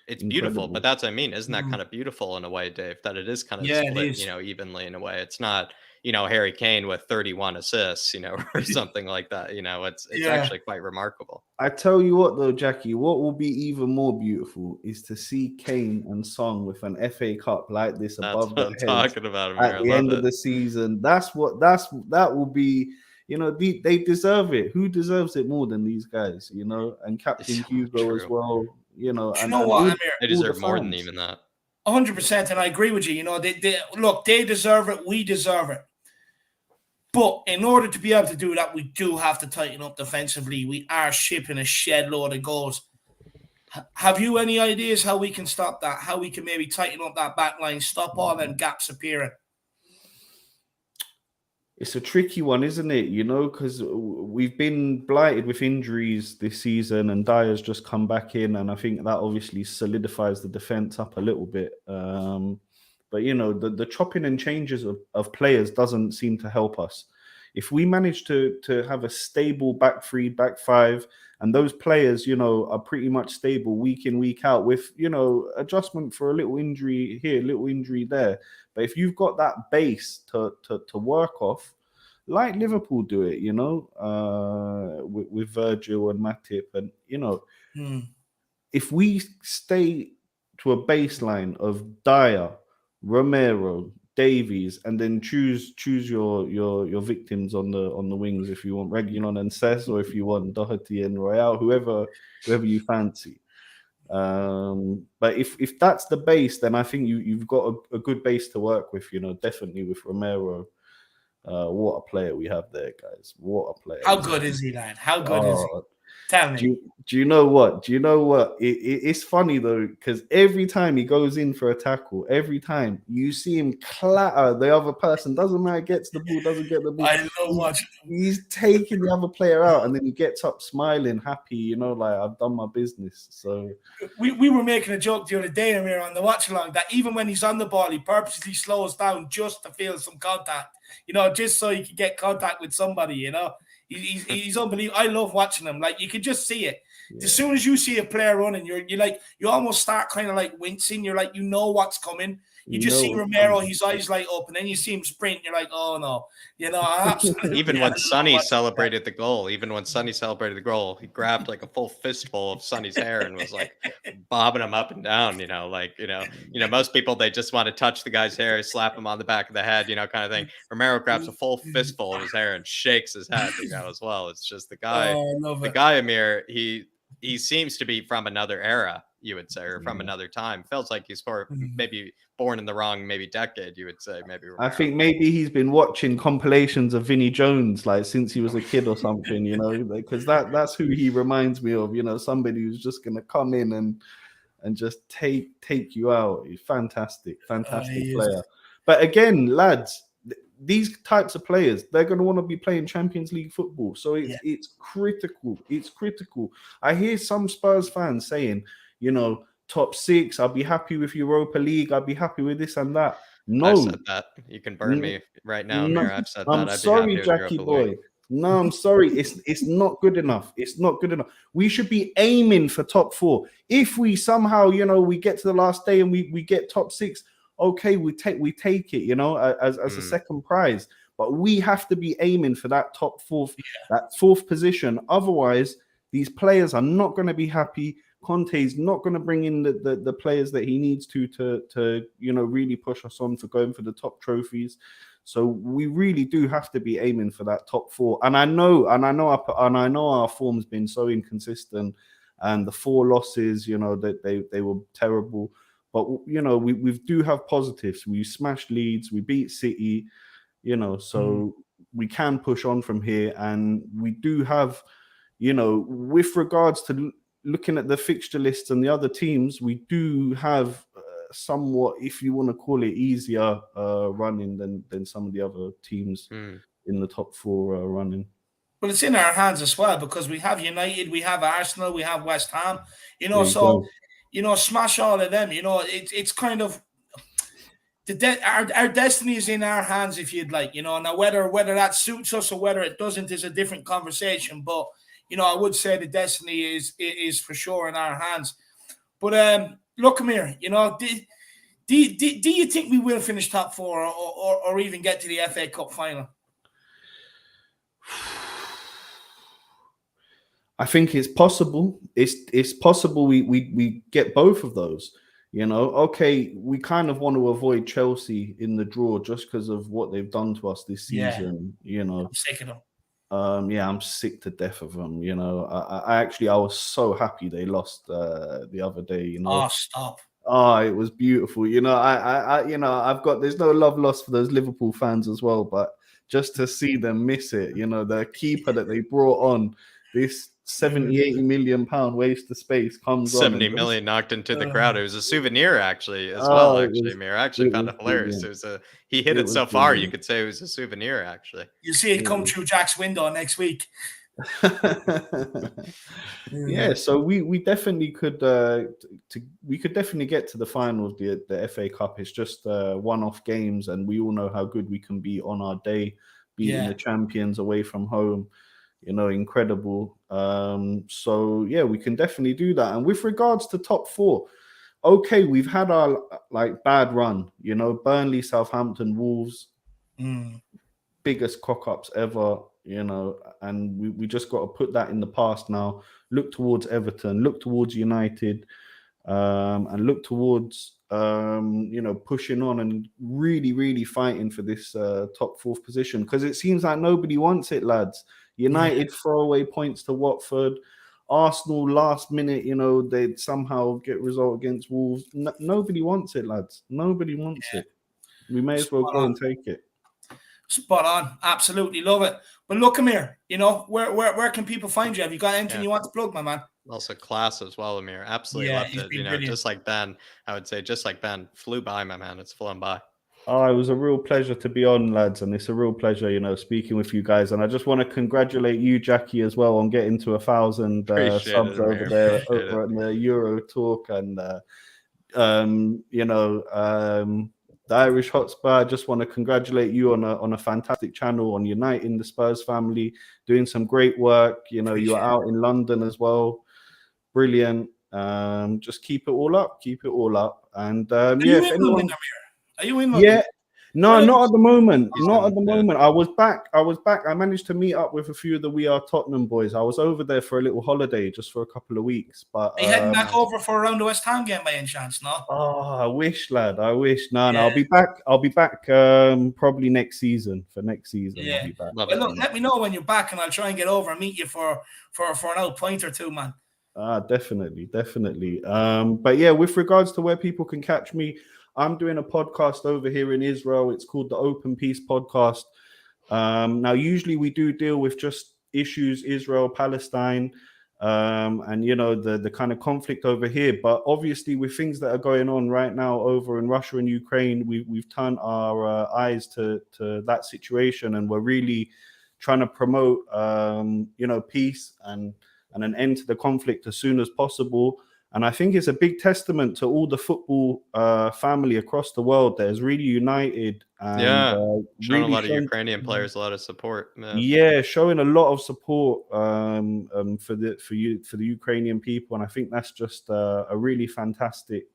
[SPEAKER 2] It's beautiful, but that's what I mean. Isn't that kind of beautiful in a way, Dave? That it is kind of split, evenly in a way. It's not, Harry Kane with 31 assists, or something like that. It's actually quite remarkable.
[SPEAKER 7] I tell you what, though, Jackie, what will be even more beautiful is to see Kane and Son with an FA Cup like this above their heads
[SPEAKER 2] talking about
[SPEAKER 7] at the end of the season. That will be. They deserve it. Who deserves it more than these guys? And Captain Hugo as well.
[SPEAKER 2] They deserve more than even that.
[SPEAKER 1] 100%, and I agree with you. They deserve it. We deserve it. But in order to be able to do that, we do have to tighten up defensively. We are shipping a shed load of goals. Have you any ideas how we can stop that? How we can maybe tighten up that back line, stop all them gaps appearing?
[SPEAKER 7] It's a tricky one, isn't it? Because we've been blighted with injuries this season, and Dyer's just come back in, and I think that obviously solidifies the defense up a little bit. But the chopping and changes of players doesn't seem to help us. If we manage to have a stable back three, back five, and those players, are pretty much stable week in, week out, with adjustment for a little injury here, little injury there. But if you've got that base to work off, like Liverpool do it, with Virgil and Matip, and if we stay to a baseline of Dyer, Romero, Davies, and then choose your victims on the wings, if you want Reguilon and Cess, or if you want Doherty and Royale, whoever you fancy. But if that's the base, then I think you've got a good base to work with. Definitely with Romero. What a player we have there, guys! What a player!
[SPEAKER 1] How good is he, lad? How good is he? Tell me.
[SPEAKER 7] Do you know what? It's funny though, because every time he goes in for a tackle, every time you see him clatter the other person. Doesn't matter, gets the ball, doesn't get the ball.
[SPEAKER 1] I love watching him.
[SPEAKER 7] He's taking the other player out, and then he gets up smiling, happy. Like, I've done my business. So
[SPEAKER 1] we were making a joke the other day, and we were on the watch along, that even when he's on the ball, he purposely slows down just to feel some contact. Just so he can get contact with somebody. He's unbelievable. I love watching him. Like, you can just see it. Yeah. As soon as you see a player running, you almost start kind of like wincing. You're like, what's coming. You just see Romero, his eyes light up, and then you see him sprint. You're like, oh no, absolutely.
[SPEAKER 2] Even when Sonny celebrated the goal, he grabbed like a full fistful of Sonny's hair and was like bobbing him up and down. Most people, they just want to touch the guy's hair, slap him on the back of the head, kind of thing. Romero grabs a full fistful of his hair and shakes his head, as well. It's just the guy. The guy, Amir, he seems to be from another era, you would say, or from another time. Feels like he's maybe born in the wrong decade, you would say. Maybe Romero.
[SPEAKER 7] I think maybe he's been watching compilations of Vinnie Jones like since he was a kid or something, because that's who he reminds me of. Somebody who's just gonna come in and just take you out. He's fantastic player. But again, lads, these types of players, they're going to want to be playing Champions League football. So it's critical. It's critical. I hear some Spurs fans saying, top six, I'll be happy with Europa League. I'll be happy with this and that. No.
[SPEAKER 2] I've said that. You can burn me right now, Amir. I've said that.
[SPEAKER 7] I'm sorry, Jackie boy. No, I'm sorry. It's not good enough. It's not good enough. We should be aiming for top four. If we somehow, we get to the last day and we get top six, okay, we take it, as a second prize. but we have to be aiming for that top fourth, that fourth position. Otherwise, these players are not going to be happy. Conte's not going to bring in the players that he needs to really push us on for going for the top trophies. So we really do have to be aiming for that top four. And I know our form's been so inconsistent, and the 4 losses, that they were terrible. But we do have positives. We smashed Leeds, we beat City, so we can push on from here. And we do have, with regards to looking at the fixture lists and the other teams, we do have somewhat, if you want to call it, easier running than some of the other teams in the top 4 running.
[SPEAKER 1] Well, it's in our hands as well, because we have United, we have Arsenal, we have West Ham, smash all of them. It's kind of our destiny is in our hands, if you'd like. Now whether that suits us or whether it doesn't is a different conversation. But I would say the destiny is for sure in our hands. But look, come here. Do you think we will finish top 4 or even get to the FA Cup final?
[SPEAKER 7] I think it's possible. It's possible we get both of those. Okay, we kind of want to avoid Chelsea in the draw just because of what they've done to us this season.
[SPEAKER 1] I'm sick of them.
[SPEAKER 7] I'm sick to death of them. I was so happy they lost the other day.
[SPEAKER 1] Oh, stop.
[SPEAKER 7] Oh, it was beautiful. There's no love lost for those Liverpool fans as well, but just to see them miss it, the keeper that they brought on, this 70-80 million pound waste of space comes
[SPEAKER 2] 70
[SPEAKER 7] on.
[SPEAKER 2] million knocked into the crowd. It was a souvenir actually as well. Amir, I actually found it hilarious.
[SPEAKER 7] Brilliant.
[SPEAKER 2] He hit it so far, brilliant. You could say it was a souvenir actually.
[SPEAKER 1] You see it come through Jack's window next week.
[SPEAKER 7] So we definitely could definitely get to the final of the FA Cup. It's just one-off games, and we all know how good we can be on our day, beating the champions away from home. Incredible. We can definitely do that. And with regards to top 4, okay, we've had our bad run. Burnley, Southampton, Wolves, biggest cock-ups ever. And we just got to put that in the past now. Look towards Everton, look towards United, and look towards pushing on and really, really fighting for this top 4th position, because it seems like nobody wants it, lads. United throwaway points to Watford. Arsenal last minute, they'd somehow get result against Wolves. Nobody wants it, lads. Nobody wants it. We may as well go and take it.
[SPEAKER 1] Spot on. Absolutely love it. But look, Amir, where can people find you? Have you got anything you want to plug, my man?
[SPEAKER 2] Also class as well, Amir. Absolutely loved it.
[SPEAKER 1] Brilliant.
[SPEAKER 2] Just like Ben, I would say, just like Ben, flew by, my man. It's flown by.
[SPEAKER 7] Oh, it was a real pleasure to be on, lads, and it's a real pleasure, speaking with you guys. And I just want to congratulate you, Jackie, as well, on getting to 1,000 subs over there over at the Euro Talk, and the Irish Hotspur. I just want to congratulate you on a fantastic channel, on uniting the Spurs family, doing some great work. You're out in London as well. Brilliant. Just keep it all up. And
[SPEAKER 1] Are you in London?
[SPEAKER 7] Yeah. No, not at the moment. Not at the moment. I was back. I managed to meet up with a few of the We Are Tottenham boys. I was over there for a little holiday, just for a couple of weeks. But
[SPEAKER 1] are you heading back over for around the West Ham game by any chance? No.
[SPEAKER 7] Oh, I wish, lad. I wish. No, I'll be back. I'll be back probably next season. For next season,
[SPEAKER 1] yeah.
[SPEAKER 7] I'll be back.
[SPEAKER 1] Well, look, let me know when you're back, and I'll try and get over and meet you for an old pint or two, man.
[SPEAKER 7] Definitely. But yeah, with regards to where people can catch me, I'm doing a podcast over here in Israel. It's called the Open Peace Podcast. Now, usually we do deal with just issues, Israel, Palestine, and the kind of conflict over here. But obviously, with things that are going on right now over in Russia and Ukraine, we've turned our eyes to that situation, and we're really trying to promote peace and an end to the conflict as soon as possible. And I think it's a big testament to all the football family across the world that is really united. And,
[SPEAKER 2] showing
[SPEAKER 7] really
[SPEAKER 2] a lot of Ukrainian players a lot of support. Man.
[SPEAKER 7] Yeah, showing a lot of support for the Ukrainian people, and I think that's just a really fantastic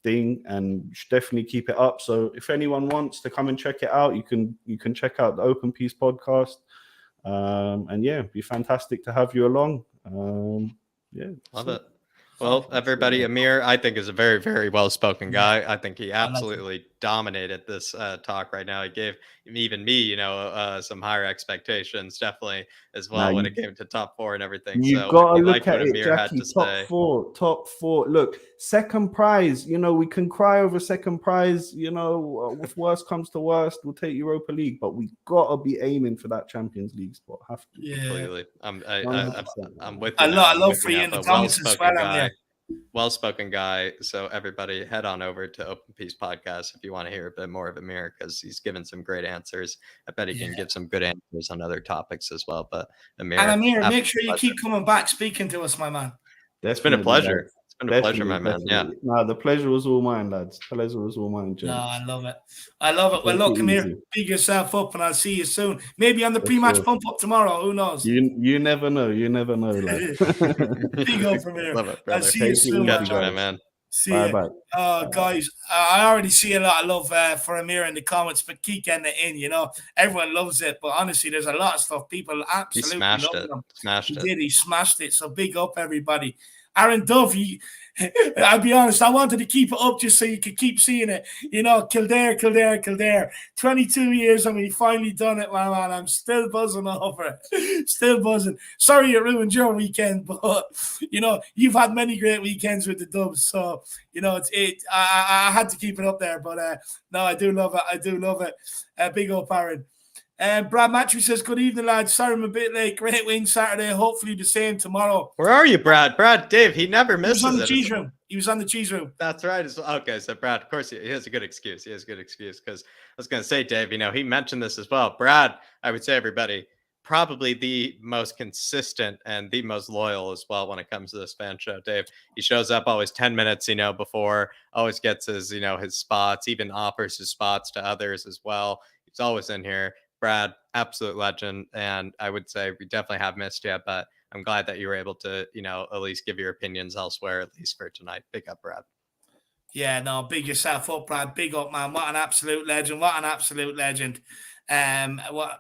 [SPEAKER 7] thing, and you should definitely keep it up. So if anyone wants to come and check it out, you can check out the Open Peace podcast. And yeah, it'd be fantastic to have you along. Yeah,
[SPEAKER 2] love it. Well, everybody, Amir, I think, is a very, very well-spoken guy. I think he absolutely dominated this talk right now. He gave even me, some higher expectations, definitely, as well, when it came to top 4 and everything.
[SPEAKER 7] You've
[SPEAKER 2] So
[SPEAKER 7] got to
[SPEAKER 2] I
[SPEAKER 7] look
[SPEAKER 2] like
[SPEAKER 7] at
[SPEAKER 2] what
[SPEAKER 7] it,
[SPEAKER 2] Amir had
[SPEAKER 7] Jackie.
[SPEAKER 2] to say.
[SPEAKER 7] Top four. Look, second prize. We can cry over second prize. If worst comes to worst, we'll take Europa League, but we gotta be aiming for that Champions League spot. Have to.
[SPEAKER 1] Yeah.
[SPEAKER 2] Completely. I'm with you.
[SPEAKER 1] I
[SPEAKER 2] now.
[SPEAKER 1] love for you in the comments as well, Amir.
[SPEAKER 2] Well-spoken guy. So everybody head on over to Open Peace Podcast if you want to hear a bit more of Amir, because he's given some great answers. I bet he can give some good answers on other topics as well. But Amir,
[SPEAKER 1] make sure you keep coming back speaking to us, my man.
[SPEAKER 2] It's been a pleasure. It's been a pleasure, my man. Yeah.
[SPEAKER 7] No, the pleasure was all mine, lads. The pleasure was all mine, James.
[SPEAKER 1] No, I love it. Well, look, Amir, big yourself up, and I'll see you soon. Maybe on the pre-match pump up tomorrow. Who knows?
[SPEAKER 7] You never know. You never know, lad.
[SPEAKER 1] Big up from here.
[SPEAKER 2] Love it,
[SPEAKER 1] I'll see you soon,
[SPEAKER 2] man.
[SPEAKER 1] See you. Guys, I already see a lot of love for Amir in the comments, but keep getting it in. Everyone loves it, but honestly, there's a lot of stuff people absolutely love him. He smashed it. So big up, everybody. Aaron Dove, I'll be honest, I wanted to keep it up just so you could keep seeing it. Kildare. 22 years, he finally done it, my man. I'm still buzzing over it. Still buzzing. Sorry it ruined your weekend, but, you've had many great weekends with the Dubs. So, I had to keep it up there. But, no, I do love it. Big up, Aaron. Brad Matthew says, good evening, lads. Sorry I'm a bit late. Great win Saturday. Hopefully the same tomorrow.
[SPEAKER 2] Where are you, Brad? Dave, he never misses it.
[SPEAKER 1] He was on the cheese room.
[SPEAKER 2] That's right. Okay, so Brad, of course, he has a good excuse. Because I was going to say, Dave, he mentioned this as well. Brad, I would say, everybody, probably the most consistent and the most loyal as well when it comes to this fan show. Dave, he shows up always 10 minutes, before, always gets his, his spots, even offers his spots to others as well. He's always in here. Brad, absolute legend. And I would say we definitely have missed you, but I'm glad that you were able to, at least give your opinions elsewhere, at least for tonight. Big up, Brad.
[SPEAKER 1] Yeah, no, big yourself up, Brad. Big up, man. What an absolute legend. What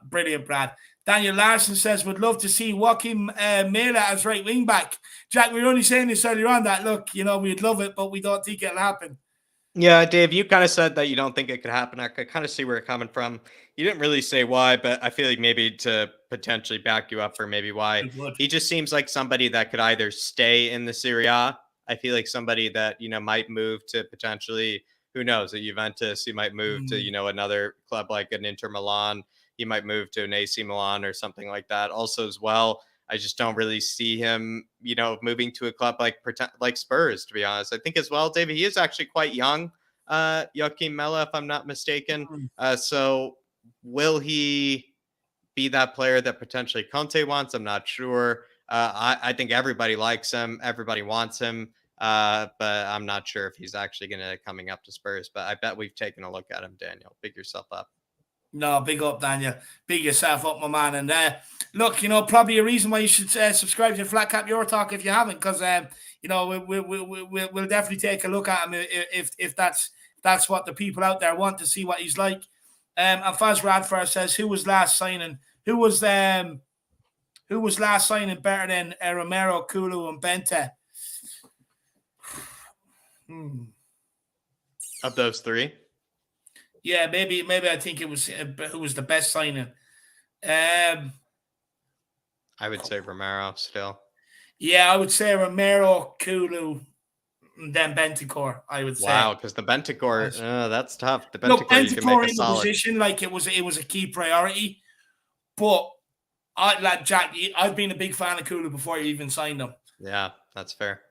[SPEAKER 1] brilliant, Brad. Daniel Larson says, would love to see Joachim Mela as right wing back. Jack, we were only saying this earlier on that, look, we'd love it, but we don't think it'll happen.
[SPEAKER 2] Yeah, Dave, you kind of said that you don't think it could happen. I could kind of see where you're coming from. You didn't really say why, but I feel like maybe to potentially back you up for maybe why. He just seems like somebody that could either stay in the Serie A. I feel like somebody that, might move to potentially, who knows, a Juventus. He might move to, another club like an Inter Milan. He might move to an AC Milan or something like that. Also as well, I just don't really see him, moving to a club like Spurs, to be honest. I think as well, David, he is actually quite young, Joachim Mela, if I'm not mistaken. So will he be that player that potentially Conte wants? I'm not sure. I think everybody likes him. Everybody wants him. But I'm not sure if he's actually going to coming up to Spurs. But I bet we've taken a look at him, Daniel. Big yourself up.
[SPEAKER 1] No, big up, Daniel. Big yourself up, my man. And look, probably a reason why you should subscribe to Flat Cap Eurotalk if you haven't, because we'll definitely take a look at him if that's what the people out there want to see what he's like. And Faz Radford says, who was last signing? Who was last signing better than Romero, Kulu, and Bente?
[SPEAKER 2] Of those three?
[SPEAKER 1] Yeah, maybe I think it was who was the best signing. I
[SPEAKER 2] would say Romero still.
[SPEAKER 1] Yeah, I would say Romero, Kulu, and then Bentancur. I would say.
[SPEAKER 2] Wow, because the Bentancur, that's tough. The Bentancur,
[SPEAKER 1] you can make a solid. Position like it was a key priority, but Jack, I've been a big fan of Kulu before you even signed him.
[SPEAKER 2] Yeah, that's fair.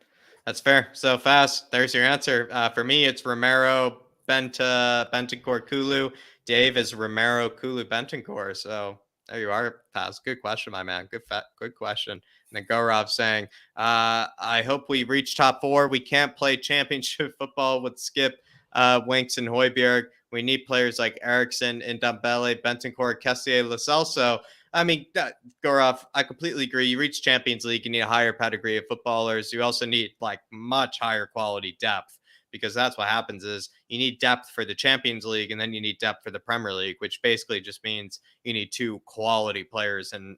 [SPEAKER 2] So fast. There's your answer. For me, it's Romero, Bentancur, Kulu. Dave is Romero, Kulu, Bentancur. So there you are, Paz. Good question, my man. Good question. And then Gaurav saying, I hope we reach top 4. We can't play championship football with Skip, Winks, and Højbjerg. We need players like Eriksson, Ndombele, Bentancur, Kessié, Lo Celso. I mean, Gaurav, I completely agree. You reach Champions League, you need a higher pedigree of footballers. You also need much higher quality depth. because that's what happens is you need depth for the Champions League and then you need depth for the Premier League, which basically just means you need 2 quality players in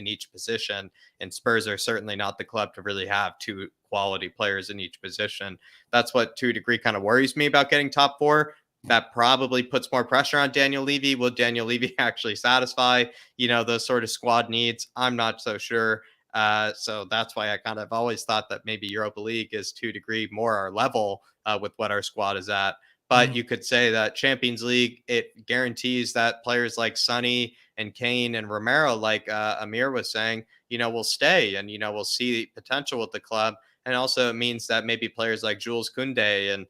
[SPEAKER 2] each position. And Spurs are certainly not the club to really have 2 quality players in each position. That's what to a degree kind of worries me about getting top 4. That probably puts more pressure on Daniel Levy. Will Daniel Levy actually satisfy, those sort of squad needs? I'm not so sure. So that's why I kind of always thought that maybe Europa League is to a degree more our level with what our squad is at. But you could say that Champions League, it guarantees that players like Sonny and Kane and Romero, like Amir was saying, will stay and, we'll see potential with the club. And also it means that maybe players like Jules Koundé and,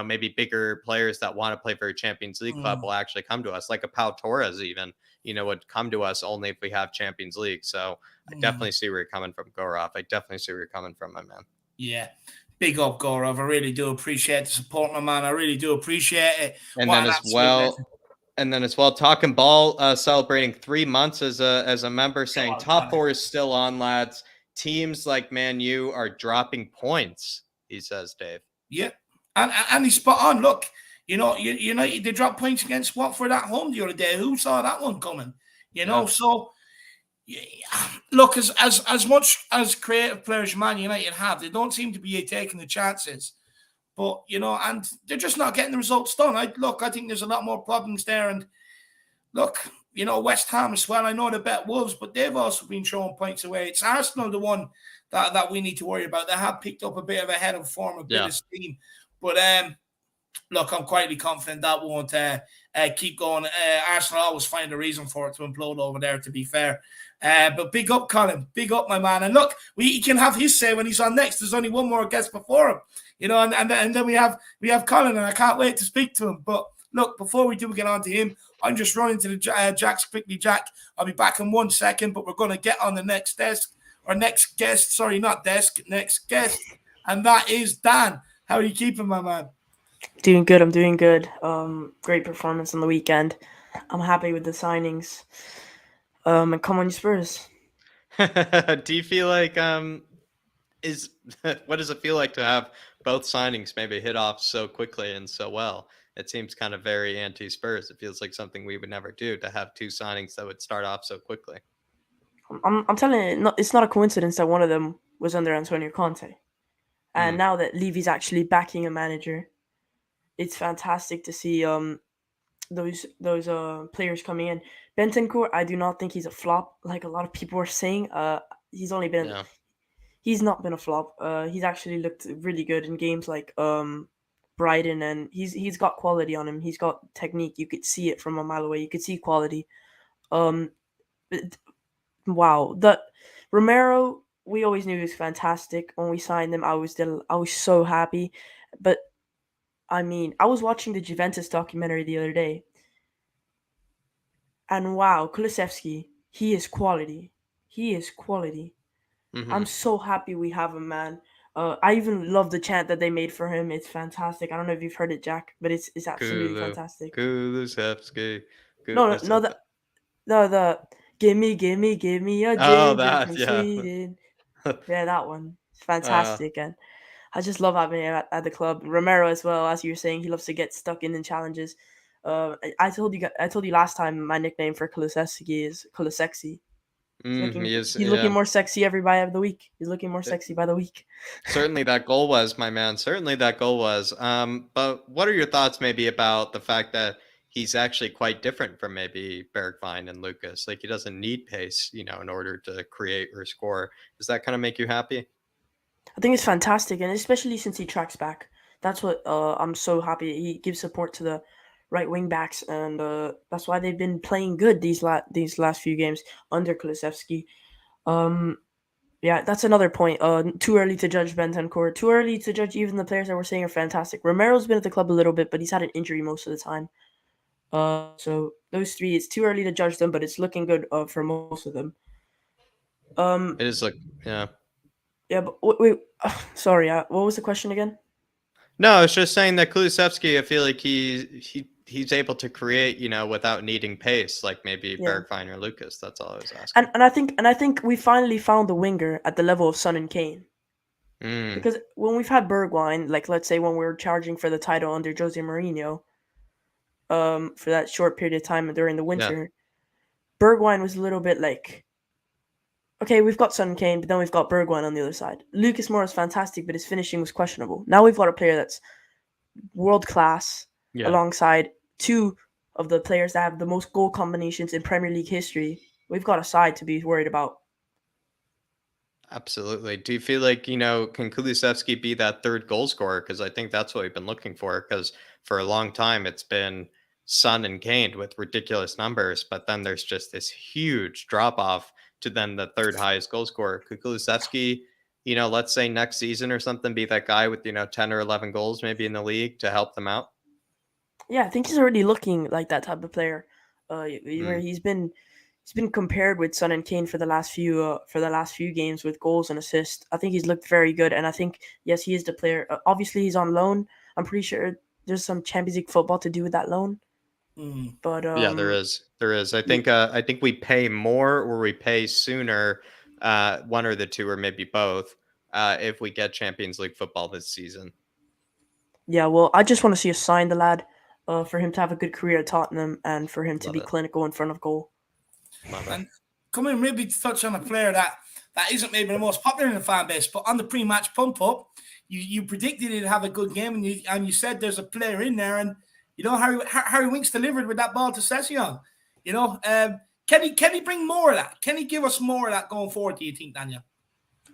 [SPEAKER 2] maybe bigger players that want to play for a Champions League club will actually come to us, like a Pau Torres even, would come to us only if we have Champions League. So I definitely see where you're coming from, Gaurav. I definitely see where you're coming from, my man.
[SPEAKER 1] Yeah. Big up, Gaurav. I really do appreciate the support, my man. I really do appreciate it.
[SPEAKER 2] And then as well, Talking Ball celebrating 3 months as a member, saying top 4 is still on, lads. Teams like Man U are dropping points, he says, Dave.
[SPEAKER 1] Yeah. And he's spot on. Look, United, they dropped points against Watford at home the other day. Who saw that one coming? So look, as much as creative players Man United have, they don't seem to be taking the chances. But, and they're just not getting the results done. I think there's a lot more problems there. And look, West Ham as well. I know they bet Wolves, but they've also been throwing points away. It's Arsenal, the one that we need to worry about. They have picked up a bit of a head of form, a bit of steam. But look, I'm quietly confident that won't keep going. Arsenal always find a reason for it to implode over there, to be fair. But big up, Colin. Big up, my man. And look, he can have his say when he's on next. There's only one more guest before him, and then we have Colin, and I can't wait to speak to him. But look, before we do get on to him, I'm just running to the Jacks quickly, Jack. I'll be back in 1 second, but we're going to get on the next desk, or next guest. Sorry, not desk, next guest. And that is Dan. How are you keeping, my man?
[SPEAKER 8] Doing good. I'm doing good. Great performance on the weekend. I'm happy with the signings. And come on, you Spurs.
[SPEAKER 2] Do you feel like what does it feel like to have both signings maybe hit off so quickly and so well? It seems kind of very anti-Spurs. It feels like something we would never do, to have 2 signings that would start off so quickly.
[SPEAKER 8] I'm telling you, it's not a coincidence that one of them was under Antonio Conte. And now that Levy's actually backing a manager, it's fantastic to see those players coming in. Bentancur, I do not think he's a flop, like a lot of people are saying. He's not been a flop. He's actually looked really good in games like Brighton, and he's got quality on him. He's got technique. You could see it from a mile away. You could see quality. Wow, the Romero, we always knew he was fantastic. When we signed him, I was so happy. But I mean, I was watching the Juventus documentary the other day, and wow, Kulusevski, he is quality. He is quality. Mm-hmm. I'm so happy we have him, man. I even love the chant that they made for him. It's fantastic. I don't know if you've heard it, Jack, but it's absolutely fantastic.
[SPEAKER 2] Kulusevski.
[SPEAKER 8] The give me a ginger from Sweden. Yeah, that one. It's fantastic, and I just love having him at the club. Romero as well, as you were saying, he loves to get stuck in challenges. I told you last time my nickname for Kulusevski is Kulusexy. He's looking more sexy by the week. He's looking more sexy by the week.
[SPEAKER 2] Certainly that goal was, my man. Certainly that goal was. But what are your thoughts maybe about the fact that he's actually quite different from maybe Bergwijn and Lucas? Like, he doesn't need pace, in order to create or score. Does that kind of make you happy?
[SPEAKER 8] I think it's fantastic, and especially since he tracks back. That's what I'm so happy. He gives support to the right wing backs, and that's why they've been playing good these last few games under Kulusevski. Yeah, that's another point. Too early to judge Bentancur. Too early to judge even the players that we're saying are fantastic. Romero's been at the club a little bit, but he's had an injury most of the time. So those 3, it's too early to judge them, but it's looking good for most of them.
[SPEAKER 2] It is yeah.
[SPEAKER 8] Yeah, but wait. Sorry, what was the question again?
[SPEAKER 2] No, I was just saying that Kulusevski, I feel like he's able to create, without needing pace, like maybe Bergwijn or Lucas. That's all I was asking.
[SPEAKER 8] And I think we finally found the winger at the level of Son and Kane. Because when we've had Bergwijn, like let's say when we were charging for the title under Jose Mourinho, for that short period of time during the winter, Bergwijn was a little bit like, okay, we've got Son and Kane, but then we've got Bergwijn on the other side. Lucas Moura is fantastic, but his finishing was questionable. Now we've got a player that's world class alongside two of the players that have the most goal combinations in Premier League history. We've got a side to be worried about.
[SPEAKER 2] Absolutely. Do you feel like, you know, can Kulusevski be that third goal scorer? Because I think that's what we've been looking for. Because for a long time, it's been Son and Kane with ridiculous numbers. But then there's just this huge drop off to then the third highest goal scorer. Could Kulusevski, you know, let's say next season or something, be that guy with, you know, 10 or 11 goals maybe in the league to help them out?
[SPEAKER 8] Yeah, I think he's already looking like that type of player. Where he's been compared with Son and Kane for the last few games with goals and assists. I think he's looked very good, and I think yes, he is the player. Obviously, he's on loan. I'm pretty sure there's some Champions League football to do with that loan. But
[SPEAKER 2] yeah, there is. I think we pay more or we pay sooner, one or the two, or maybe both, if we get Champions League football this season.
[SPEAKER 8] Yeah, well, I just want to see us sign the lad, for him to have a good career at Tottenham and for him to be clinical in front of goal.
[SPEAKER 1] And come in, maybe to touch on a player that isn't maybe the most popular in the fan base, but on the pre-match pump up, you predicted he'd have a good game, and you said there's a player in there, and you know Harry Winks delivered with that ball to Session. You know, can he bring more of that? Can he give us more of that going forward? Do you think, Daniel?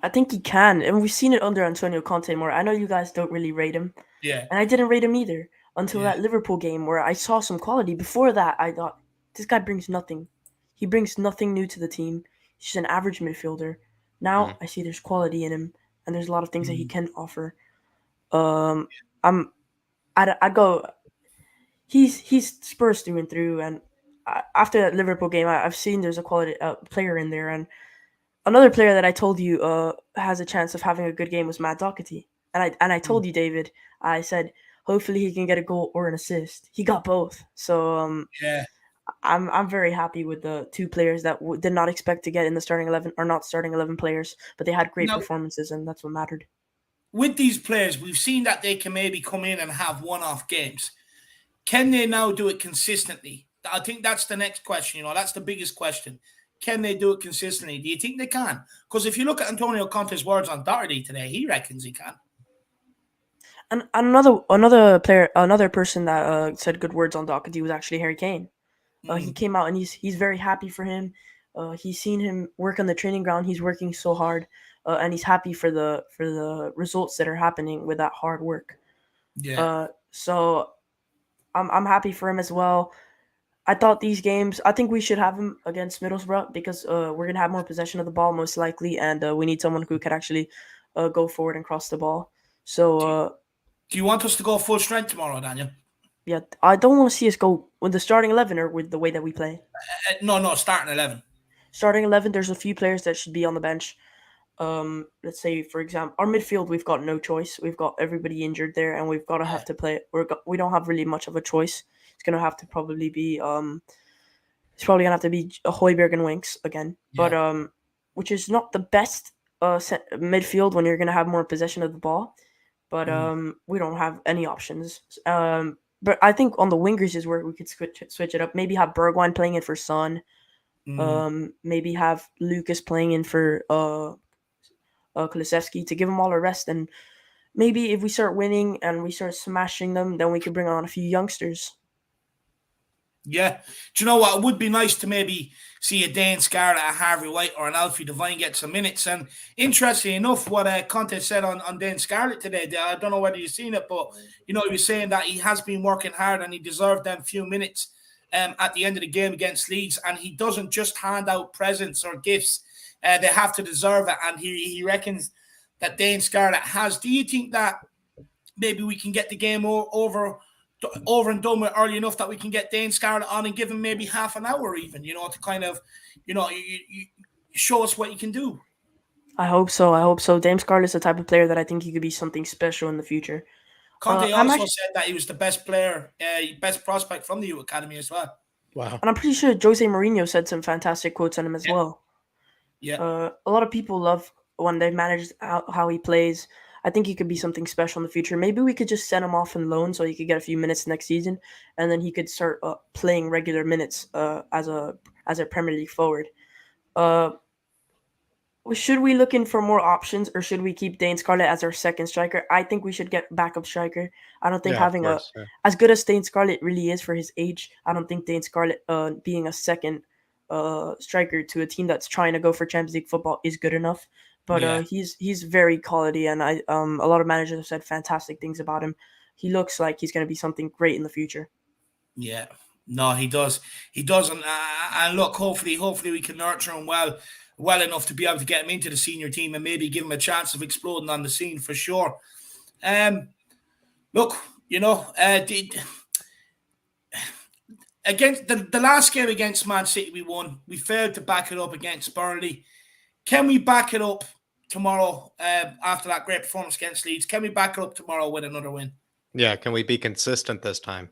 [SPEAKER 8] I think he can, and we've seen it under Antonio Conte more. I know you guys don't really rate him,
[SPEAKER 1] and
[SPEAKER 8] I didn't rate him either until that Liverpool game where I saw some quality. Before that, I thought this guy brings nothing. He brings nothing new to the team. He's just an average midfielder. Now I see there's quality in him, and there's a lot of things that he can offer. I'd go. He's Spurs through and through, and after that Liverpool game, I've seen there's a quality player in there, and another player that I told you has a chance of having a good game was Matt Doherty, and I told you, David, I said hopefully he can get a goal or an assist. He got both, so I'm very happy with the two players that did not expect to get in the starting 11, or not starting 11 players, but they had great performances, and that's what mattered.
[SPEAKER 1] With these players, we've seen that they can maybe come in and have one-off games. Can they now do it consistently? I think that's the next question. You know, that's the biggest question. Can they do it consistently? Do you think they can? Because if you look at Antonio Conte's words on Doherty today, he reckons he can.
[SPEAKER 8] And another person that said good words on Doherty was actually Harry Kane. He came out and he's very happy for him. He's seen him work on the training ground. He's working so hard, and he's happy for the results that are happening with that hard work.
[SPEAKER 1] Yeah.
[SPEAKER 8] So I'm happy for him as well. I thought these games, I think we should have him against Middlesbrough because we're gonna have more possession of the ball most likely, and we need someone who can actually go forward and cross the ball. So
[SPEAKER 1] do you want us to go full strength tomorrow, Daniel?
[SPEAKER 8] Yeah, I don't want to see us go with the starting 11 or with the way that we play.
[SPEAKER 1] No, starting 11.
[SPEAKER 8] Starting 11, there's a few players that should be on the bench. Let's say, for example, our midfield, we've got no choice. We've got everybody injured there, and we've got to have to play. We don't have really much of a choice. It's gonna have to probably be it's probably gonna have to be Højbjerg and Winks again. But which is not the best midfield when you're gonna have more possession of the ball. But we don't have any options. But I think on the wingers is where we could switch it up. Maybe have Bergwijn playing in for Son. Maybe have Lucas playing in for Kulusevski to give them all a rest. And maybe if we start winning and we start smashing them, then we could bring on a few youngsters.
[SPEAKER 1] Yeah. Do you know what? It would be nice to maybe see a Dane Scarlett, a Harvey White, or an Alfie Devine get some minutes. And interestingly enough, what Conte said on Dane Scarlett today, I don't know whether you've seen it, but, you know, he was saying that he has been working hard and he deserved them few minutes at the end of the game against Leeds. And he doesn't just hand out presents or gifts. They have to deserve it. And he reckons that Dane Scarlett has. Do you think that maybe we can get the game over and done with early enough that we can get Dane Scarlett on and give him maybe half an hour even, you know, to kind of, you know, you show us what you can do?
[SPEAKER 8] I hope so. Dane Scarlett's the type of player that I think he could be something special in the future.
[SPEAKER 1] Conte also said that he was the best player, best prospect from the youth academy as well.
[SPEAKER 2] Wow.
[SPEAKER 8] And I'm pretty sure Jose Mourinho said some fantastic quotes on him as well.
[SPEAKER 1] Yeah.
[SPEAKER 8] A lot of people love when they've managed how he plays. I think he could be something special in the future. Maybe we could just send him off on loan so he could get a few minutes next season, and then he could start playing regular minutes as a Premier League forward. Should we look in for more options, or should we keep Dane Scarlett as our second striker? I think we should get backup striker. I don't think having as good as Dane Scarlett really is for his age, I don't think Dane Scarlett being a second striker to a team that's trying to go for Champions League football is good enough. But he's very quality, and a lot of managers have said fantastic things about him. He looks like he's going to be something great in the future.
[SPEAKER 1] Yeah, no, he does. He does, and look, hopefully we can nurture him well enough to be able to get him into the senior team and maybe give him a chance of exploding on the scene for sure. Look, against the last game against Man City, we won. We failed to back it up against Burnley. Can we back it up tomorrow after that great performance against Leeds? Can we back it up tomorrow with another win?
[SPEAKER 2] Yeah, can we be consistent this time?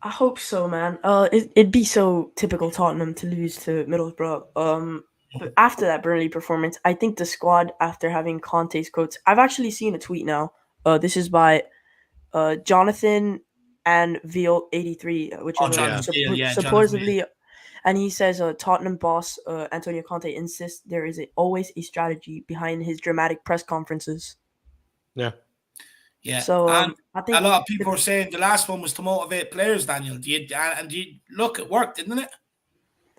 [SPEAKER 8] I hope so, man. It'd be so typical Tottenham to lose to Middlesbrough. But after that Burnley performance, I think the squad, after having Conte's quotes, I've actually seen a tweet now. This is by Jonathan and Veal83, which supposedly, and he says Tottenham boss Antonio Conte insists there is always a strategy behind his dramatic press conferences.
[SPEAKER 2] Yeah.
[SPEAKER 8] So I think
[SPEAKER 1] a lot of people are saying the last one was to motivate players, Daniel. Look, it worked, didn't it?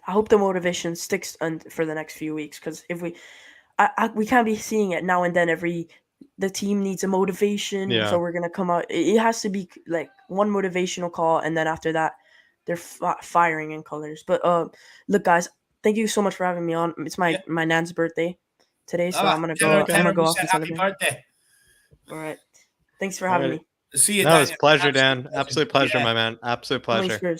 [SPEAKER 8] I hope the motivation sticks for the next few weeks, because if we can't be seeing it now and then. The team needs a motivation, so we're gonna come out. It has to be like one motivational call, and then after that, they're firing in colors. But look, guys, thank you so much for having me on. It's my nan's birthday today, so I'm gonna go. I'm gonna go off and celebrate.
[SPEAKER 1] Happy birthday!
[SPEAKER 8] All right, thanks for having me.
[SPEAKER 1] See you.
[SPEAKER 2] No, it's a pleasure, Dan. Absolute pleasure, my man. Absolute pleasure.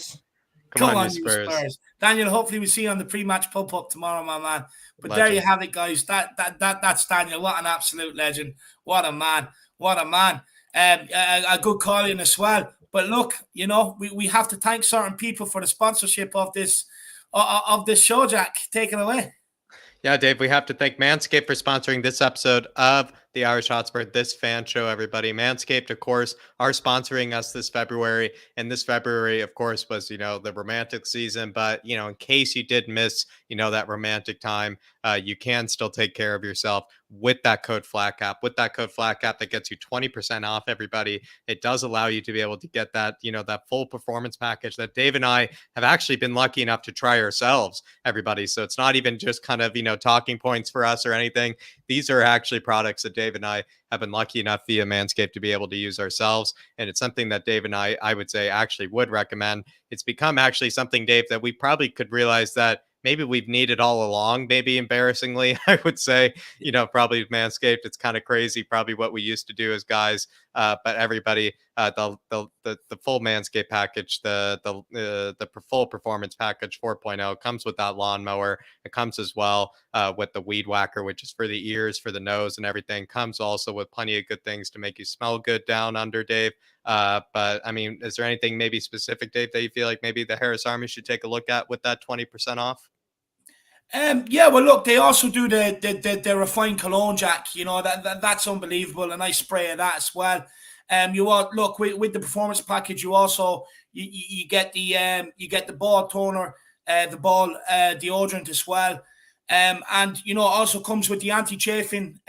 [SPEAKER 1] Come on, you Spurs. Daniel, hopefully we see you on the pre-match pop-up tomorrow, my man. But there you have it, guys. That's Daniel. What an absolute legend. What a man. What a man. A good call-in as well. But look, we have to thank certain people for the sponsorship of this show, Jack. Take it away.
[SPEAKER 2] Yeah, Dave, we have to thank Manscaped for sponsoring this episode of the Irish Hotspur, this fan show, everybody. Manscaped, of course, are sponsoring us this February. And this February, of course, was, the romantic season. But, in case you did miss, that romantic time, you can still take care of yourself with that code FLATCAP. With that code FLATCAP, that gets you 20% off, everybody. It does allow you to be able to get that, that full performance package that Dave and I have actually been lucky enough to try ourselves, everybody. So it's not even just kind of, talking points for us or anything. These are actually products that Dave and I have been lucky enough via Manscaped to be able to use ourselves. And it's something that Dave and I would say actually would recommend. It's become actually something, Dave, that we probably could realize that maybe we've needed all along, maybe embarrassingly, I would say, probably Manscaped. It's kind of crazy, probably what we used to do as guys. But everybody, the full Manscaped package, the full performance package 4.0 comes with that lawnmower. It comes as well with the weed whacker, which is for the ears, for the nose and everything. Comes also with plenty of good things to make you smell good down under, Dave. But I mean, is there anything maybe specific, Dave, that you feel like maybe the Harris Army should take a look at with that 20% off?
[SPEAKER 1] Yeah, well, look, they also do the refined cologne, Jack. That's unbelievable, and I spray of that as well. Look with the performance package, you also you get the ball toner, the ball deodorant as well. And also comes with the anti-chafing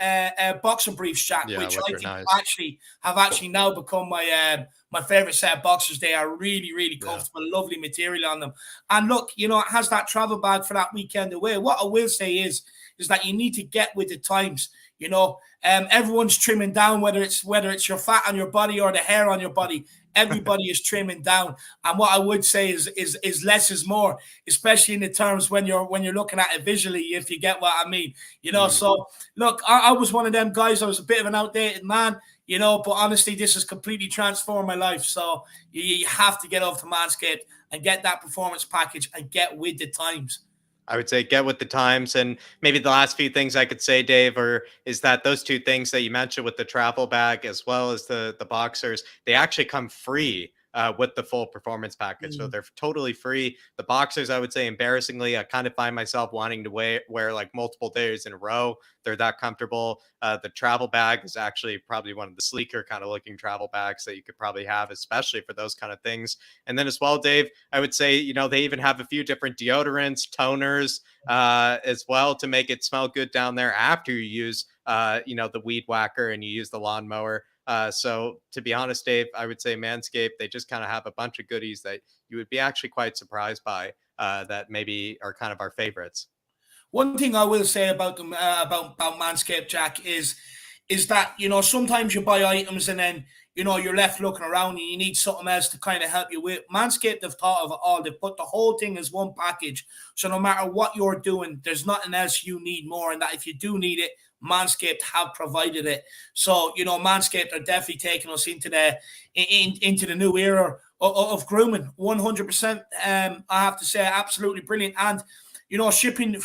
[SPEAKER 1] boxer briefs, Jack, which I think have actually now become my favorite set of boxers. They are really, really comfortable, lovely material on them. And look, it has that travel bag for that weekend away. What I will say is that you need to get with the times. Everyone's trimming down, whether it's your fat on your body or the hair on your body. Everybody is trimming down, and what I would say is less is more, especially in the terms when you're looking at it visually. If you get what I mean, So look, I was one of them guys. I was a bit of an outdated man, but honestly, this has completely transformed my life. So you have to get off to Manscaped and get that performance package and get with the times.
[SPEAKER 2] I would say get with the times. And maybe the last few things I could say, Dave, is that those two things that you mentioned with the travel bag as well as the boxers, they actually come free with the full performance package. So they're totally free. The boxers, I would say, embarrassingly, I kind of find myself wanting to wear like multiple days in a row. They're that comfortable. The travel bag is actually probably one of the sleeker kind of looking travel bags that you could probably have, especially for those kind of things. And then as well, Dave, I would say, you know, they even have a few different deodorants, toners, as well, to make it smell good down there after you use, you know, the weed whacker and you use the lawnmower. So to be honest, Dave, I would say Manscaped, they just kind of have a bunch of goodies that you would be actually quite surprised by, that maybe are kind of our favorites.
[SPEAKER 1] One thing I will say about them, about Manscaped, Jack, is that, you know, sometimes you buy items and then, you know, you're left looking around and you need something else to kind of help you with. Manscaped have thought of it all. They've put the whole thing as one package. So no matter what you're doing, there's nothing else you need more. And that if you do need it, Manscaped have provided it. So, you know, Manscaped are definitely taking us into the new era of grooming. 100%. I have to say, absolutely brilliant. And, you know, shipping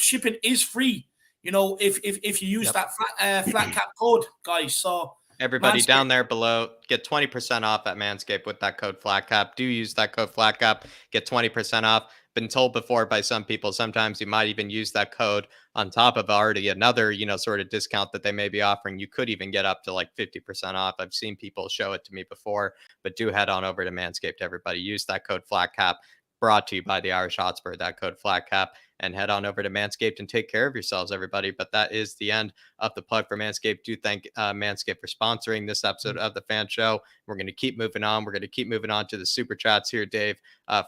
[SPEAKER 1] is free, you know, if you use that flat cap code, guys. So
[SPEAKER 2] everybody
[SPEAKER 1] Manscaped
[SPEAKER 2] down there below, get 20% off at Manscaped with that code FLATCAP. Do use that code FLATCAP, get 20% off. Been told before by some people, sometimes you might even use that code on top of already another, you know, sort of discount that they may be offering. You could even get up to like 50% off. I've seen people show it to me before, but do head on over to Manscaped, everybody. Use that code FLATCAP, brought to you by the Irish Hotspur, that code FLATCAP, and head on over to Manscaped and take care of yourselves, everybody. But that is the end of the plug for Manscaped. Do thank Manscaped for sponsoring this episode of the Fan Show. We're going to keep moving on. We're going to keep moving on to the super chats here, Dave.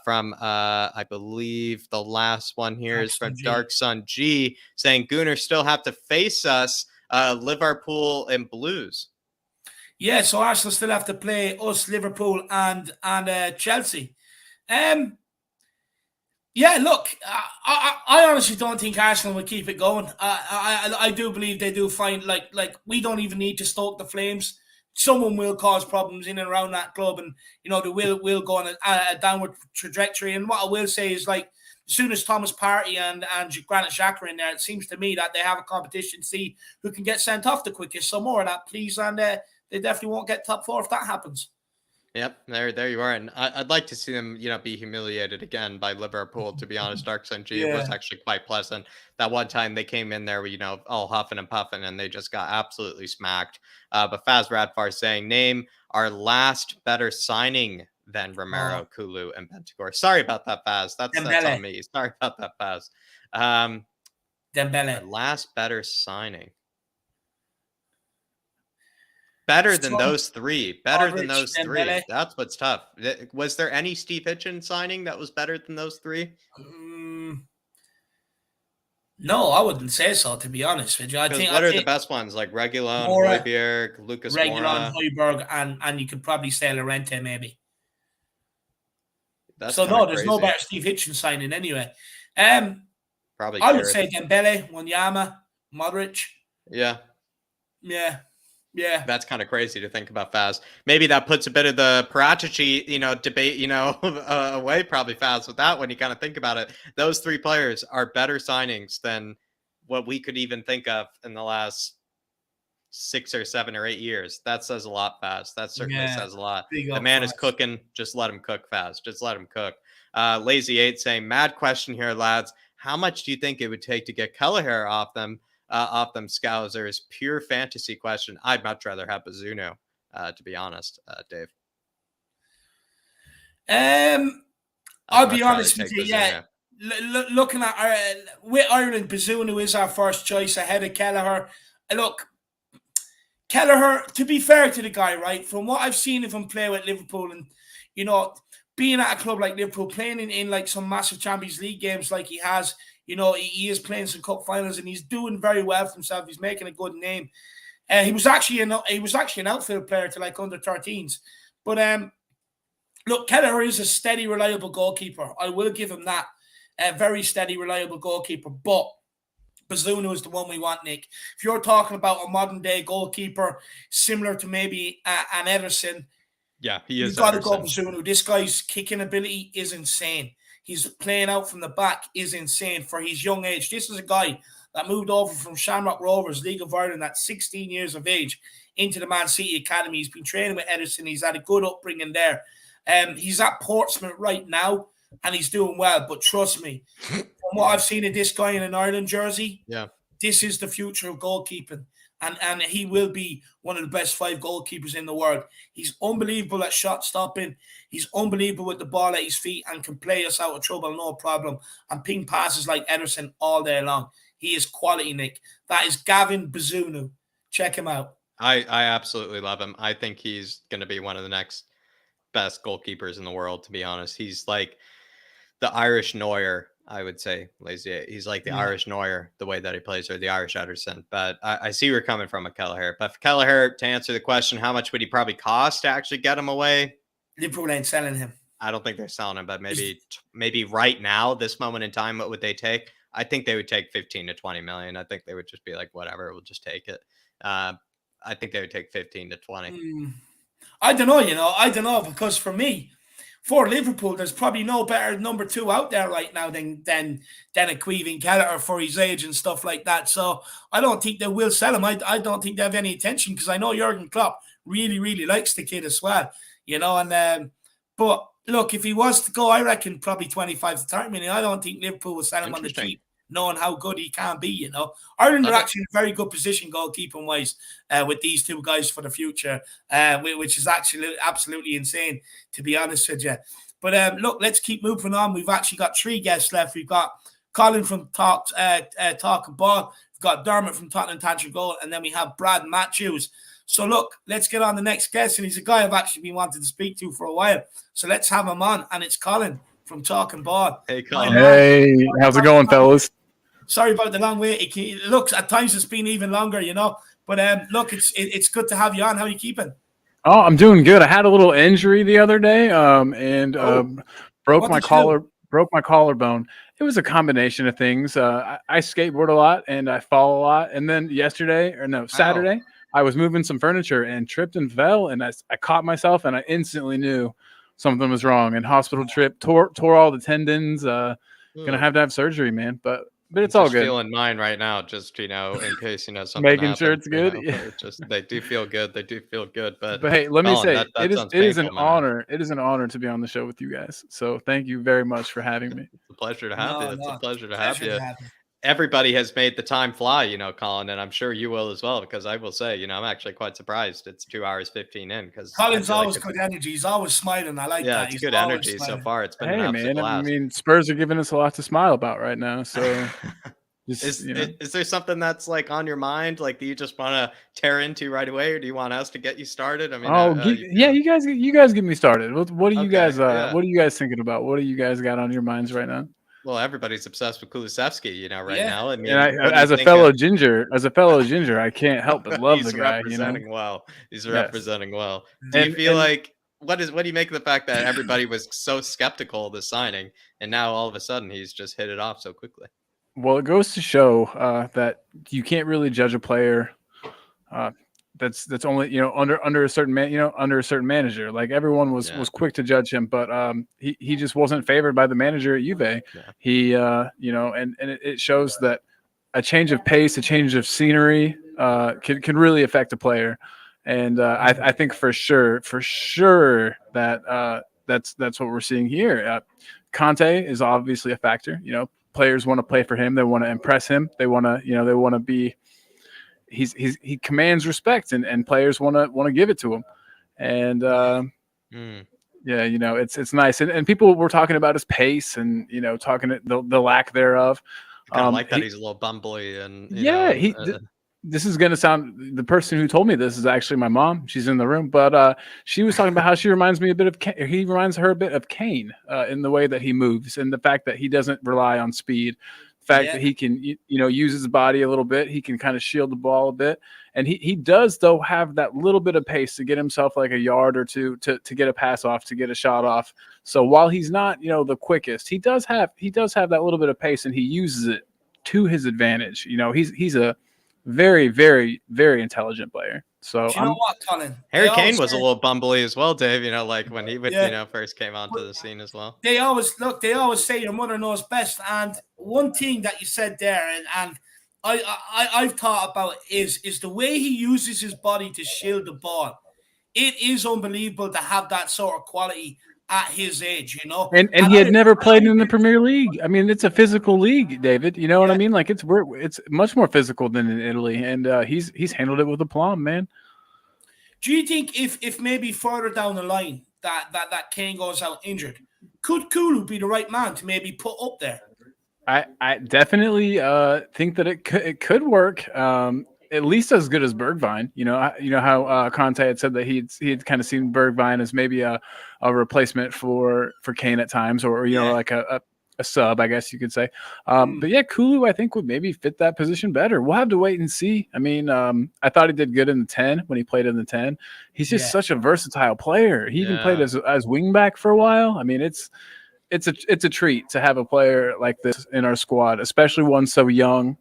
[SPEAKER 2] From I believe the last one here is from Dark Sun G, saying Gooner still have to face us, Liverpool and Blues.
[SPEAKER 1] Yeah, so Arsenal still have to play us, Liverpool and Chelsea. Yeah, look, I honestly don't think Arsenal will keep it going. I do believe they do find, like we don't even need to stoke the flames. Someone will cause problems in and around that club, and you know they will go on a downward trajectory. And what I will say is, like, as soon as Thomas Partey and Granit Xhaka are in there, it seems to me that they have a competition to see who can get sent off the quickest. So more of that, please, and they definitely won't get top four if that happens.
[SPEAKER 2] Yep, there you are. And I'd like to see them, you know, be humiliated again by Liverpool, to be honest. Dark Sun G, It was actually quite pleasant. That one time they came in there, you know, all huffing and puffing, and they just got absolutely smacked. But Faz Radfar saying, name our last better signing than Romero, Kulu, and Bentancur. Sorry about that, Faz. That's on me. Sorry about that, Faz.
[SPEAKER 1] Dembele.
[SPEAKER 2] Last better signing. Better than those three. Better than those three. That's what's tough. Was there any Steve Hitchen signing that was better than those three?
[SPEAKER 1] No, I wouldn't say so, to be honest with you. I think
[SPEAKER 2] what are the best ones? Like Reguilon, Højbjerg, Lucas Moura.
[SPEAKER 1] Højbjerg, and you could probably say Llorente, maybe.
[SPEAKER 2] That's
[SPEAKER 1] so no, there's
[SPEAKER 2] crazy.
[SPEAKER 1] no better Steve Hitchen signing anyway.
[SPEAKER 2] Probably
[SPEAKER 1] I would say Dembele, Wanyama, Modric.
[SPEAKER 2] Yeah.
[SPEAKER 1] Yeah,
[SPEAKER 2] that's kind of crazy to think about, Faz. Maybe that puts a bit of the Paratici, you know, debate, you know, away probably, Faz, with that when you kind of think about it. Those three players are better signings than what we could even think of in the last 6 or 7 or 8 years. That says a lot, Faz. That certainly says a lot. The man is cooking. Just let him cook, Faz. Just let him cook. Lazy 8 saying, mad question here, lads. How much do you think it would take to get Kelleher off them Scousers? Pure fantasy question. I'd much rather have Bazunu, to be honest, Dave.
[SPEAKER 1] I'll be honest with you. Yeah, looking at with Ireland, Bazunu is our first choice ahead of Kelleher. Look, Kelleher, to be fair to the guy, right, from what I've seen of him play with Liverpool, and you know, being at a club like Liverpool, playing in like some massive Champions League games like he has. You know, he is playing some cup finals and he's doing very well for himself. He's making a good name. He was actually an outfield player to like under 13s. But look, Kelleher is a steady, reliable goalkeeper. I will give him that. A very steady, reliable goalkeeper. But Bazunu is the one we want, Nick. If you're talking about a modern day goalkeeper similar to maybe an Ederson,
[SPEAKER 2] yeah, he is.
[SPEAKER 1] You've got to go Bazunu. This guy's kicking ability is insane. He's playing out from the back is insane for his young age. This is a guy that moved over from Shamrock Rovers, League of Ireland, at 16 years of age into the Man City Academy. He's been training with Ederson. He's had a good upbringing there. He's at Portsmouth right now, and he's doing well. But trust me, from what I've seen of this guy in an Ireland jersey, this is the future of goalkeeping. And he will be one of the best 5 goalkeepers in the world. He's unbelievable at shot stopping. He's unbelievable with the ball at his feet and can play us out of trouble, no problem. And ping passes like Ederson all day long. He is quality, Nick. That is Gavin Bazunu. Check him out.
[SPEAKER 2] I absolutely love him. I think he's going to be one of the next best goalkeepers in the world, to be honest. He's like the Irish Neuer, I would say, Lazier. He's like the Irish Neuer, the way that he plays, or the Irish Ederson. But I see where you're coming from with Kelleher. But for Kelleher, to answer the question, how much would he probably cost to actually get him away?
[SPEAKER 1] Liverpool ain't selling him.
[SPEAKER 2] I don't think they're selling him, but maybe right now, this moment in time, what would they take? I think they would take 15 to 20 million. I think they would just be like, whatever, we'll just take it. I think they would take 15 to 20.
[SPEAKER 1] I don't know, I don't know, because for me, for Liverpool, there's probably no better number 2 out there right now than a Queven Kelleher for his age and stuff like that. So I don't think they will sell him. I don't think they have any intention, because I know Jurgen Klopp really, really likes the kid as well, and but look, if he was to go, I reckon probably 25 to 30 million. I don't think Liverpool will sell him on the cheap, knowing how good he can be, Ireland are actually in a very good position goalkeeping wise with these 2 guys for the future, which is actually absolutely insane, to be honest with you. But look, let's keep moving on. We've actually got 3 guests left. We've got Colin from Talk and Ball. We've got Dermot from Tottenham Tantrum Goal, and then we have Brad Matthews. So look, let's get on the next guest, and he's a guy I've actually been wanting to speak to for a while. So let's have him on, and it's Colin from Talk and Ball.
[SPEAKER 2] Hey, Colin.
[SPEAKER 9] Hey, how's it going, fellas?
[SPEAKER 1] Sorry about the long wait. It looks at times it's been even longer, But look, it's good to have you on. How are you keeping?
[SPEAKER 9] Oh, I'm doing good. I had a little injury the other day, and broke my collarbone. It was a combination of things. I skateboard a lot and I fall a lot. And then Saturday, I was moving some furniture and tripped and fell, and I caught myself, and I instantly knew something was wrong. And hospital trip, tore all the tendons. Gonna have surgery, man. But it's all good.
[SPEAKER 2] Feeling mine right now, just in case something
[SPEAKER 9] making
[SPEAKER 2] happens,
[SPEAKER 9] sure it's good.
[SPEAKER 2] They do feel good. They do feel good. But
[SPEAKER 9] hey, let me say, it is an
[SPEAKER 2] man.
[SPEAKER 9] honor. It is an honor to be on the show with you guys. So thank you very much for having me.
[SPEAKER 2] It's a pleasure to have you. It's a pleasure to have you. Everybody has made the time fly, Colin, and I'm sure you will as well, because I will say, I'm actually quite surprised it's 2 hours 15 in, because
[SPEAKER 1] Colin's always good energy. He's always smiling. I like that.
[SPEAKER 2] Yeah, it's good energy so far. It's been an absolute blast.
[SPEAKER 9] I mean, Spurs are giving us a lot to smile about right now. So
[SPEAKER 2] is there something that's like on your mind, like, do you just want to tear into right away, or do you want us to get you started? I mean,
[SPEAKER 9] you guys get me started. What are you guys what are you guys thinking about? What do you guys got on your minds right now?
[SPEAKER 2] Well, everybody's obsessed with Kulusevski, right now. I mean,
[SPEAKER 9] as a fellow ginger, I can't help but love the guy.
[SPEAKER 2] Representing well. He's representing well. Do you feel like what do you make of the fact that everybody was so skeptical of the signing, and now all of a sudden he's just hit it off so quickly?
[SPEAKER 9] Well, it goes to show that you can't really judge a player that's only under a certain under a certain manager. Like, everyone was quick to judge him, but he just wasn't favored by the manager at Juve. Yeah. He and it shows that a change of pace, a change of scenery can really affect a player. And I think for sure that that's what we're seeing here. Conte is obviously a factor. Players want to play for him. They want to impress him. They want to be. He commands respect, and players want to give it to him. And it's nice. And people were talking about his pace and talking the lack thereof.
[SPEAKER 2] I like that he's a little bumbly and
[SPEAKER 9] this is going to sound, the person who told me this is actually my mom. She's in the room, but she was talking about how he reminds her a bit of Kane in the way that he moves, and the fact that he doesn't rely on speed. The fact that he can, use his body a little bit. He can kind of shield the ball a bit. And he does, though, have that little bit of pace to get himself like a yard or two to get a pass off, to get a shot off. So while he's not, the quickest, he does have that little bit of pace, and he uses it to his advantage. He's a very, very, very intelligent player. So
[SPEAKER 1] do you know what, Colin?
[SPEAKER 2] Harry Kane was a little bumbly as well, Dave. Like when he would, first came onto the scene as well.
[SPEAKER 1] They always say your mother knows best. And one thing that you said there, and I've thought about is the way he uses his body to shield the ball. It is unbelievable to have that sort of quality at his age, you know.
[SPEAKER 9] And he had never played in the Premier League. I mean, it's a physical league, David. You know what I mean? Like it's much more physical than in Italy, and he's handled it with aplomb, man.
[SPEAKER 1] Do you think if maybe further down the line that Kane goes out injured, could Kulu be the right man to maybe put up there?
[SPEAKER 9] I definitely think that it could work. At least as good as Bergwijn. You know how Conte had said that he had kind of seen Bergwijn as maybe a replacement for Kane at times, or you know, like a sub, I guess you could say. But yeah, Kulu I think would maybe fit that position better. We'll have to wait and see. I mean, I thought he did good in the 10 when he played in the 10. He's just such a versatile player. He even played as wing back for a while. I mean, it's a treat to have a player like this in our squad, especially one so young.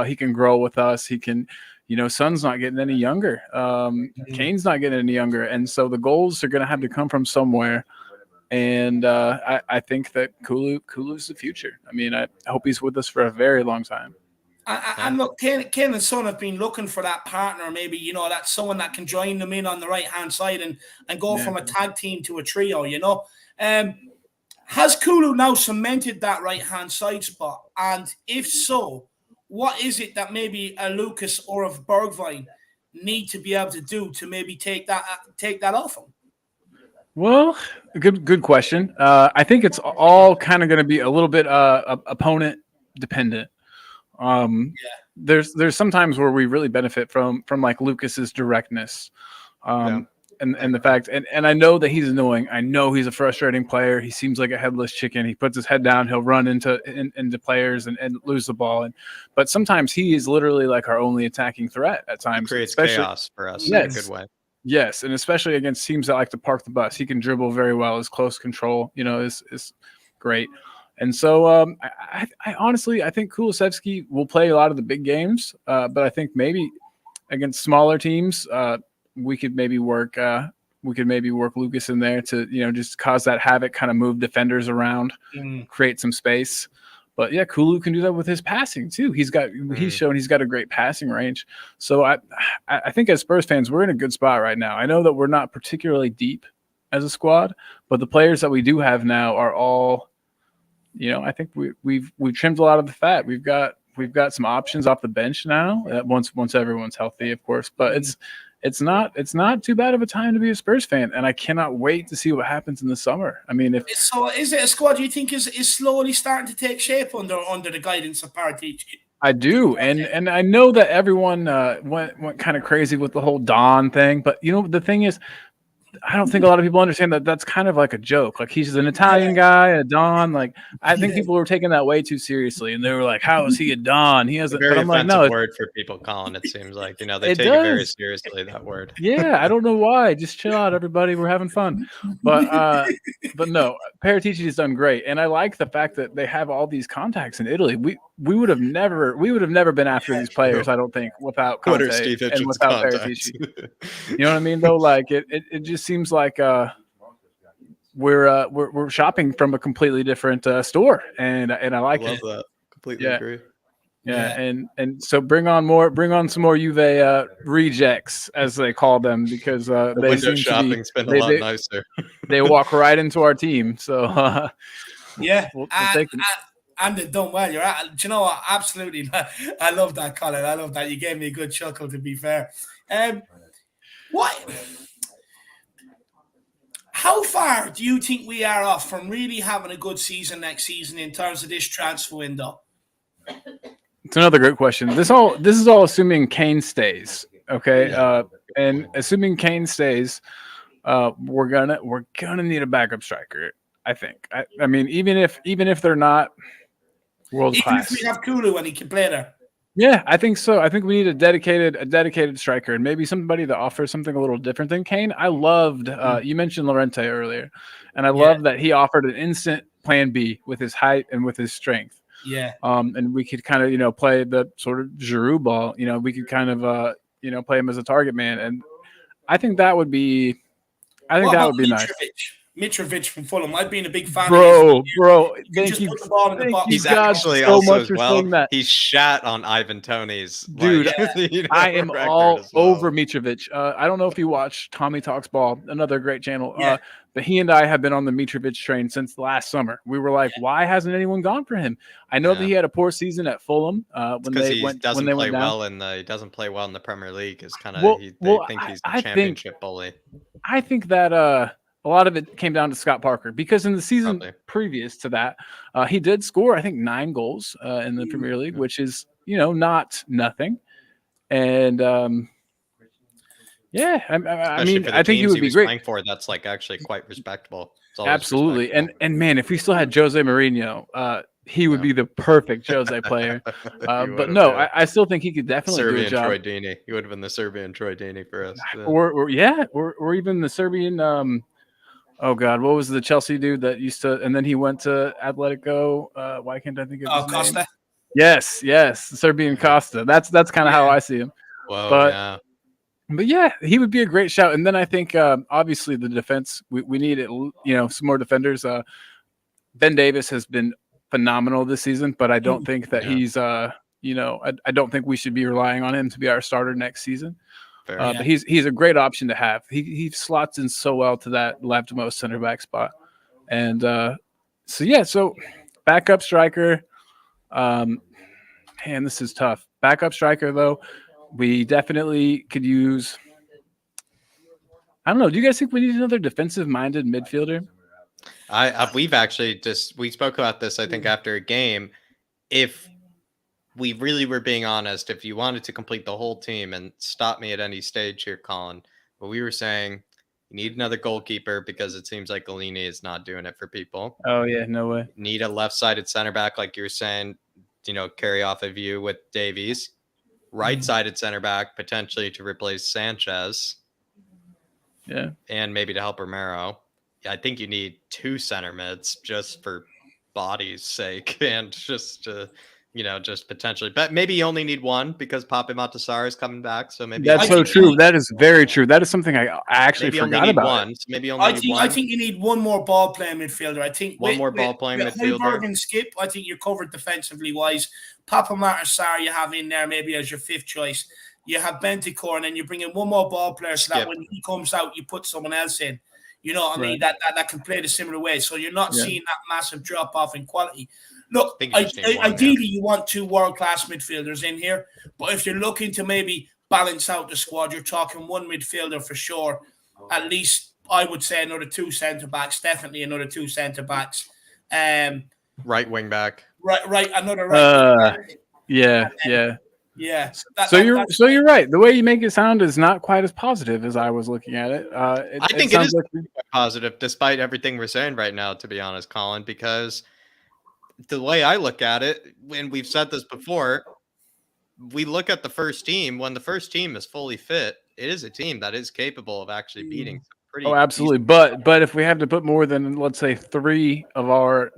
[SPEAKER 9] He can grow with us. He can, you know, Son's not getting any younger. Kane's not getting any younger. And so the goals are going to have to come from somewhere. And I think that Kulu's the future. I mean, I hope he's with us for a very long time.
[SPEAKER 1] And look, Kane and Son have been looking for that partner, maybe, you know, that's someone that can join them in on the right-hand side and go from a tag team to a trio, you know. Has Kulu now cemented that right-hand side spot? And if so, what is it that maybe a Lucas or a Bergwijn need to be able to do to maybe take that off him?
[SPEAKER 9] Well, good question. I think it's all kind of going to be a little bit opponent dependent. There's sometimes where we really benefit from like Lucas's directness. And the fact, and I know that he's annoying. I know he's a frustrating player. He seems like a headless chicken. He puts his head down. He'll run into players and lose the ball. But sometimes he is literally like our only attacking threat at times.
[SPEAKER 2] He creates chaos for us in a good way.
[SPEAKER 9] Yes, and especially against teams that like to park the bus. He can dribble very well. His close control, you know, is great. And so I honestly, I think Kulusevski will play a lot of the big games. But I think maybe against smaller teams, we could maybe work Lucas in there to, you know, just cause that havoc, kind of move defenders around, create some space. But yeah, Kulu can do that with his passing too. He's shown he's got a great passing range. So I think as Spurs fans, we're in a good spot right now. I know that we're not particularly deep as a squad, but the players that we do have now are all, you know, I think we've trimmed a lot of the fat. We've got some options off the bench now. Once everyone's healthy, of course. But it's not too bad of a time to be a Spurs fan, and I cannot wait to see what happens in the summer. I mean,
[SPEAKER 1] is it a squad you think is slowly starting to take shape under the guidance of Paratici?
[SPEAKER 9] I do, and I know that everyone went kind of crazy with the whole Don thing, but you know the thing is, I don't think a lot of people understand that that's kind of like a joke. Like he's an Italian guy, a Don. Like I think people were taking that way too seriously, and they were like, "How is he a Don? He has a
[SPEAKER 2] very
[SPEAKER 9] offensive
[SPEAKER 2] word for people calling it. Seems like, you know, they take it very seriously, that word.
[SPEAKER 9] Yeah, I don't know why. Just chill out, everybody. We're having fun. But no, Paratici has done great, and I like the fact that they have all these contacts in Italy. We would have never been after these players, I don't think, without Conte and without Paratici. You know what I mean? Though, like it just seems like we're shopping from a completely different store, and I like
[SPEAKER 2] it. Love that. Completely agree.
[SPEAKER 9] Yeah, and so bring on some more Juve rejects, as they call them, because they seem
[SPEAKER 2] shopping's been a lot nicer.
[SPEAKER 9] They walk right into our team, so
[SPEAKER 1] we'll take them. And they've done well. Do you know what? Absolutely. I love that, Colin. I love that. You gave me a good chuckle, to be fair. How far do you think we are off from really having a good season next season in terms of this transfer window?
[SPEAKER 9] It's another great question. This is all assuming Kane stays. Okay. And assuming Kane stays, we're gonna need a backup striker, I think. I mean, even if they're not world class.
[SPEAKER 1] Even if we have Kulu and he can play there.
[SPEAKER 9] Yeah, I think so. I think we need a dedicated striker, and maybe somebody that offers something a little different than Kane. I loved you mentioned Llorente earlier, and I love that he offered an instant plan B with his height and with his strength.
[SPEAKER 1] Yeah.
[SPEAKER 9] And we could kind of, play the sort of Giroud ball. We could kind of play him as a target man, and I think that would be nice.
[SPEAKER 1] Mitrovic from Fulham. I've been a big fan
[SPEAKER 9] Bro,
[SPEAKER 1] of his.
[SPEAKER 9] bro,
[SPEAKER 1] You just put the ball in the box.
[SPEAKER 2] He's
[SPEAKER 9] God
[SPEAKER 2] actually
[SPEAKER 9] so
[SPEAKER 2] also
[SPEAKER 9] much
[SPEAKER 2] as
[SPEAKER 9] for
[SPEAKER 2] well.
[SPEAKER 9] saying that.
[SPEAKER 2] He shat on Ivan Toney's
[SPEAKER 9] Dude, I am
[SPEAKER 2] record
[SPEAKER 9] all
[SPEAKER 2] as well.
[SPEAKER 9] over Mitrovic. I don't know if you watch Tommy Talks Ball, another great channel.
[SPEAKER 1] Yeah.
[SPEAKER 9] But he and I have been on the Mitrovic train since last summer. We were like, why hasn't anyone gone for him? I know that he had a poor season at Fulham when they went down.
[SPEAKER 2] He doesn't play well in the Premier League. Is kind of they think he's the championship bully.
[SPEAKER 9] I think that a lot of it came down to Scott Parker, because in the season previous to that, he did score, I think, 9 goals in the Premier League, which is, not nothing. And I mean, I think he would be great.
[SPEAKER 2] Playing for, that's like actually quite respectable.
[SPEAKER 9] Absolutely. And man, if we still had Jose Mourinho, he would be the perfect Jose player. But no, I still think he could definitely do a job.
[SPEAKER 2] Troy Deeney. He would have been the Serbian Troy Deeney for us. Yeah.
[SPEAKER 9] Or even the Serbian. Oh God, what was the Chelsea dude that used to? And then he went to Atletico. Why can't I think of his
[SPEAKER 1] Costa?
[SPEAKER 9] name? Yes, the Serbian Costa. That's kind of how I see him.
[SPEAKER 2] Whoa,
[SPEAKER 9] But yeah, he would be a great shout. And then I think obviously the defense, we need it. Some more defenders. Ben Davis has been phenomenal this season, but I don't think that he's I don't think we should be relying on him to be our starter next season. But he's a great option to have. He slots in so well to that leftmost center back spot. And so backup striker. Man, this is tough. Backup striker though, we definitely could use. I don't know. Do you guys think we need another defensive-minded midfielder?
[SPEAKER 2] We've actually we spoke about this, I think, after a game. If we really were being honest, if you wanted to complete the whole team, and stop me at any stage here, Colin, but we were saying you need another goalkeeper because it seems like Ellie is not doing it for people.
[SPEAKER 9] Oh yeah, no way.
[SPEAKER 2] Need a left-sided center back, like you were saying, carry off of you with Davies. Right-sided center back, potentially to replace Sanchez.
[SPEAKER 9] Yeah.
[SPEAKER 2] And maybe to help Romero. I think you need 2 center mids just for body's sake, and just to, just potentially. But maybe you only need 1 because Pape Matasar is coming back. So maybe
[SPEAKER 9] that's so true. That is very true. That is something I actually forgot about.
[SPEAKER 2] One. So maybe only need 1.
[SPEAKER 1] I think you need 1 more ball playing midfielder. I think
[SPEAKER 2] one more ball playing midfielder.
[SPEAKER 1] Højbjerg and Skip, I think you're covered defensively wise. Papa Matasar you have in there maybe as your 5th choice. You have Bentancur, and then you bring in 1 more ball player so that when he comes out, you put someone else in. You know what I mean? That can play the similar way. So you're not seeing that massive drop off in quality. Look, ideally you want 2 world-class midfielders in here, but if you're looking to maybe balance out the squad, you're talking 1 midfielder for sure. At least I would say another 2 centre-backs, definitely another 2 centre-backs.
[SPEAKER 2] Right wing back.
[SPEAKER 1] Right, another right wing back. Yeah.
[SPEAKER 9] You're right. The way you make it sound is not quite as positive as I was looking at it.
[SPEAKER 2] I think it is quite positive, despite everything we're saying right now, to be honest, Colin, because the way I look at it, when we've said this before, we look at the first team. When the first team is fully fit, it is a team that is capable of actually beating
[SPEAKER 9] absolutely. But if we have to put more than, let's say, 3 of our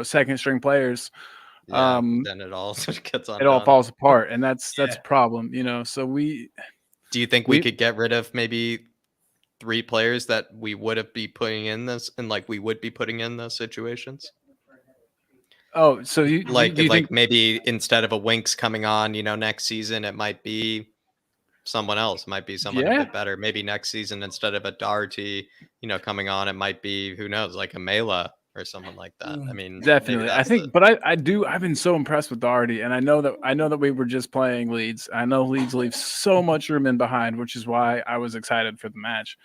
[SPEAKER 9] second string players,
[SPEAKER 2] then it all gets undone.
[SPEAKER 9] It all falls apart, and that's a problem. So we.
[SPEAKER 2] Do you think we could get rid of maybe 3 players that we would be putting in this, and we would be putting in those situations?
[SPEAKER 9] Oh, so you think
[SPEAKER 2] maybe instead of a Winks coming on, next season, it might be someone else, might be someone a bit better. Maybe next season, instead of a Doherty, coming on, it might be, who knows, like a Mela or someone like that. I mean,
[SPEAKER 9] definitely. I think, but I've been so impressed with Doherty, and I know that we were just playing Leeds. I know Leeds leave so much room in behind, which is why I was excited for the match.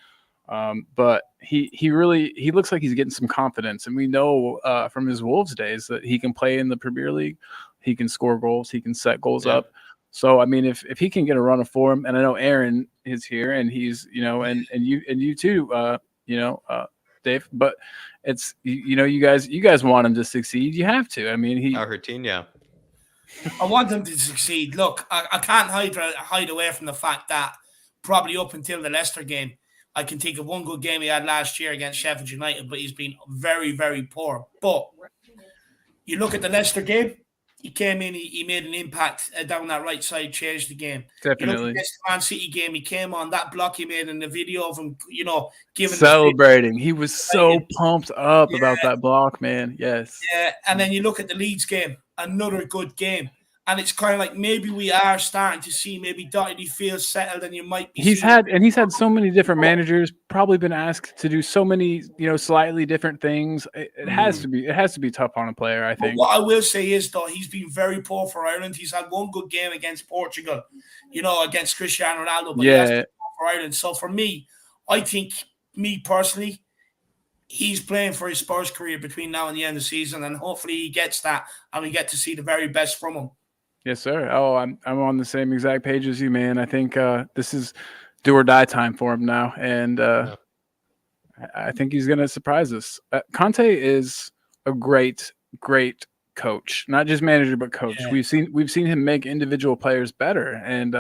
[SPEAKER 9] But he really looks like he's getting some confidence, and we know from his Wolves days that he can play in the Premier League. He can score goals. He can set goals up. So I mean, if he can get a run of form, and I know Aaron is here, and he's and you too, Dave. But it's you guys want him to succeed. You have to. I mean,
[SPEAKER 2] Argentina.
[SPEAKER 1] I want him to succeed. Look, I can't hide away from the fact that probably up until the Leicester game, I can think of 1 good game he had last year against Sheffield United, but he's been very, very poor. But you look at the Leicester game, he came in, he made an impact down that right side, changed the game.
[SPEAKER 9] Definitely.
[SPEAKER 1] You look at this Man City game, he came on, that block he made in the video of him, giving
[SPEAKER 9] celebrating. He was so pumped up about that block, man. Yes.
[SPEAKER 1] Yeah, and then you look at the Leeds game, another good game. And it's kind of like maybe we are starting to see maybe Doherty feels settled, and you might be.
[SPEAKER 9] He's had so many different managers. Probably been asked to do so many, slightly different things. It has to be tough on a player, I think.
[SPEAKER 1] But what I will say is, though, he's been very poor for Ireland. He's had one good game against Portugal, against Cristiano Ronaldo. But he has been poor for Ireland. So for me, I think personally, he's playing for his Spurs career between now and the end of the season, and hopefully he gets that, and we get to see the very best from him.
[SPEAKER 9] Yes, sir. Oh, I'm on the same exact page as you, man. I think this is do or die time for him now, and I think he's going to surprise us. Conte is a great coach, not just manager but coach. Yeah. We've seen him make individual players better, and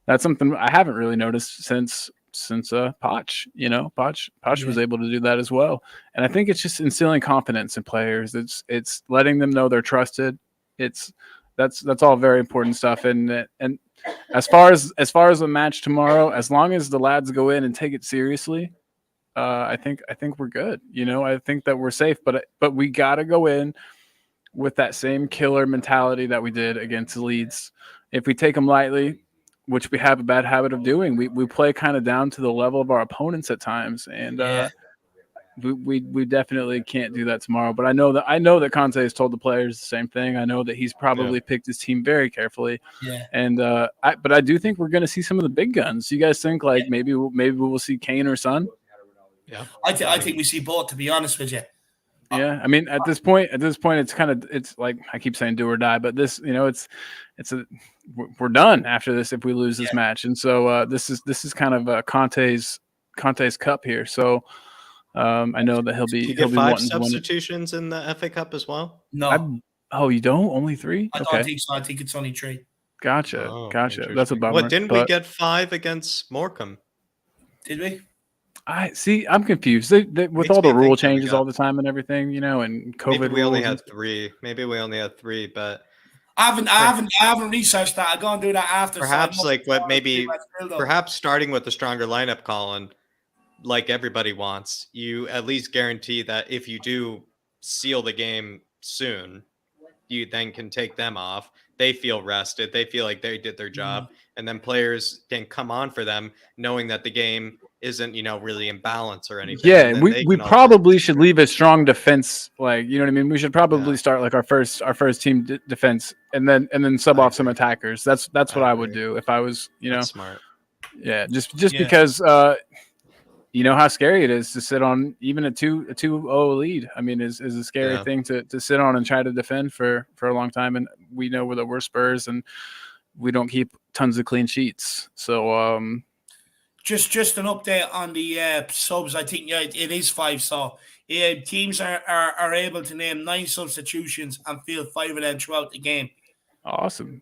[SPEAKER 9] that's something I haven't really noticed since Poch. Poch was able to do that as well, and I think it's just instilling confidence in players. It's letting them know they're trusted. That's all very important stuff. And as far as the match tomorrow, as long as the lads go in and take it seriously, I think we're good. I think that we're safe. But we gotta go in with that same killer mentality that we did against Leeds. If we take them lightly, which we have a bad habit of doing, we play kind of down to the level of our opponents at times, and we definitely can't do that tomorrow. But I know that Conte has told the players the same thing. I know that he's probably picked his team very carefully.
[SPEAKER 1] Yeah.
[SPEAKER 9] And but I do think we're going to see some of the big guns. You guys think maybe we'll see Kane or Son?
[SPEAKER 1] Yeah. I think we see both, to be honest with you.
[SPEAKER 9] Yeah, I mean, at this point, it's like I keep saying do or die, but this, we're done after this if we lose this match, and so this is kind of Conte's cup here. So I know that he'll be
[SPEAKER 2] 5 substitutions in the FA Cup as well.
[SPEAKER 1] No,
[SPEAKER 9] you don't only 3?
[SPEAKER 1] I don't think so. I think it's only 3.
[SPEAKER 9] Gotcha. That's a bummer.
[SPEAKER 2] What didn't we get 5 against Morecambe?
[SPEAKER 1] Did we?
[SPEAKER 9] I see. I'm confused. With all the rule changes all the time and everything, and COVID.
[SPEAKER 2] Maybe we only had 3. Maybe we only had 3, but
[SPEAKER 1] I haven't researched that. I'll go and do that after.
[SPEAKER 2] Perhaps perhaps starting with the stronger lineup, Colin, like everybody wants, you at least guarantee that if you do seal the game soon, you then can take them off. They feel rested. They feel like they did their job, and then players can come on for them, knowing that the game isn't, really in balance or anything.
[SPEAKER 9] Yeah, we probably should leave a strong defense, we should probably start like our first team defense, and then sub off some attackers. That's what I would do if I was,
[SPEAKER 2] That's smart.
[SPEAKER 9] Yeah, just because how scary it is to sit on even a 2-0 lead. I mean, is a scary thing to sit on and try to defend for a long time. And we know that we're Spurs and we don't keep tons of clean sheets. So
[SPEAKER 1] just an update on the subs. I think it is 5. So teams are able to name 9 substitutions and field 5 of them throughout the game.
[SPEAKER 9] Awesome.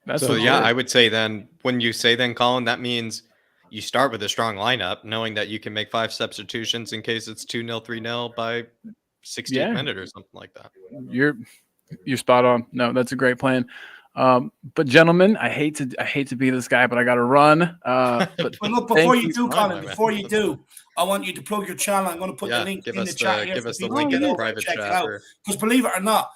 [SPEAKER 2] I would say then when you say then, Colin, that means you start with a strong lineup, knowing that you can make 5 substitutions in case it's 2-0, 3-0 by 60th minute or something like that.
[SPEAKER 9] You're spot on. No, that's a great plan. But gentlemen, I hate to be this guy, but I got to run. But
[SPEAKER 1] look, before you do, Colin, I want you to plug your channel. I'm going to put the link in the chat.
[SPEAKER 2] Give us the link in the private chat.
[SPEAKER 1] Because believe it or not,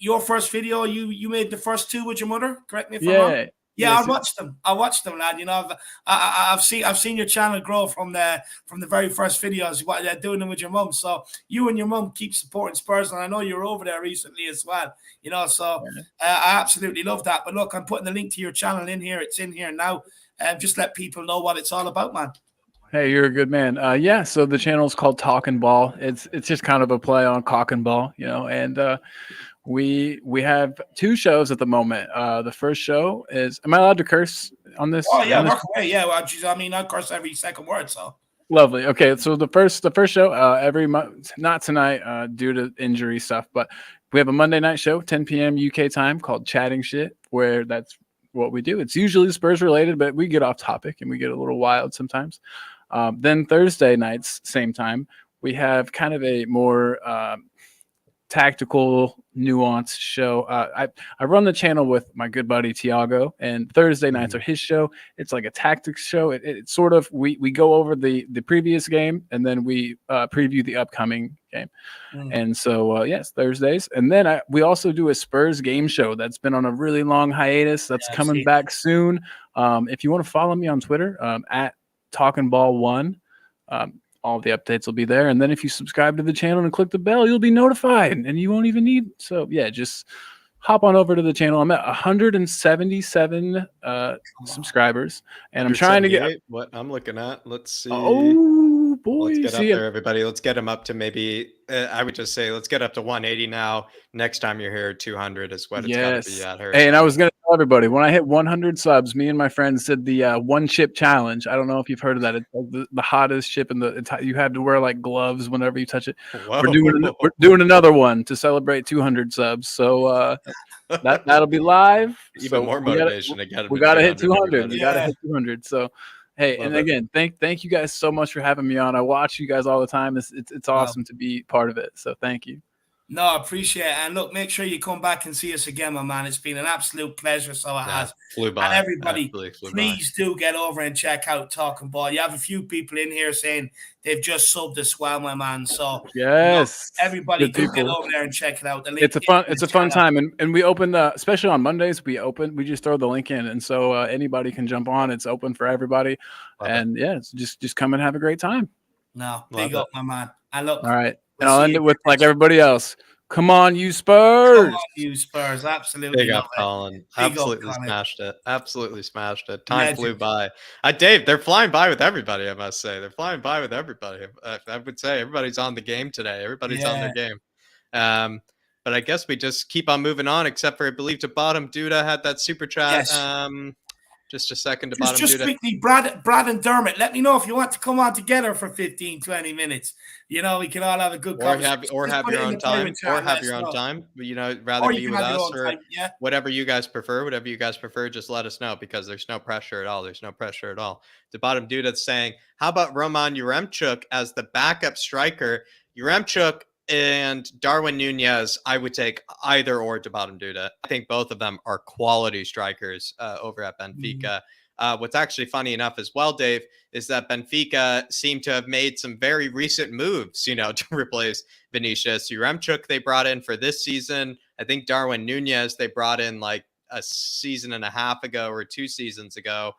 [SPEAKER 1] your first video, you made the first 2 with your mother. Correct me if I'm wrong. Yeah, I watched them, lad. I've seen your channel grow from the very first videos. What they're doing them with your mum. So you and your mum keep supporting Spurs, and I know you're over there recently as well. So I absolutely love that. But look, I'm putting the link to your channel in here. It's in here now. Just let people know what it's all about, man.
[SPEAKER 9] Hey, you're a good man. So the channel is called Talkin' Ball. It's just kind of a play on cock and ball, and we have 2 shows at the moment. The first show is, am I allowed to curse on this?
[SPEAKER 1] Oh yeah, work away. Yeah, well, I curse every second word. So
[SPEAKER 9] lovely. Okay, so the first show every month, not tonight due to injury stuff, but we have a Monday night show, 10 p.m. UK time, called Chatting Shit, where that's what we do. It's usually Spurs related, but we get off topic and we get a little wild sometimes. Then Thursday nights, same time, we have kind of a more tactical, nuanced show. I run the channel with my good buddy Tiago, and Thursday nights are his show. It's like a tactics show. It's sort of we go over the previous game, and then we preview the upcoming game. And so yes, Thursdays, and then we also do a Spurs game show that's been on a really long hiatus. That's coming back soon. If you want to follow me on Twitter, at TalkingBall1. All the updates will be there. And then if you subscribe to the channel and click the bell, you'll be notified, and you won't even need. So yeah, just hop on over to the channel. I'm at 177 subscribers, and I'm trying to get
[SPEAKER 2] what I'm looking at. Let's see.
[SPEAKER 9] Oh boy,
[SPEAKER 2] let's get up there, everybody. Let's get them up to maybe. I would just say let's get up to 180 now. Next time you're here, 200 is what it's got to be at.
[SPEAKER 9] Hey, and I was gonna tell everybody when I hit 100 subs, me and my friends did the one chip challenge. I don't know if you've heard of that. It's like the hottest chip in the. You had to wear like gloves whenever you touch it.
[SPEAKER 2] Whoa.
[SPEAKER 9] We're doing another one to celebrate 200 subs. So that'll be live.
[SPEAKER 2] Even more motivation.
[SPEAKER 9] We gotta hit 200. We gotta hit 200. So. Hey, and again, thank you guys so much for having me on. I watch you guys all the time. It's awesome to be part of it. So thank you.
[SPEAKER 1] No, I appreciate it. And look, make sure you come back and see us again, my man. It's been an absolute pleasure. So it has.
[SPEAKER 2] Flew by.
[SPEAKER 1] And everybody, please do get over and check out Talking Ball. You have a few people in here saying they've just subbed as well, my man. So
[SPEAKER 9] yes,
[SPEAKER 1] everybody do get over there and check it out.
[SPEAKER 9] It's a fun time, and we open especially on Mondays. We just throw the link in, and so anybody can jump on. It's open for everybody, and it's just come and have a great time.
[SPEAKER 1] No, big up, my man. And look,
[SPEAKER 9] all right. And I'll end it with like everybody else. Come on, you Spurs!
[SPEAKER 1] Come on, you Spurs! Absolutely.
[SPEAKER 2] Big up, Colin. Absolutely smashed it. Absolutely smashed it. Time flew by. Dave, they're flying by with everybody. I must say, they're flying by with everybody. I would say everybody's on the game today. Everybody's on their game. But I guess we just keep on moving on. Except for I believe to bottom, Duda had that super chat.
[SPEAKER 1] Yes.
[SPEAKER 2] Just a second to bottom.
[SPEAKER 1] Just quickly, Brad and Dermot, let me know if you want to come on together for 15, 20 minutes. You know, we can all have a good conversation.
[SPEAKER 2] Or have your own time. Or have your own time. You know, rather be with us or whatever you guys prefer. Whatever you guys prefer, just let us know because there's no pressure at all. There's no pressure at all. The bottom dude that's saying, how about Roman Yaremchuk as the backup striker? Yaremchuk and Darwin Nunez, I would take either or to bottom Duda. I think both of them are quality strikers over at Benfica. What's actually funny enough as well, Dave, is that Benfica seem to have made some very recent moves, to replace Vinicius. Yaremchuk they brought in for this season. I think Darwin Nunez they brought in like a season and a half ago or 2 seasons ago.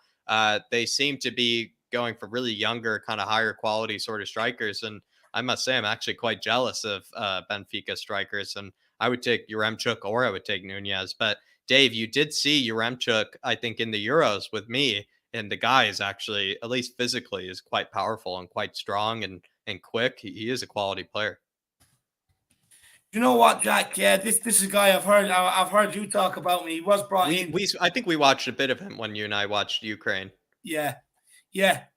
[SPEAKER 2] They seem to be going for really younger, kind of higher quality sort of strikers. And I must say, I'm actually quite jealous of Benfica strikers, and I would take Yaremchuk or I would take Nunez. But Dave, you did see Yaremchuk, I think, in the Euros with me, and the guy is actually, at least physically, is quite powerful and quite strong and quick. He is a quality player.
[SPEAKER 1] You know what, Jack? Yeah, this is a guy I've heard you talk about me. He was brought in.
[SPEAKER 2] I think we watched a bit of him when you and I watched Ukraine.
[SPEAKER 1] Yeah,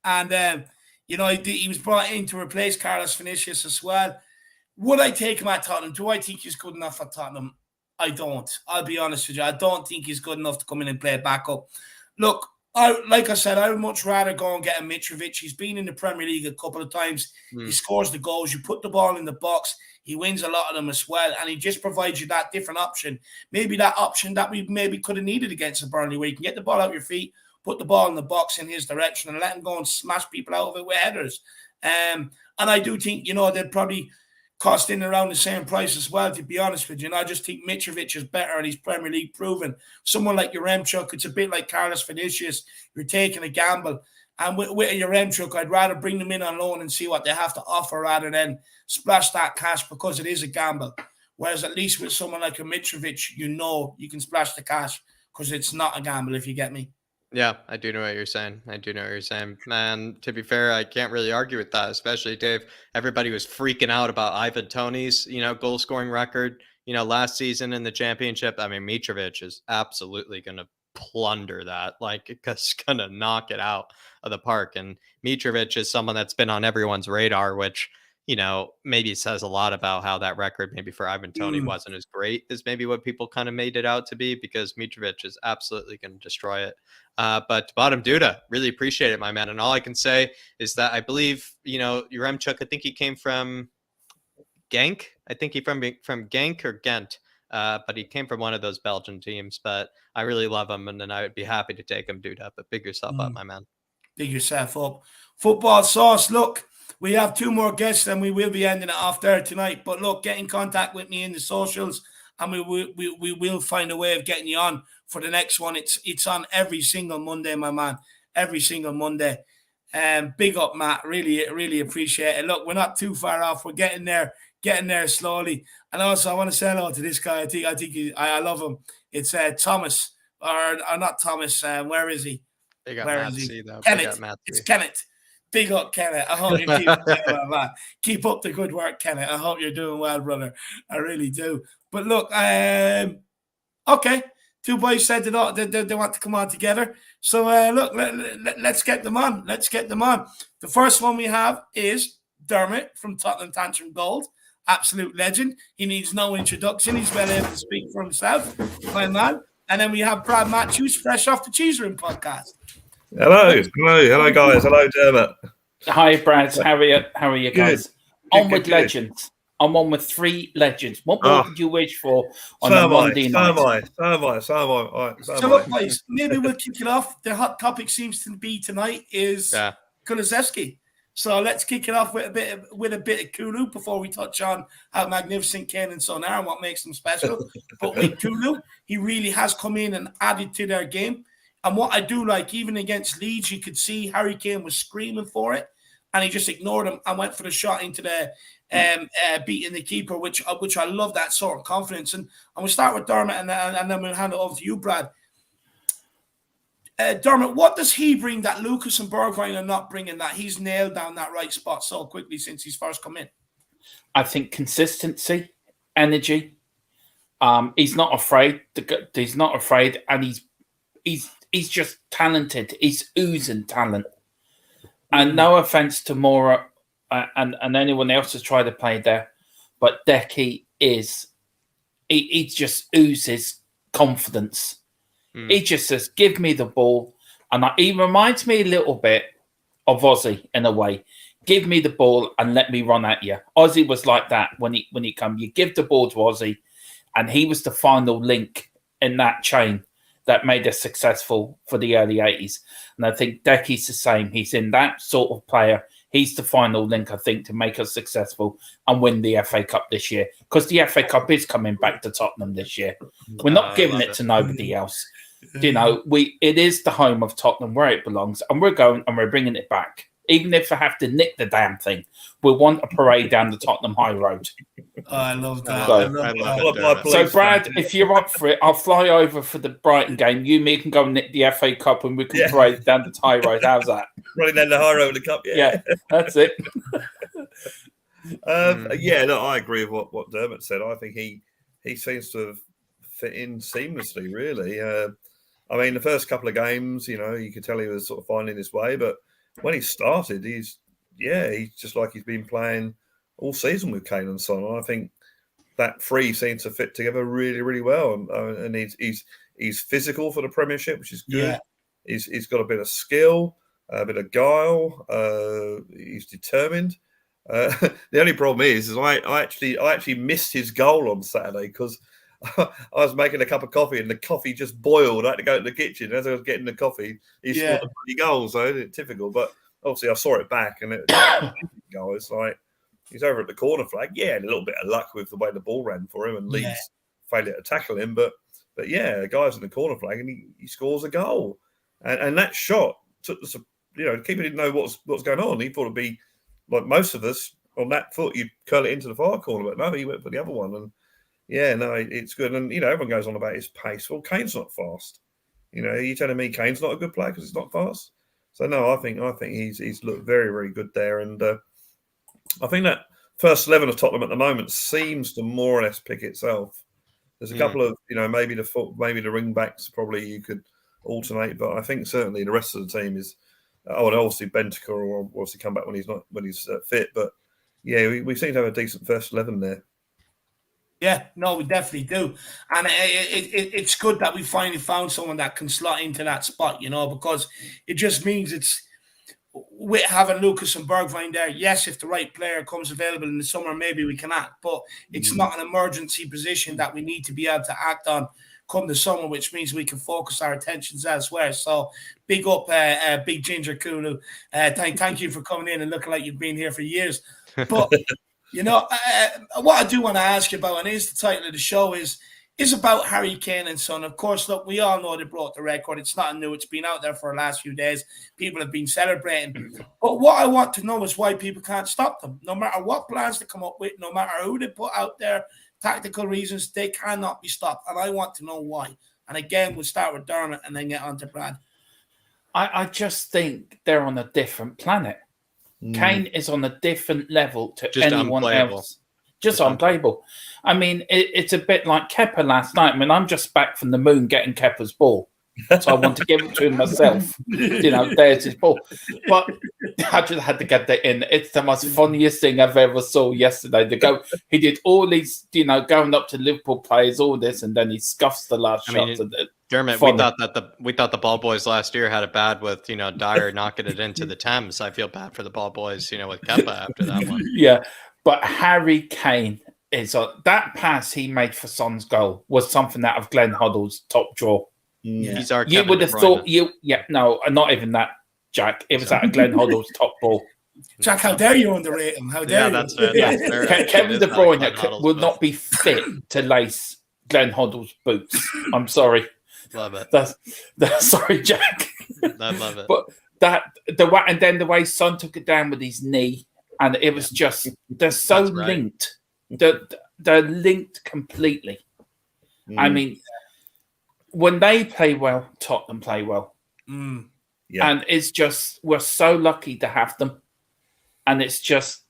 [SPEAKER 1] and he was brought in to replace Carlos Vinicius as well. Would I take him at Tottenham? Do I think he's good enough at Tottenham? I don't. I'll be honest with you. I don't think he's good enough to come in and play backup. Look, like I said, I would much rather go and get a Mitrovic. He's been in the Premier League a couple of times. He scores the goals. You put the ball in the box. He wins a lot of them as well. And he just provides you that different option. Maybe that option that we maybe could have needed against the Burnley, where you can get the ball out your feet, put the ball in the box in his direction and let him go and smash people out of it with headers. And I do think, they'd probably cost in around the same price as well, to be honest with you. I just think Mitrovic is better and he's Premier League proven. Someone like Yaremchuk, it's a bit like Carlos Vinicius. You're taking a gamble. And with Yaremchuk, I'd rather bring them in on loan and see what they have to offer rather than splash that cash because it is a gamble. Whereas at least with someone like a Mitrovic, you can splash the cash because it's not a gamble, if you get me.
[SPEAKER 2] Yeah, I do know what you're saying. Man, to be fair, I can't really argue with that, especially Dave. Everybody was freaking out about Ivan Toney's, goal scoring record, last season in the championship. I mean, Mitrovic is absolutely going to plunder that, it's going to knock it out of the park. And Mitrovic is someone that's been on everyone's radar, which, maybe says a lot about how that record maybe for Ivan Toney wasn't as great as maybe what people kind of made it out to be, because Mitrovic is absolutely going to destroy it. But bottom Duda, really appreciate it, my man. And all I can say is that I believe, Yaremchuk, I think he came from Genk. I think he's from Genk or Ghent. But he came from one of those Belgian teams. But I really love him, and then I would be happy to take him, dude. But big yourself up, my man.
[SPEAKER 1] Big yourself up. Football sauce. Look, we have 2 more guests, and we will be ending it off there tonight. But look, get in contact with me in the socials, and we will find a way of getting you on for the next one. It's on every single Monday, my man. Every single Monday. Big up, Matt. Really appreciate it. Look, we're not too far off. We're getting there slowly. And also, I want to say hello to this guy. I love him. It's Thomas, or not Thomas. Where is he?
[SPEAKER 2] They got
[SPEAKER 1] Where
[SPEAKER 2] Matt
[SPEAKER 1] is he?
[SPEAKER 2] C, though.
[SPEAKER 1] Kenneth. It's Kenneth. Big up, Kenneth. I hope you keep well, man. Keep up the good work, Kenneth. I hope you're doing well, brother. I really do. But look, okay. 2 boys said they want to come on together. So look, let's get them on. Let's get them on. The first one we have is Dermot from Tottenham Tantrum Gold. Absolute legend. He needs no introduction. He's well able to speak for himself, my man. And then we have Brad Matthews, fresh off the Cheese Room podcast.
[SPEAKER 10] Hello guys. Hello, Dermot.
[SPEAKER 11] Hi, Brad. How are you guys?
[SPEAKER 10] Good.
[SPEAKER 11] On with legends. I'm on with 3 legends. What more could you wish for on a Monday night?
[SPEAKER 10] So am I.
[SPEAKER 1] So look, guys, maybe we'll kick it off. The hot topic seems to be tonight is Kulusevski. So let's kick it off with a bit of Kulu before we touch on how magnificent Kane and Son are and what makes them special. But with Kulu, he really has come in and added to their game. And what I do like, even against Leeds, you could see Harry Kane was screaming for it, and he just ignored him and went for the shot into the beating the keeper, which I love that sort of confidence. And we'll start with Dermot, and then we'll hand it over to you, Brad. Dermot, what does he bring that Lucas and Bergwijn are not bringing, that he's nailed down that right spot so quickly since he's first come in?
[SPEAKER 11] I think consistency, energy. He's not afraid. He's not afraid, and he's just talented. He's oozing talent. And no offense to Mora and anyone else who's tried to play there, but Decky he just oozes confidence. He just says, give me the ball. And he reminds me a little bit of Ozzy in a way. Give me the ball and let me run at you. Ozzy was like that when he come. You give the ball to Ozzy, and he was the final link in that chain that made us successful for the early 80s. And I think Decky's the same. He's in that sort of player. He's the final link, I think, to make us successful and win the FA Cup this year. Because the FA Cup is coming back to Tottenham this year. We're not giving it to nobody else. You know, it is the home of Tottenham where it belongs. And we're going and we're bringing it back. Even if I have to nick the damn thing, we want a parade down the Tottenham High Road.
[SPEAKER 1] Oh, I love that.
[SPEAKER 11] So, Brad, if you're up for it, I'll fly over for the Brighton game. You and me can go and nick the FA Cup, and we can parade down the High Road. How's that?
[SPEAKER 10] Running down the High Road of the Cup,
[SPEAKER 11] yeah, that's it.
[SPEAKER 10] I agree with what Dermot said. I think he seems to have fit in seamlessly, really. I mean, the first couple of games, you know, you could tell he was sort of finding his way, but when he started, he's just like he's been playing all season with Kane and Son. And I think that 3 seems to fit together really, really well. And he's physical for the Premiership, which is good. Yeah. He's got a bit of skill, a bit of guile. He's determined. The only problem is I actually missed his goal on Saturday because I was making a cup of coffee and the coffee just boiled. I had to go to the kitchen. As I was getting the coffee, he scored a bloody goal. So typical. But obviously, I saw it back and it goal. It's like he's over at the corner flag. Yeah, and a little bit of luck with the way the ball ran for him and Leeds failure to tackle him. But yeah, the guy's in the corner flag and he scores a goal. And that shot took the, the keeper didn't know what's going on. He thought it'd be like most of us on that foot, you'd curl it into the far corner. But no, he went for the other one. And yeah, no, it's good. And, everyone goes on about his pace. Well, Kane's not fast. You're telling me Kane's not a good player because he's not fast? So, no, I think he's looked very, very good there. And I think that first 11 of Tottenham at the moment seems to more or less pick itself. There's a couple of, maybe the ring backs probably you could alternate. But I think certainly the rest of the team is, and obviously Bentaker will obviously come back when he's fit. But, yeah, we seem to have a decent first 11 there.
[SPEAKER 1] Yeah, no, we definitely do. And it's good that we finally found someone that can slot into that spot, because it just means with having Lucas and Bergwijn there, yes, if the right player comes available in the summer, maybe we can act, but it's not an emergency position that we need to be able to act on come the summer, which means we can focus our attentions elsewhere. So big up, Big Ginger Kulu. Thank you for coming in and looking like you've been here for years. But, you know, what I do want to ask you about, and is the title of the show, is about Harry Kane and Son. Of course, look, we all know they broke the record. It's not new. It's been out there for the last few days. People have been celebrating. But what I want to know is why people can't stop them. No matter what plans they come up with, no matter who they put out there, tactical reasons, they cannot be stopped. And I want to know why. And again, we'll start with Dermot and then get on to Brad.
[SPEAKER 11] I just think they're on a different planet. Kane is on a different level to
[SPEAKER 2] Just
[SPEAKER 11] anyone
[SPEAKER 2] unplayable.
[SPEAKER 11] else. Just unplayable. I mean, it's a bit like Kepa last night. I mean, I'm just back from the moon getting Kepa's ball. So I want to give it to him myself. You know, there's his ball. But I just had to get that in. It's the most funniest thing I've ever saw yesterday. He did all these, you know, going up to Liverpool players, all this, and then he scuffs the last shot.
[SPEAKER 2] Dermot, we thought the ball boys last year had it bad with, you know, Dyer knocking it into the Thames. I feel bad for the ball boys, you know, with Kepa after that one.
[SPEAKER 11] Yeah, but Harry Kane is that pass he made for Son's goal was something out of Glenn Hoddle's top drawer.
[SPEAKER 2] Yeah. He's our
[SPEAKER 11] You
[SPEAKER 2] Kevin
[SPEAKER 11] would have
[SPEAKER 2] De Bruyne.
[SPEAKER 11] thought no, not even that, Jack. It was out of Glenn Hoddle's top ball.
[SPEAKER 1] Jack, how dare you underrate him? How dare you?
[SPEAKER 2] That's fair. That's fair.
[SPEAKER 11] Kevin De Bruyne will not be fit to lace Glenn Hoddle's boots. I'm sorry.
[SPEAKER 2] Love it.
[SPEAKER 11] That's sorry, Jack.
[SPEAKER 2] I love it.
[SPEAKER 11] But the way Son took it down with his knee, and it was just they're so linked. They're linked completely. I mean, when they play well, Tottenham play well.
[SPEAKER 10] Yeah.
[SPEAKER 11] And it's just we're so lucky to have them. And it's just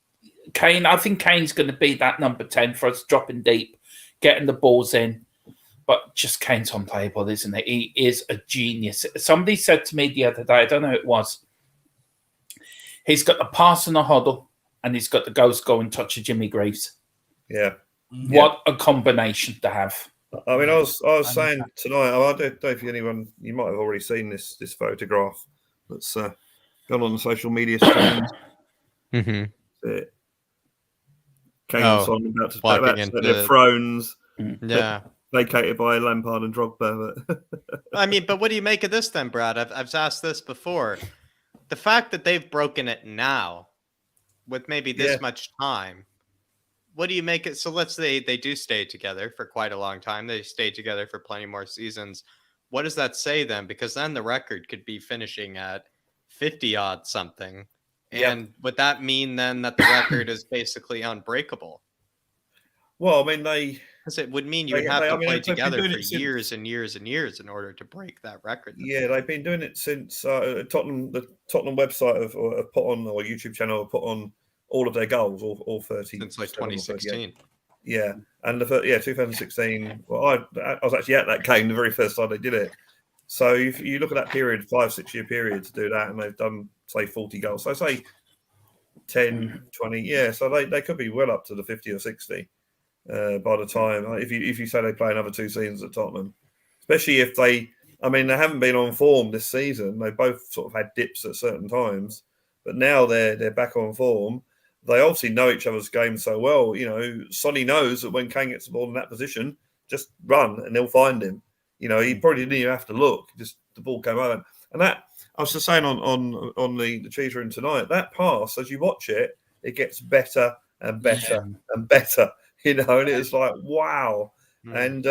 [SPEAKER 11] Kane. I think Kane's going to be that number 10 for us, dropping deep, getting the balls in. But just Kane's unplayable, isn't it? He is a genius. Somebody said to me the other day, I don't know who it was, he's got the pass and the huddle, and he's got the go and touch of Jimmy Greaves.
[SPEAKER 10] Yeah.
[SPEAKER 11] What a combination to have.
[SPEAKER 10] I mean, I was saying tonight, I don't know if anyone, you might have already seen this photograph that's gone on the social media streams.
[SPEAKER 2] Mm-hmm.
[SPEAKER 10] Kane and Son about to their thrones.
[SPEAKER 2] Yeah.
[SPEAKER 10] Vacated by Lampard and Drogba.
[SPEAKER 2] I mean, but what do you make of this then, Brad? I've asked this before. The fact that they've broken it now with maybe this much time, what do you make it? So let's say they do stay together for quite a long time. They stay together for plenty more seasons. What does that say then? Because then the record could be finishing at 50 odd something. And would that mean then that the record is basically unbreakable?
[SPEAKER 10] Well, I mean,
[SPEAKER 2] because it would mean you would have to play together for years and years and years in order to break that record.
[SPEAKER 10] Yeah, they've been doing it since Tottenham. The Tottenham website have put on, or YouTube channel have put on all of their goals, all 30
[SPEAKER 2] since like 2016.
[SPEAKER 10] Yeah, and 2016. Well, I was actually at that game the very first time they did it. So if you look at that period, 5-6 year period to do that, and they've done say 40 goals. So say 10, 20. Yeah, so they could be well up to the 50 or 60. By the time, if you say they play another 2 seasons at Tottenham, especially if they haven't been on form this season. They both sort of had dips at certain times, but now they're back on form. They obviously know each other's game so well. You know, Sonny knows that when Kane gets the ball in that position, just run and they'll find him. You know, he probably didn't even have to look; just the ball came over. And that I was just saying on the cheese room tonight. That pass, as you watch it, it gets better and better and better. You know, and it's like, wow. And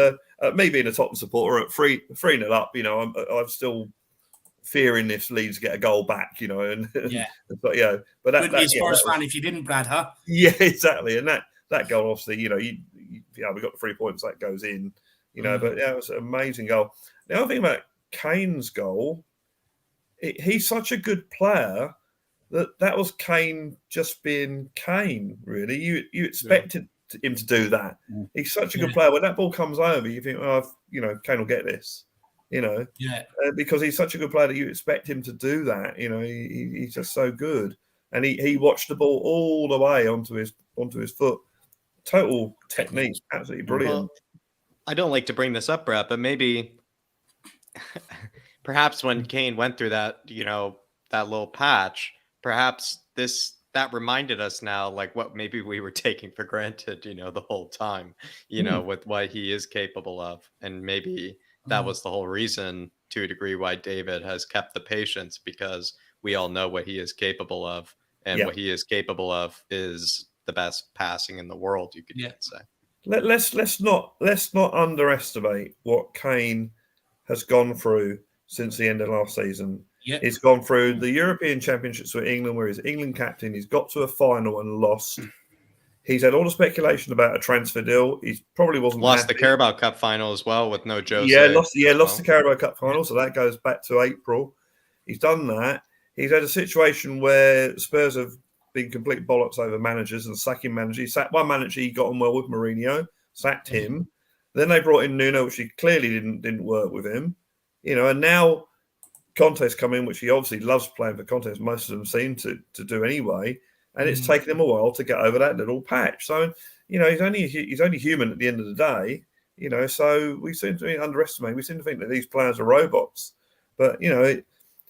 [SPEAKER 10] me being a Tottenham supporter at 3-0 up, you know, I'm still fearing if Leeds get a goal back, you know. And but that
[SPEAKER 1] would be a Spurs fan if you didn't, Brad, huh?
[SPEAKER 10] Yeah, exactly. And that goal, obviously, you know, we got the 3 points, that goes in, you know. But yeah, it was an amazing goal. The other thing about Kane's goal, he's such a good player that was Kane just being Kane. Really, you expected him to do that. He's such a good player. When that ball comes over, you think, you know, Kane will get this, you know, because he's such a good player that you expect him to do that. You know, he's just so good, and he watched the ball all the way onto his foot. Total technique, absolutely brilliant.
[SPEAKER 2] Well, I don't like to bring this up, Brett, but maybe perhaps when Kane went through that, you know, that little patch, perhaps that reminded us now, like what maybe we were taking for granted, the whole time, with what he is capable of. And maybe that was the whole reason, to a degree, why David has kept the patience, because we all know what he is capable of. And what he is capable of is the best passing in the world, you could even say.
[SPEAKER 10] Let's not underestimate what Kane has gone through since the end of last season.
[SPEAKER 1] Yeah.
[SPEAKER 10] He's gone through the European Championships with England, where he's England captain. He's got to a final and lost. He's had all the speculation about a transfer deal. He probably wasn't
[SPEAKER 2] lost
[SPEAKER 10] happy.
[SPEAKER 2] the Carabao Cup final as well with no Jose.
[SPEAKER 10] Lost the Carabao Cup final, so that goes back to April. He's done that. He's had a situation where Spurs have been complete bollocks over managers and sacking managers. He sacked one manager, he got on well with Mourinho, sacked him. Then they brought in Nuno, which he clearly didn't work with him. And now Conte's come in, which he obviously loves playing for Conte, as most of them seem to do anyway. And it's taken him a while to get over that little patch. So, he's only human at the end of the day. So we seem to underestimate. We seem to think that these players are robots. But,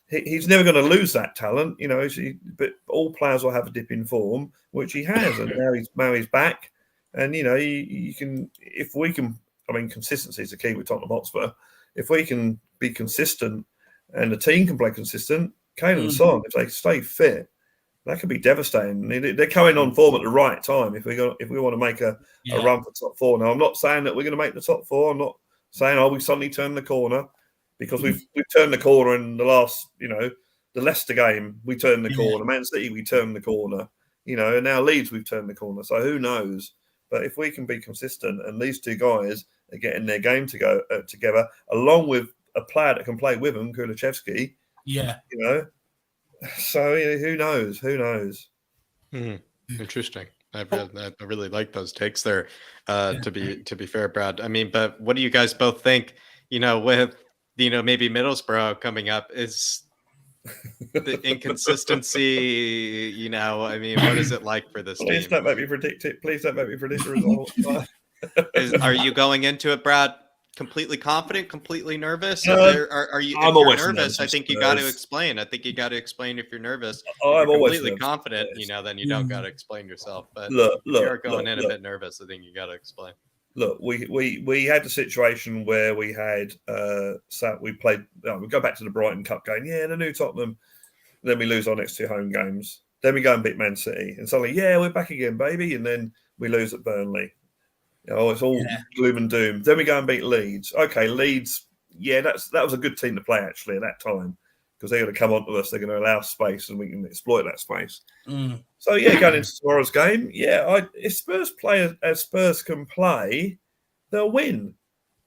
[SPEAKER 10] he's never going to lose that talent. But all players will have a dip in form, which he has. And now he's back. And, you can, if we can, consistency is the key with Tottenham Hotspur. If we can be consistent and the team can play consistent, Kane and Son, if they stay fit, that could be devastating. They're coming on form at the right time if we want to make a run for top four. Now, I'm not saying that we're going to make the top four. I'm not saying, we suddenly turn the corner, because we've turned the corner in the last, the Leicester game, we turned the corner. Man City, we turned the corner. And now Leeds, we've turned the corner. So who knows? But if we can be consistent, and these two guys are getting their game to go together, along with a player that can play with them, Kulusevski. So who knows? Who knows?
[SPEAKER 2] Interesting. I really like those takes there. To be fair, Brad. But what do you guys both think? With maybe Middlesbrough coming up, is the inconsistency? What is it like for this team?
[SPEAKER 10] Please don't make me predict it. Please don't make me predict the result.
[SPEAKER 2] Are you going into it, Brad, completely confident, completely nervous? Are you?
[SPEAKER 10] I'm
[SPEAKER 2] always nervous. I think you got to explain. I think you got to explain if you're nervous.
[SPEAKER 10] I'm always
[SPEAKER 2] completely confident. Then you don't got to explain yourself. But
[SPEAKER 10] look,
[SPEAKER 2] if you're going in a bit nervous, I think you got to explain.
[SPEAKER 10] Look, we had the situation where we had we played. We go back to the Brighton Cup game. Yeah, the new Tottenham. Then we lose our next two home games. Then we go and beat Man City, and suddenly, we're back again, baby. And then we lose at Burnley. It's all gloom and doom. Then we go and beat Leeds. Okay, Leeds. Yeah, that was a good team to play actually at that time, because they're going to come onto us. They're going to allow space, and we can exploit that space. So going into tomorrow's game, if Spurs play as Spurs can play, they'll win.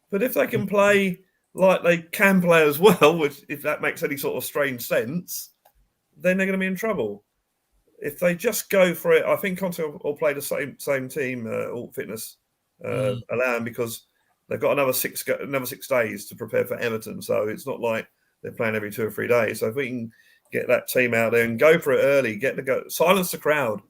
[SPEAKER 10] But if they can play like they can play as well, which if that makes any sort of strange sense, then they're going to be in trouble. If they just go for it, I think Conte will play the same team, all fitness allowing, because they've got another 6 days to prepare for Everton. So it's not like they're playing every 2 or 3 days. So if we can get that team out there and go for it early, silence the crowd.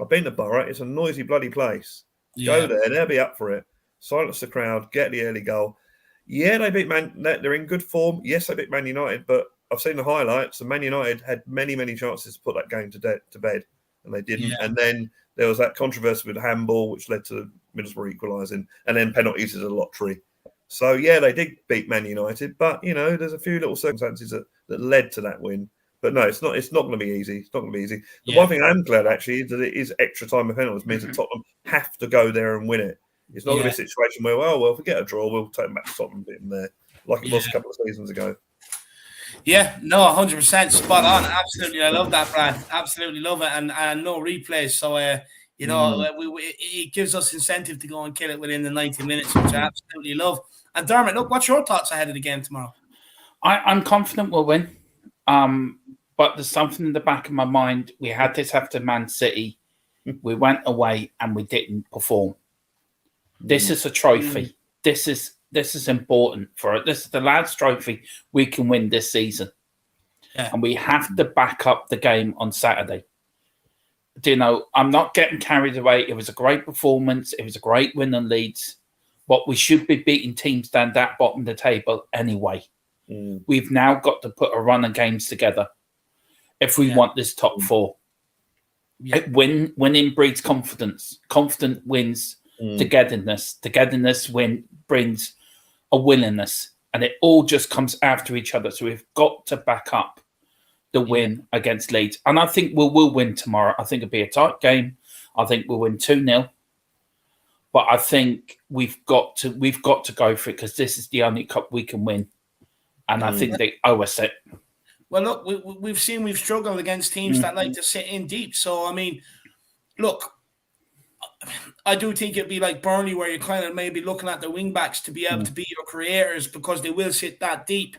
[SPEAKER 10] I've been to Borough; it's a noisy bloody place. Go there, they'll be up for it. Silence the crowd, get the early goal. Yeah, they beat they're in good form. Yes, they beat Man United, but I've seen the highlights, and Man United had many, many chances to put that game to bed, and they didn't. And then there was that controversy with handball, which led to Middlesbrough equalising, and then penalties is a lottery. So, they did beat Man United, but, there's a few little circumstances that led to that win. But no, it's not going to be easy. It's not going to be easy. The one thing I'm glad, actually, is that it is extra time of penalties. It means that Tottenham have to go there and win it. It's not going to be a situation where, if we get a draw, we'll take them back to Tottenham and beat them there, like it was a couple of seasons ago.
[SPEAKER 1] Yeah, no, 100% spot on. Absolutely, I love that, Brad. Absolutely love it, and no replays. So, it gives us incentive to go and kill it within the 90 minutes, which I absolutely love. And Dermot, look, what's your thoughts ahead of the game tomorrow?
[SPEAKER 11] I'm confident we'll win, but there's something in the back of my mind. We had this after Man City. We went away and we didn't perform. This is a trophy. This is important for it. This is the lads' trophy. We can win this season. And we have to back up the game on Saturday. I'm not getting carried away. It was a great performance. It was a great win on Leeds. But we should be beating teams down that bottom of the table anyway. We've now got to put a run of games together. if we want this top 4.
[SPEAKER 1] Yeah.
[SPEAKER 11] Winning breeds confidence. Confidence wins togetherness. Togetherness brings a willingness, and it all just comes after each other. So we've got to back up the win against Leeds, and I think we'll win tomorrow. I think it'll be a tight game. I think we'll win 2-0. But I think we've got to go for it, because this is the only cup we can win, and I think they owe us it.
[SPEAKER 1] Well, look, we've struggled against teams that like to sit in deep. So I mean, look, I do think it'd be like Burnley, where you're kind of maybe looking at the wing backs to be able to be your creators, because they will sit that deep.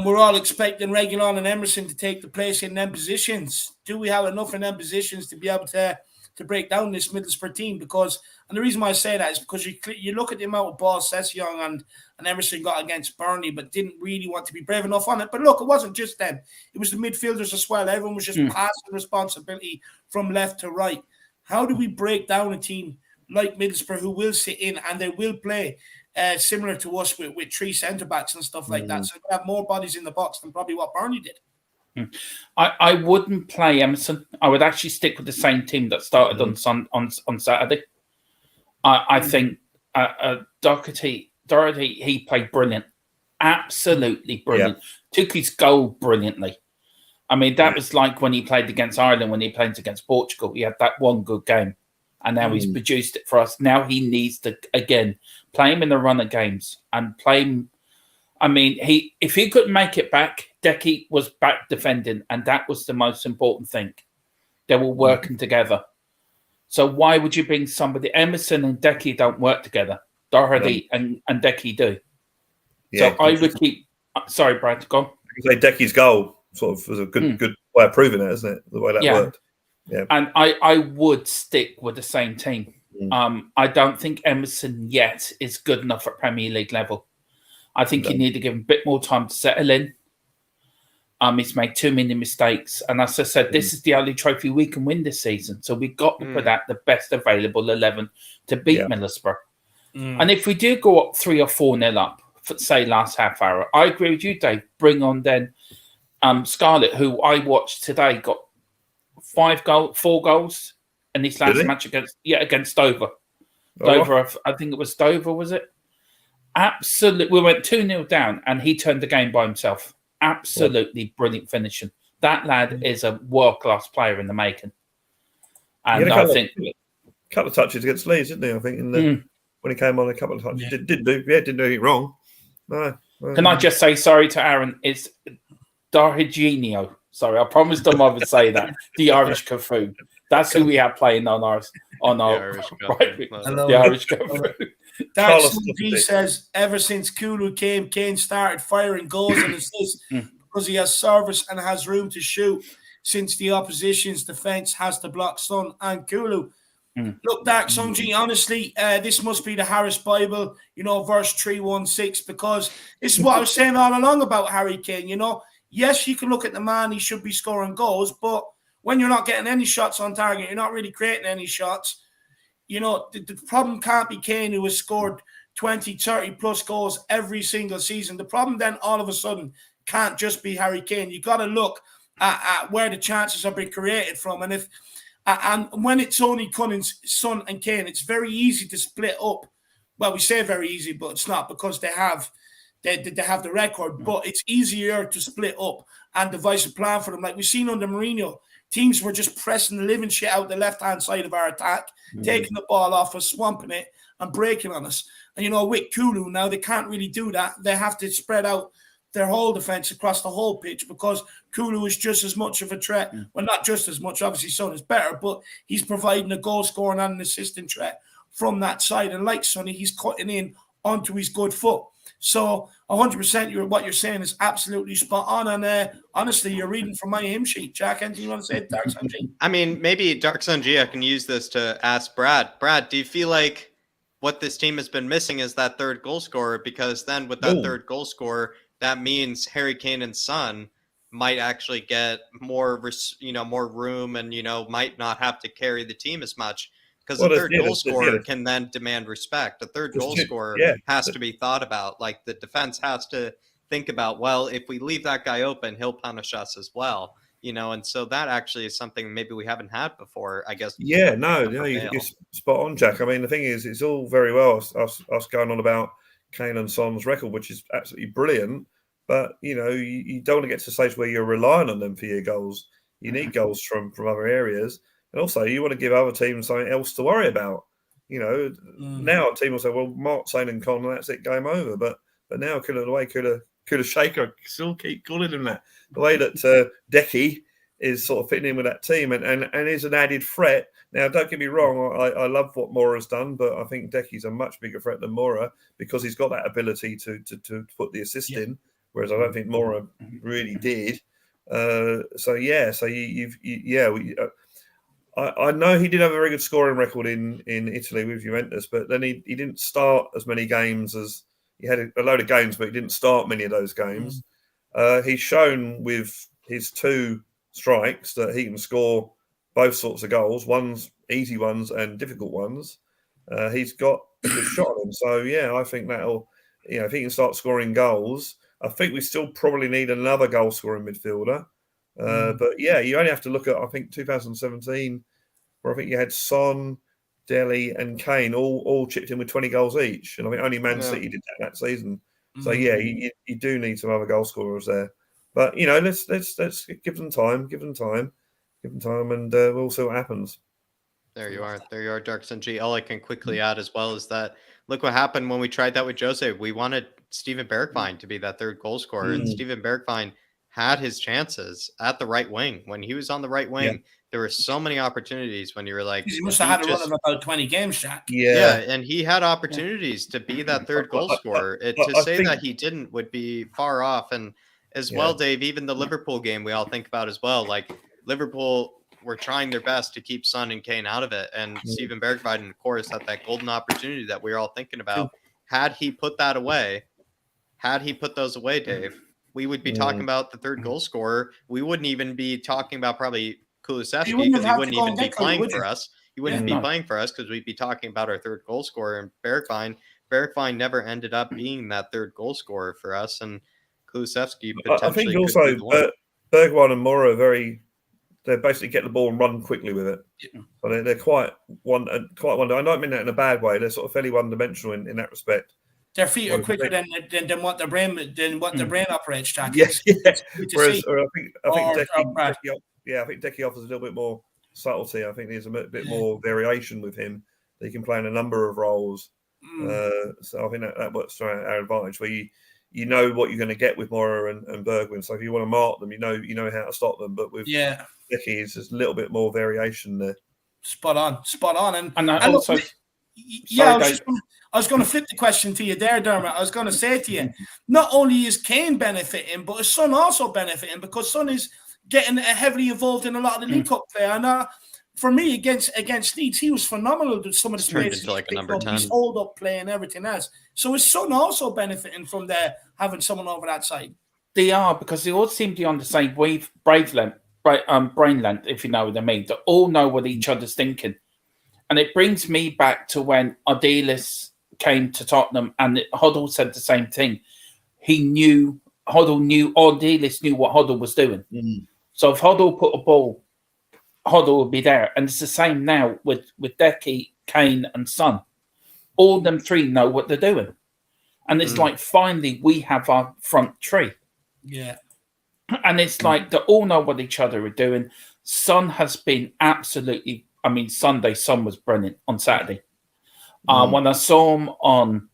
[SPEAKER 1] We're all expecting Reguilon and Emerson to take the place in them positions. Do we have enough in them positions to be able to break down this Middlesbrough team? Because, and the reason why I say that is because you look at the amount of balls Sessegnon and Emerson got against Burnley, but didn't really want to be brave enough on it. But look, it wasn't just them. It was the midfielders as well. Everyone was just passing responsibility from left to right. How do we break down a team like Middlesbrough, who will sit in and they will play similar to us with 3 centre-backs and stuff like that? So they have more bodies in the box than probably what Burnley did.
[SPEAKER 11] I wouldn't play Emerson. I would actually stick with the same team that started on Saturday. I think Doherty, he played brilliant. Absolutely brilliant. Took his goal brilliantly. I mean, that was like when he played against Ireland, when he played against Portugal. He had that one good game, and now he's produced it for us. Now he needs to, again, play him in the run of games and play him. I mean, if he couldn't make it back, Decky was back defending, and that was the most important thing. They were working together. So why would you bring somebody? Emerson and Decky don't work together. Doherty and Decky do. Yeah, so I would keep. Sorry, Brad, go on.
[SPEAKER 10] Say Decky's goal sort of was a good way of proving it, isn't it? The way that worked. Yeah,
[SPEAKER 11] and I would stick with the same team. I don't think Emerson yet is good enough at Premier League level. I think you need to give him a bit more time to settle in. He's made too many mistakes. And as I said, this is the only trophy we can win this season. So we've got to put out the best available 11 to beat Middlesbrough. And if we do go up 3 or 4-0 up, for, say, last half hour, I agree with you, Dave. Bring on then Scarlett, who I watched today, got 4 goals in his last match against Dover. Dover, I think it was Dover, was it? Absolutely. We went 2-0 down and he turned the game by himself. Absolutely brilliant finishing. That lad is a world-class player in the making. And I think
[SPEAKER 10] a couple of touches against Leeds, didn't he? I think when he came on, a couple of touches. Didn't do anything wrong. No.
[SPEAKER 11] Can I just say sorry to Aaron? It's Darhiginio. Sorry, I promised him I would say that. The Irish Cafu. That's who we have playing on our
[SPEAKER 2] Irish
[SPEAKER 11] the Irish Cafu.
[SPEAKER 1] Dark G says, ever since Kulu came, Kane started firing goals and assists because he has service and has room to shoot, since the opposition's defence has to block Son and Kulu. Look, Dark Sunji, honestly, this must be the Harris Bible, verse 316, because this is what I was saying all along about Harry Kane, Yes, you can look at the man, he should be scoring goals, but when you're not getting any shots on target, you're not really creating any shots. The problem can't be Kane, who has scored 20, 30 plus goals every single season. The problem then all of a sudden can't just be Harry Kane. You got to look at where the chances have been created from. And when it's only Cunning's Son and Kane, it's very easy to split up. Well, we say very easy, but it's not, because they have the record. But it's easier to split up and devise a plan for them. Like we've seen under Mourinho, teams were just pressing the living shit out the left-hand side of our attack, taking the ball off us, swamping it, and breaking on us. And, with Kulu now, they can't really do that. They have to spread out their whole defence across the whole pitch, because Kulu is just as much of a threat. Well, not just as much. Obviously, Son is better, but he's providing a goal-scoring and an assisting threat from that side. And like Sonny, he's cutting in onto his good foot. So 100% what you're saying is absolutely spot on. And honestly, you're reading from my hymn sheet. Jack, anything you want to say, Dark Sunji?
[SPEAKER 2] I mean, maybe Dark Sunji, I can use this to ask Brad. Brad, do you feel like what this team has been missing is that third goal scorer? Because then with that third goal scorer, that means Harry Kane and Son might actually get more, more room and, might not have to carry the team as much. Because the third goal scorer can then demand respect. The third goal scorer has to be thought about. Like the defense has to think about, well, if we leave that guy open, he'll punish us as well. and so that actually is something maybe we haven't had before, I guess.
[SPEAKER 10] Yeah, no, you're spot on, Jack. I mean, the thing is, it's all very well us going on about Kane and Son's record, which is absolutely brilliant. But you don't want to get to the stage where you're relying on them for your goals. You need goals from other areas, and also you want to give other teams something else to worry about. Now a team will say, "Well, Mark, Sane, and Con, that's it, game over." But now could have Shaker still keep calling him that. The way that Decky is sort of fitting in with that team and is an added threat. Now, don't get me wrong, I love what Mora's done, but I think Decky's a much bigger threat than Mora because he's got that ability to put the assist in, whereas I don't think Mora really did. I know he did have a very good scoring record in Italy with Juventus, but then he didn't start as many games as he had a load of games, but he didn't start many of those games. He's shown with his 2 strikes that he can score both sorts of goals, ones easy ones and difficult ones. He's got a good shot on him. So I think that'll, if he can start scoring goals, I think we still probably need another goal scoring midfielder. But you only have to look at, I think 2017, where I think you had Son, Dele, and Kane all chipped in with 20 goals each, and I think only Man City did that season. So you do need some other goal scorers there. But let's give them time, and we'll see what happens.
[SPEAKER 2] There you are, Darkson G. All I can quickly add as well is that look what happened when we tried that with Jose. We wanted Steven Bergwijn to be that third goal scorer, and Steven Bergwijn had his chances at the right wing. When he was on the right wing, there were so many opportunities when you were like,
[SPEAKER 1] he must have had a run of about 20 games, Jack.
[SPEAKER 2] Yeah, and he had opportunities to be that third goal scorer. To say that he didn't would be far off. And as well, Dave, even the Liverpool game we all think about as well. Like Liverpool were trying their best to keep Son and Kane out of it. And Steven Bergwijn, of course, had that golden opportunity that we were all thinking about. Had he put those away, Dave, we would be talking about the third goal scorer. We wouldn't even be talking about probably Kulusevski because he wouldn't even be playing for us. He wouldn't be playing for us because we'd be talking about our third goal scorer. And Bergwijn never ended up being that third goal scorer for us. And Kulusevski potentially.
[SPEAKER 10] I think also Bergwijn and Mora they basically get the ball and run quickly with it. But they're quite one. I don't mean that in a bad way. They're sort of fairly one-dimensional in that respect.
[SPEAKER 1] Their feet are quicker than what their brain operates, Jack.
[SPEAKER 10] Whereas I think Decky offers a little bit more subtlety. I think there's a bit more variation with him. He can play in a number of roles. So I think that works to our advantage. Where you know what you're going to get with Mora and Bergwijn. So if you want to mark them, you know how to stop them. But with Decky, it's just a little bit more variation there.
[SPEAKER 1] Spot on. And
[SPEAKER 11] also.
[SPEAKER 1] I was going to flip the question to you there, Dermot. I was going to say to you, not only is Kane benefiting, but his son also benefiting because Son is getting heavily involved in a lot of the League Cup play. And for me, against Leeds, he was phenomenal. Some of the
[SPEAKER 2] turned into like a number 10.
[SPEAKER 1] His hold up play and everything else. So his son also benefiting from having someone over that side.
[SPEAKER 11] They are, because they all seem to be on the same brain length, if you know what I mean. They all know what each other's thinking. And it brings me back to when Deadliest came to Tottenham and Hoddle said the same thing. Deadliest knew what Hoddle was doing. So if Hoddle put a ball, Hoddle would be there. And it's the same now with Decky, Kane and Son. All them three know what they're doing. And it's like, finally, we have our front tree.
[SPEAKER 1] Yeah.
[SPEAKER 11] And it's like they all know what each other are doing. Son has been absolutely... I mean, Sunday, Son was brilliant on Saturday. When I saw him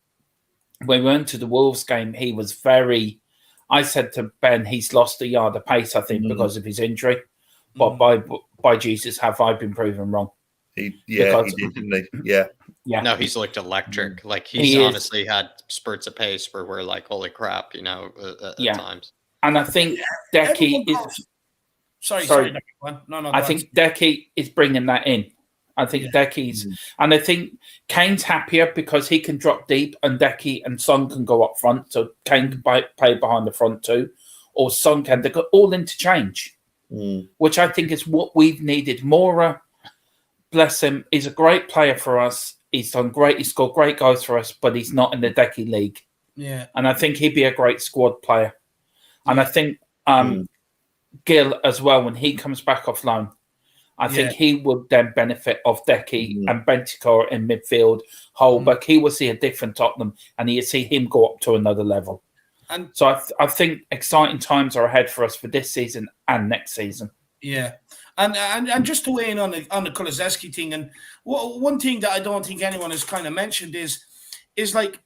[SPEAKER 11] when we went to the Wolves game, he was very... I said to Ben, he's lost a yard of pace, I think, because of his injury. But by Jesus, have I been proven wrong?
[SPEAKER 10] He did, didn't he? Yeah.
[SPEAKER 2] No, he's looked electric. Like, he's honestly had spurts of pace where we're like, holy crap, at times.
[SPEAKER 11] And I think Decky is...
[SPEAKER 1] Sorry. No,
[SPEAKER 11] I think Decky is bringing that in. I think Decky's... And I think Kane's happier because he can drop deep and Decky and Son can go up front. So Kane can play behind the front too. Or Son can. They got all interchange, which I think is what we've needed. Mora, bless him, is a great player for us. He's done great. He's scored great goals for us, but he's not in the Decky league.
[SPEAKER 1] Yeah.
[SPEAKER 11] And I think he'd be a great squad player. And I think... Gill as well when he comes back off loan. I think he would then benefit of Decky and Bentancur in midfield. Holbeck, he will see a different Tottenham, and he'll see him go up to another level.
[SPEAKER 1] And
[SPEAKER 11] so I think exciting times are ahead for us for this season and next season.
[SPEAKER 1] Yeah, and just to weigh in on the Kulusevski thing, and one thing that I don't think anyone has kind of mentioned is like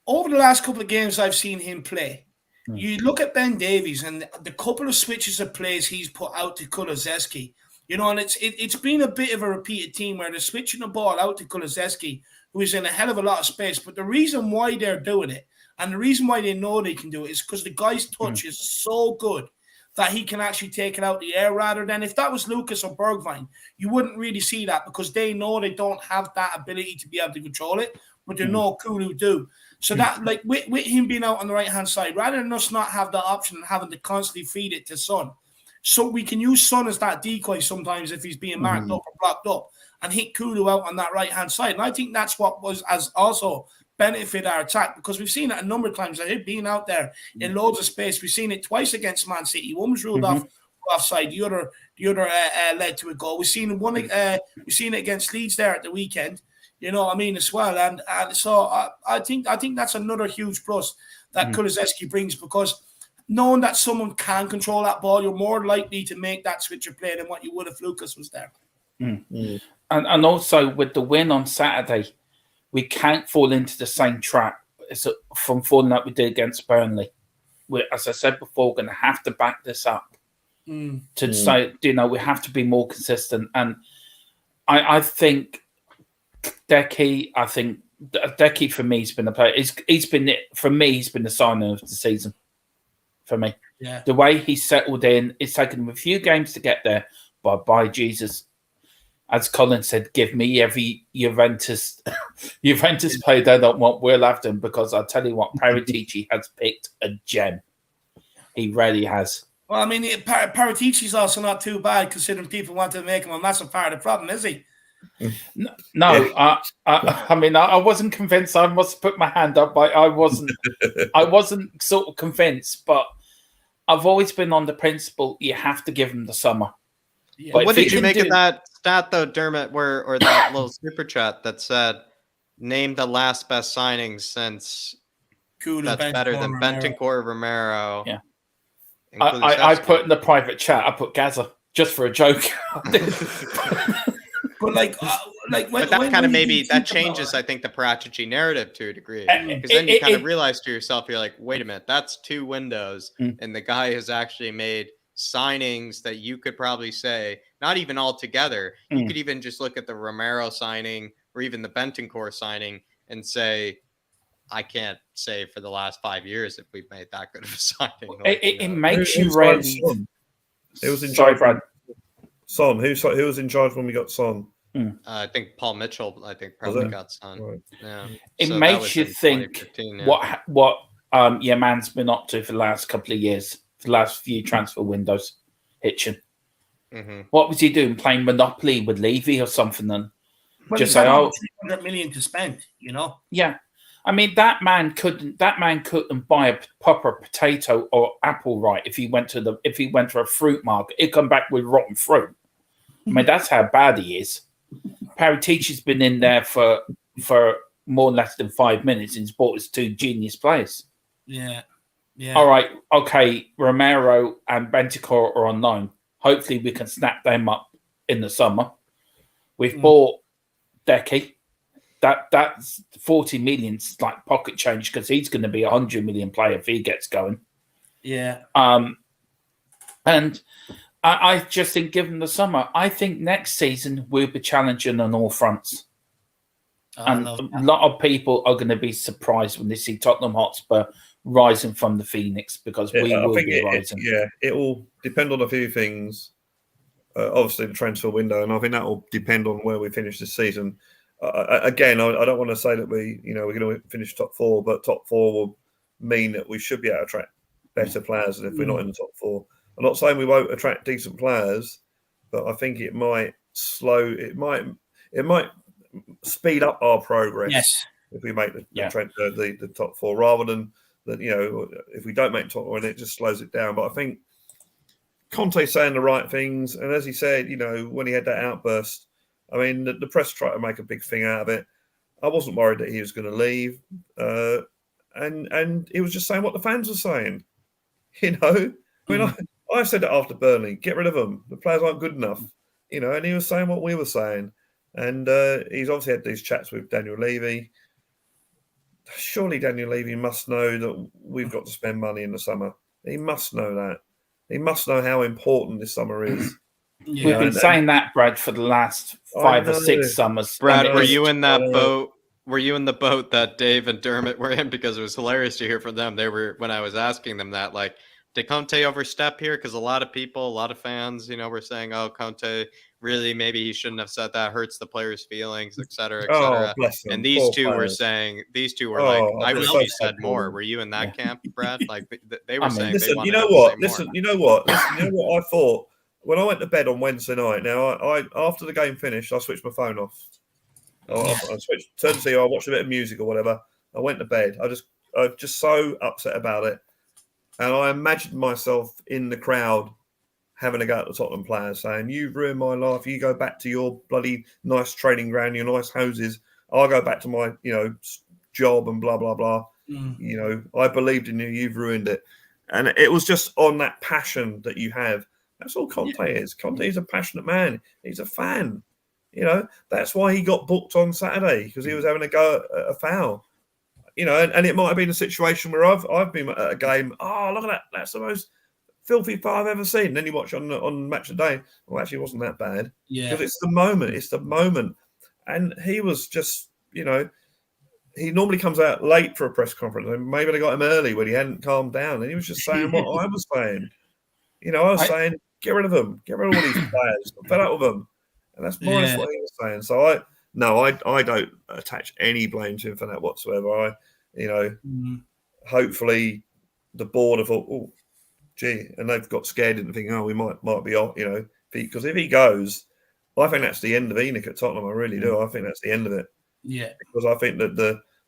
[SPEAKER 1] over the last couple of games I've seen him play. You look at Ben Davies and the couple of switches of plays he's put out to Kulusevski, you know, and it's been a bit of a repeated theme where they're switching the ball out to Kulusevski, who is in a hell of a lot of space. But the reason why they're doing it and the reason why they know they can do it is because the guy's touch is so good that he can actually take it out the air, rather than if that was Lucas or Bergwijn, you wouldn't really see that because they know they don't have that ability to be able to control it, but they know Kulu do. So that, like, with him being out on the right-hand side, rather than us not have that option and having to constantly feed it to Son, so we can use Son as that decoy sometimes if he's being marked up or blocked up and hit Kulu out on that right-hand side. And I think that's what has also benefit our attack, because we've seen it a number of times. Like, being out there in loads of space. We've seen it twice against Man City. One was ruled offside. The other led to a goal. We've seen it against Leeds there at the weekend. You know what I mean, as well. And so I think that's another huge plus that Kulusevski brings, because knowing that someone can control that ball, you're more likely to make that switch of play than what you would if Lucas was there.
[SPEAKER 11] And also with the win on Saturday, we can't fall into the same trap from falling like we did against Burnley. As I said before, we're going to have to back this up to say, you know, we have to be more consistent. And I think Decky for me has been a player. He's been the signing of the season for me.
[SPEAKER 1] Yeah.
[SPEAKER 11] The way he's settled in, it's taken him a few games to get there, but by Jesus, as Colin said, give me every Juventus player they don't want. We'll have them, because I'll tell you what, Paratici has picked a gem. He really has.
[SPEAKER 1] Well, I mean, Paratici's also not too bad, considering people want to make him a massive part of the problem, is he?
[SPEAKER 11] No, I mean, I wasn't convinced. I must put my hand up. I wasn't sort of convinced, but I've always been on the principle you have to give him the summer.
[SPEAKER 2] Yeah. What did you make of that stat, though, Dermot, or that little super chat that said, name the last best signings since
[SPEAKER 1] Kulu,
[SPEAKER 2] that's better than Bentancur, Romero?
[SPEAKER 11] Yeah. I put in the private chat, I put Gaza just for a joke.
[SPEAKER 1] But that
[SPEAKER 2] kind of maybe that changes, I think, the Paratici narrative to a degree, because then you kind of realize to yourself, you're like, wait a minute, that's 2 windows, and the guy has actually made signings that you could probably say, not even all together. You could even just look at the Romero signing or even the Bentancur signing and say, I can't say for the last 5 years if we've made that good of a signing.
[SPEAKER 11] It makes you ready.
[SPEAKER 10] Who was in charge? Son. Who was in charge when we got Son?
[SPEAKER 2] I think Paul Mitchell. Probably got Son. Right. Yeah.
[SPEAKER 11] It makes you think what your man's been up to for the last couple of years, for the last few transfer windows. Hitchin. What was he doing? Playing Monopoly with Levy or something? Then
[SPEAKER 1] just say, 300 million to spend. You know.
[SPEAKER 11] Yeah. I mean, that man couldn't buy a proper potato or apple right if he went to a fruit market. He'd come back with rotten fruit. I mean, that's how bad he is. Paratici's been in there for more or less than 5 minutes and he's bought his 2 genius players.
[SPEAKER 1] Yeah.
[SPEAKER 11] All right. Okay. Romero and Bentancur are on loan. Hopefully we can snap them up in the summer. We've bought Decky. That's 40 million, like pocket change, because he's going to be a 100 million player if he gets going.
[SPEAKER 1] Yeah.
[SPEAKER 11] And I just think, given the summer, I think next season we'll be challenging on all fronts. And a lot of people are going to be surprised when they see Tottenham Hotspur rising from the Phoenix, because we will be rising.
[SPEAKER 10] It will depend on a few things. Obviously, the transfer window, and I think that will depend on where we finish this season. Again, I don't want to say that we're going to finish top 4, but top 4 will mean that we should be able to attract better players than if we're not in the top 4. I'm not saying we won't attract decent players, but I think it might speed up our progress if we make the top 4, rather than that, you know, if we don't make top four, it just slows it down. But I think Conte's saying the right things. And as he said, you know, when he had that outburst, I mean, the press tried to make a big thing out of it. I wasn't worried that he was going to leave. And he was just saying what the fans were saying. You know, I mean, I said it after Burnley, get rid of them. The players aren't good enough. You know, and he was saying what we were saying. And he's obviously had these chats with Daniel Levy. Surely Daniel Levy must know that we've got to spend money in the summer. He must know that. He must know how important this summer is.
[SPEAKER 11] Yeah. We've been saying that, Brad, for the last 5 or 6 summers.
[SPEAKER 2] Brad, were you in that boat? Were you in the boat that Dave and Dermot were in? Because it was hilarious to hear from them. They were, when I was asking them that, like, did Conte overstep here? Because a lot of people, a lot of fans, you know, were saying, "Oh, Conte, really, maybe he shouldn't have said that. Hurts the players' feelings, et cetera, et cetera." And these two were saying, like, "I wish he said more." Were you in that camp, Brad? Like, they were saying,
[SPEAKER 10] listen,
[SPEAKER 2] they wanted
[SPEAKER 10] you know
[SPEAKER 2] him
[SPEAKER 10] what?
[SPEAKER 2] to say
[SPEAKER 10] Listen,
[SPEAKER 2] more.
[SPEAKER 10] you know what? Listen, you know what I thought when I went to bed on Wednesday night. Now, I after the game finished, I switched my phone off. I switched, turned to see, I watched a bit of music or whatever. I went to bed. I was just so upset about it. And I imagined myself in the crowd having a go at the Tottenham players saying, "You've ruined my life. You go back to your bloody nice training ground, your nice houses. I'll go back to my, you know, job and blah, blah, blah. You know, I believed in you. You've ruined it." And it was just on that passion that you have. That's all Conte is. Conte is a passionate man. He's a fan. You know, that's why he got booked on Saturday, because he was having a go at a foul. You know, and it might have been a situation where I've been at a game. Oh, look at that! That's the most filthy foul I've ever seen. And then you watch on Match of the Day. Well, actually, it wasn't that bad.
[SPEAKER 1] Yeah,
[SPEAKER 10] because it's the moment. It's the moment. And he was just, you know, he normally comes out late for a press conference. And maybe they got him early when he hadn't calmed down, and he was just saying what I was saying. You know, I was saying, get rid of them, get rid of all these players. I'm fed up with them, and that's more or less what he was saying. So I don't attach any blame to him for that whatsoever. Hopefully the board have thought, oh, gee, and they've got scared into thinking, oh, we might be off, you know, because if he goes, I think that's the end of Enoch at Tottenham. I really do. I think that's the end of it. Yeah, because I think that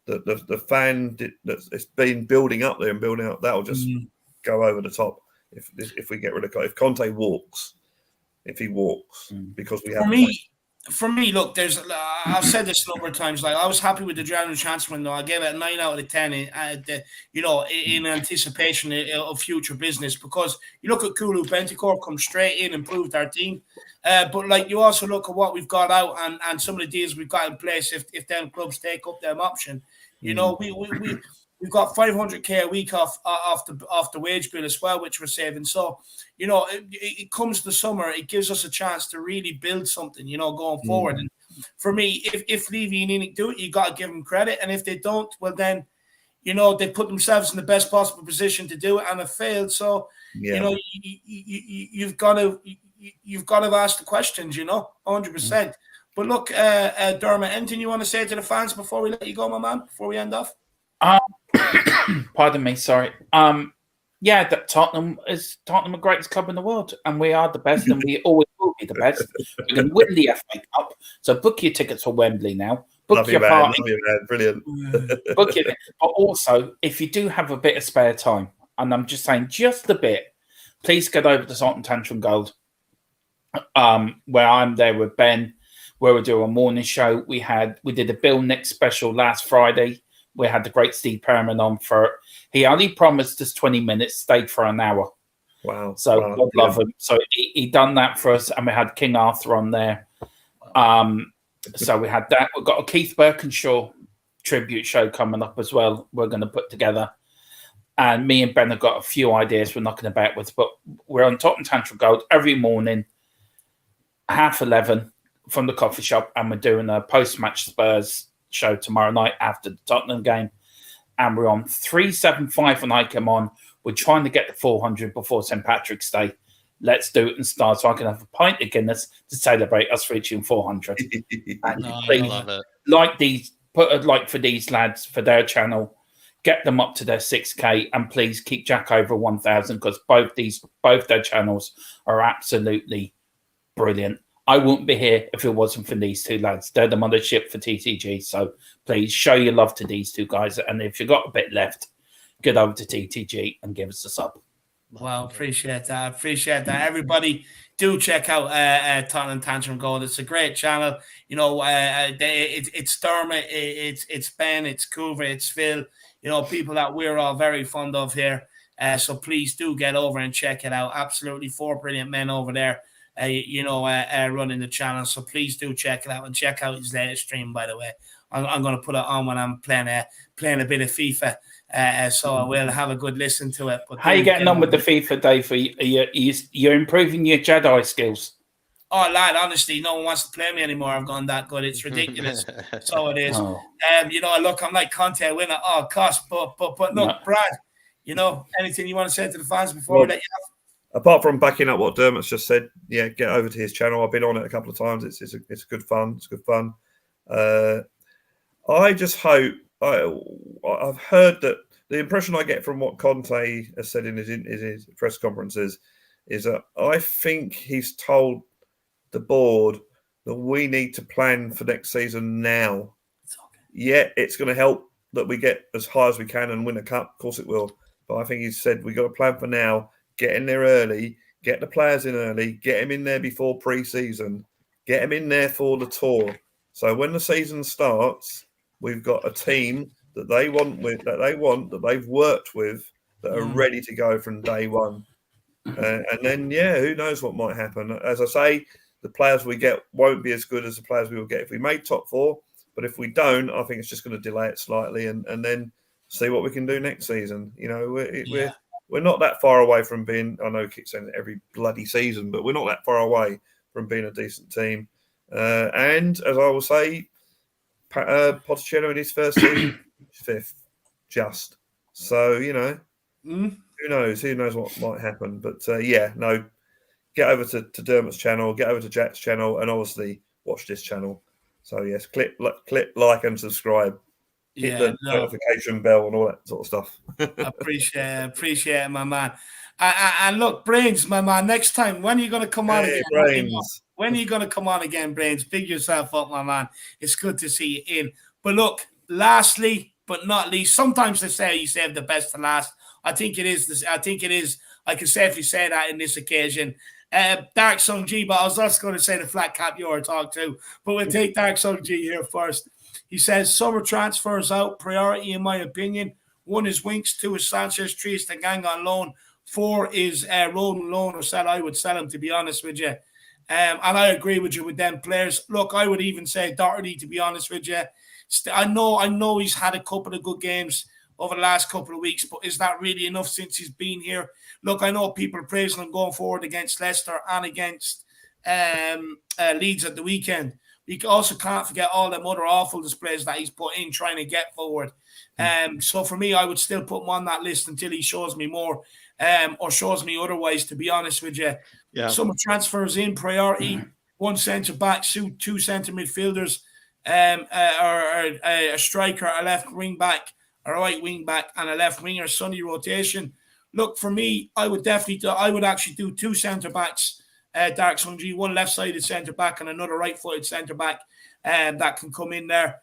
[SPEAKER 10] the fan that's been building up there and building up, that'll just go over the top if we get rid of if Conte walks. If he walks, because we have
[SPEAKER 1] for me, look, I've said this a number of times. Like, I was happy with the January transfer window. I gave it a 9 out of 10. In anticipation of future business, because you look at Kulu, Bentancur come straight in, improved our team. But like, you also look at what we've got out and some of the deals we've got in place. If them clubs take up them option, you know, we've got 500k a week off the wage bill as well, which we're saving. So, you know, it comes the summer, it gives us a chance to really build something, you know, going forward. And for me, if Levy and Enoch do it, you got to give them credit. And if they don't, well, then, you know, they put themselves in the best possible position to do it, and have failed. So, you know, you've got to ask the questions, you know, 100%. But look, Dermot, anything you want to say to the fans before we let you go, my man, before we end off?
[SPEAKER 11] Pardon me, sorry. Yeah, that Tottenham the greatest club in the world, and we are the best, and we always will be the best. We're going to win the FA Cup, so book your tickets for Wembley now. Book your party.
[SPEAKER 10] Brilliant.
[SPEAKER 11] Book it. But also, if you do have a bit of spare time, and I'm just saying just a bit, please get over to Salt and Tantrum Gold, where I'm there with Ben, where we do a morning show. We did a Bill Nick special last Friday. We had the great Steve Perriman on for it. He only promised us 20 minutes, stayed for an hour.
[SPEAKER 10] Wow.
[SPEAKER 11] So God love him. So he done that for us, and we had King Arthur on there. So we had that. We've got a Keith Birkinshaw tribute show coming up as well. We're going to put together. And me and Ben have got a few ideas we're knocking about with, but we're on Tottenham Tantrum Gold every morning, 11:30 from the coffee shop, and we're doing a post-match Spurs show tomorrow night after the Tottenham game, and we're on 375 when I come on. We're trying to get to 400 before St. Patrick's Day. Let's do it and start, so I can have a pint of Guinness to celebrate us reaching 400. And
[SPEAKER 2] I love it.
[SPEAKER 11] Put a like for these lads for their channel, get them up to their 6K, and please keep Jack over 1,000, because both their channels are absolutely brilliant. I wouldn't be here if it wasn't for these two lads. They're the mothership for TTG. So please show your love to these two guys. And if you've got a bit left, get over to TTG and give us a sub.
[SPEAKER 1] Well, appreciate that. Everybody, do check out Tottenham Tantrum Gold. It's a great channel. You know, it's Dermot, it's Ben, it's Coover, it's Phil. You know, people that we're all very fond of here. So please do get over and check it out. Absolutely 4 brilliant men over there. Running the channel. So please do check it out and check out his latest stream. By the way, I'm going to put it on when I'm playing a bit of FIFA. So I will have a good listen to it. But
[SPEAKER 11] how are you getting on with the FIFA, Dave? You're improving your Jedi skills.
[SPEAKER 1] Oh, lad, honestly, no one wants to play me anymore. I've gone that good. It's ridiculous. So it is.
[SPEAKER 11] Oh.
[SPEAKER 1] Look, I'm like Conte winner at all costs. But look, no. Brad, anything you want to say to the fans before we let you off?
[SPEAKER 10] Apart from backing up what Dermot's just said, yeah, get over to his channel. I've been on it a couple of times. It's good fun. It's good fun. I just hope I've heard that the impression I get from what Conte has said in his press conferences is that I think he's told the board that we need to plan for next season now. Yeah, it's going to help that we get as high as we can and win a cup. Of course it will. But I think he said we've got to plan for now, get in there early, get the players in early, get them in there before pre-season, get them in there for the tour. So when the season starts, we've got a team that they want, that they've worked with, that are ready to go from day one. And then, who knows what might happen. As I say, the players we get won't be as good as the players we will get if we make top 4. But if we don't, I think it's just going to delay it slightly and then see what we can do next season. We're not that far away from being, I know I keep saying it every bloody season, but we're not that far away from being a decent team. And as I will say, Pochettino in his first season, 5th, just. So, who knows what might happen. But get over to Dermot's channel, get over to Jack's channel, and obviously watch this channel. So yes, click like and subscribe. Hit the notification bell and all that sort of stuff.
[SPEAKER 1] Appreciate it, my man. And look, Brains, my man, next time, when are you going to come on again?
[SPEAKER 10] Brains.
[SPEAKER 1] When are you going to come on again, Brains? Big yourself up, my man. It's good to see you in. But look, lastly, but not least, sometimes they say you save the best to last. I think it is. I can safely say that in this occasion. Dark Sung G, but I was also going to say the flat cap talk too. But we'll take Dark Sung G here first. He says, summer transfers out, priority in my opinion. 1 is Winks, 2 is Sanchez, 3 is the gang on loan, 4 is rolling loan or sell. I would sell him, to be honest with you. And I agree with you with them players. Look, I would even say Doherty, to be honest with you. I know he's had a couple of good games over the last couple of weeks, but is that really enough since he's been here? Look, I know people are praising him going forward against Leicester and against Leeds at the weekend. You also can't forget all them other awful displays that he's put in trying to get forward. So for me, I would still put him on that list until he shows me more or shows me otherwise, to be honest with you.
[SPEAKER 2] Yeah.
[SPEAKER 1] Summer transfers in priority, 1 centre-back, 2 centre midfielders, a striker, a left wing-back, a right wing-back, and a left winger, Sunday rotation. Look, for me, I would actually do 2 centre-backs, Dark Sun G, 1 left-sided centre-back and another right-footed centre-back that can come in there.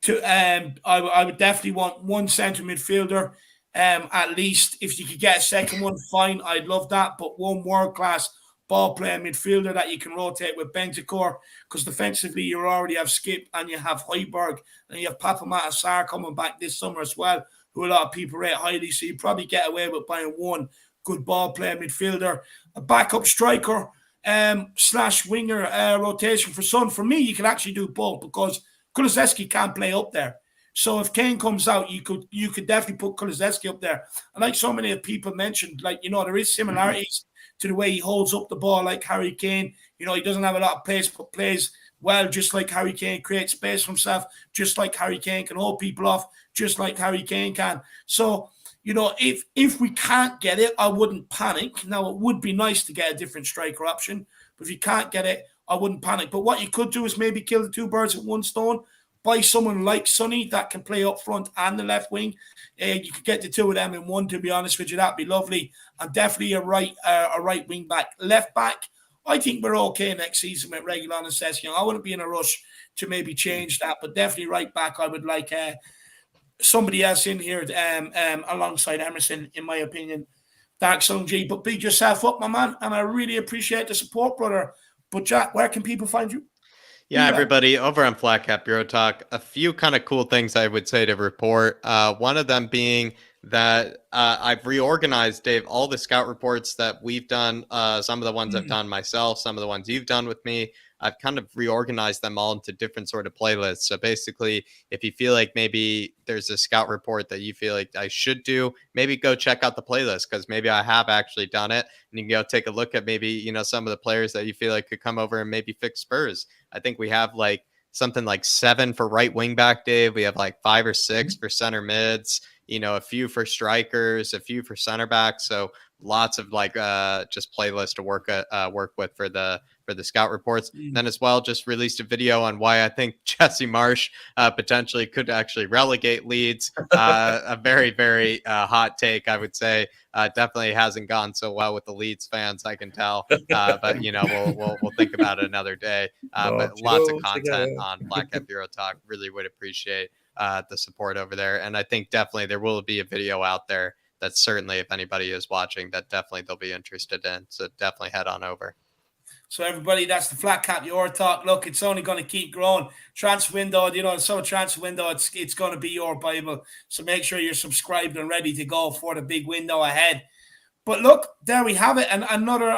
[SPEAKER 1] I would definitely want 1 centre midfielder, at least. If you could get a second one, fine, I'd love that. But 1 world-class ball-playing midfielder that you can rotate with Bentancur, because defensively you already have Skip and you have Højbjerg and you have Papamata Sarr coming back this summer as well, who a lot of people rate highly. So you probably get away with buying 1 good ball-playing midfielder, a backup striker / winger rotation for Son. For me, you can actually do both because Kulusevski can't play up there. So if Kane comes out, you could definitely put Kulusevski up there. And like so many people mentioned, there is similarities to the way he holds up the ball like Harry Kane. He doesn't have a lot of pace, but plays well just like Harry Kane, creates space for himself, just like Harry Kane, can hold people off, just like Harry Kane can. So, if we can't get it, I wouldn't panic. Now, it would be nice to get a different striker option, but if you can't get it, I wouldn't panic. But what you could do is maybe kill the 2 birds with 1 stone. Buy someone like Sonny that can play up front and the left wing. You could get the 2 of them in 1, to be honest with you. That'd be lovely. And definitely a right wing back. Left back, I think we're okay next season with Reguilon and Sessegnon. I wouldn't be in a rush to maybe change that, but definitely right back, I would like somebody else in here alongside Emerson, in my opinion. Dark Sun G, but big yourself up, my man, and I really appreciate the support, brother. But Jack, where can people find you?
[SPEAKER 2] Yeah, everybody, over on Flat Cap Bureau Talk, a few kind of cool things I would say to report. One of them being that I've reorganized, Dave, all the scout reports that we've done, some of the ones I've done myself, some of the ones you've done with me. I've kind of reorganized them all into different sort of playlists. So basically, if you feel like maybe there's a scout report that you feel like I should do, maybe go check out the playlist, because maybe I have actually done it. And you can go take a look at maybe, you know, some of the players that you feel like could come over and maybe fix Spurs. I think we have like something like 7 for right wing back, Dave. We have like 5 or 6 for center mids, you know, a few for strikers, a few for center backs. So lots of like just playlists to work with for the scout reports. Then as well, just released a video on why I think Jesse Marsch potentially could actually relegate Leeds. A very, very hot take, I would say. Definitely hasn't gone so well with the Leeds fans, I can tell. But you know, we'll think about it another day. But lots of content on Black Cap Bureau Talk. Really would appreciate the support over there. And I think definitely there will be a video out there that certainly, if anybody is watching, that definitely they'll be interested in. So definitely head on over.
[SPEAKER 1] So everybody, that's the Flat Cap Your Talk. Look, it's only going to keep growing. Transfer window, you know, so transfer window, it's going to be your Bible. So make sure you're subscribed and ready to go for the big window ahead. But look, there we have it, and another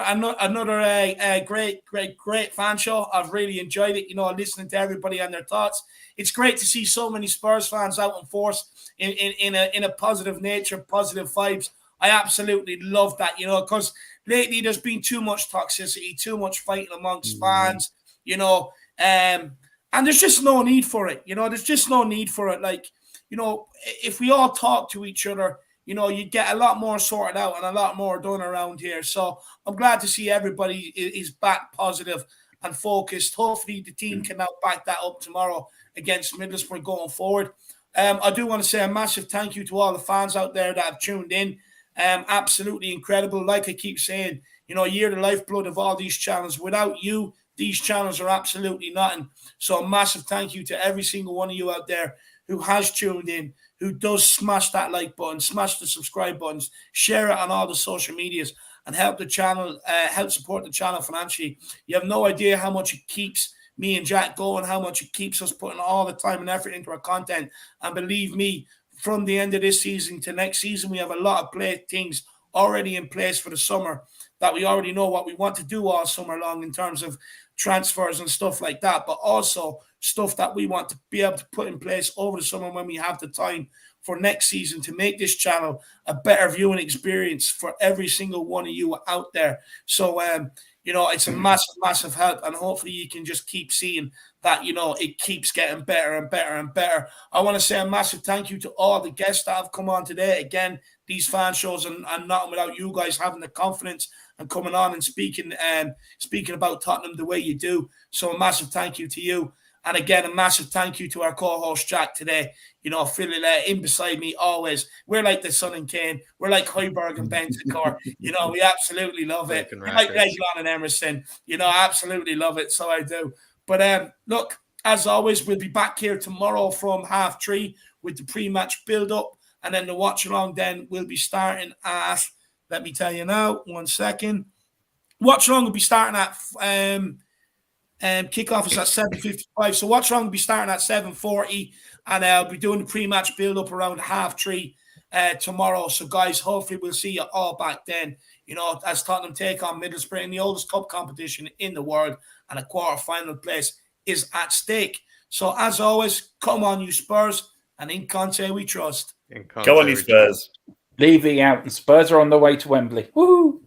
[SPEAKER 1] great fan show. I've really enjoyed it, you know, listening to everybody and their thoughts. It's great to see so many Spurs fans out in force in a positive nature, positive vibes. I absolutely love that, you know, because lately there's been too much toxicity, too much fighting amongst fans, you know, and there's just no need for it, you know. There's just no need for it. Like, you know, if we all talk to each other, you know, you get a lot more sorted out and a lot more done around here. So I'm glad to see everybody is back positive and focused. Hopefully the team can now back that up tomorrow against Middlesbrough going forward. I do want to say a massive thank you to all the fans out there that have tuned in. Absolutely incredible. Like I keep saying, you know, you're the lifeblood of all these channels. Without you, these channels are absolutely nothing. So a massive thank you to every single one of you out there who has tuned in, who does smash that like button, smash the subscribe buttons, share it on all the social medias, and help the channel, help support the channel financially. You have no idea how much it keeps me and Jack going, how much it keeps us putting all the time and effort into our content. And believe me, from the end of this season to next season, we have a lot of things already in place for the summer that we already know what we want to do all summer long in terms of transfers and stuff like that, but also stuff that we want to be able to put in place over the summer when we have the time for next season to make this channel a better viewing experience for every single one of you out there. So, you know, it's a massive, massive help, and hopefully you can just keep seeing that, you know, it keeps getting better and better and better. I want to say a massive thank you to all the guests that have come on today. Again, these fan shows and not without you guys having the confidence and coming on and speaking about Tottenham the way you do. So a massive thank you to you. And again, a massive thank you to our co-host Jack today. You know, feeling in beside me always. We're like the Son and Kane. We're like Højbjerg and Bentancur. You know, we absolutely love it. We're like Reguilon and Emerson. You know, I absolutely love it. So I do. But look, as always, we'll be back here tomorrow from 3:30 with the pre-match build-up. And then the watch-along then will be starting at, let me tell you now, 1 second. Watch-along will be starting at... kickoff is at 7:55. So watch-along will be starting at 7:40, and I'll be doing the pre-match build-up around 3:30 tomorrow. So guys, hopefully we'll see you all back then. You know, as Tottenham take on Middlesbrough in the oldest cup competition in the world, and a quarter-final place is at stake. So as always, come on, you Spurs, and in Conte we trust.
[SPEAKER 10] Go on, you Spurs.
[SPEAKER 11] Levy out, and Spurs are on the way to Wembley. Woo!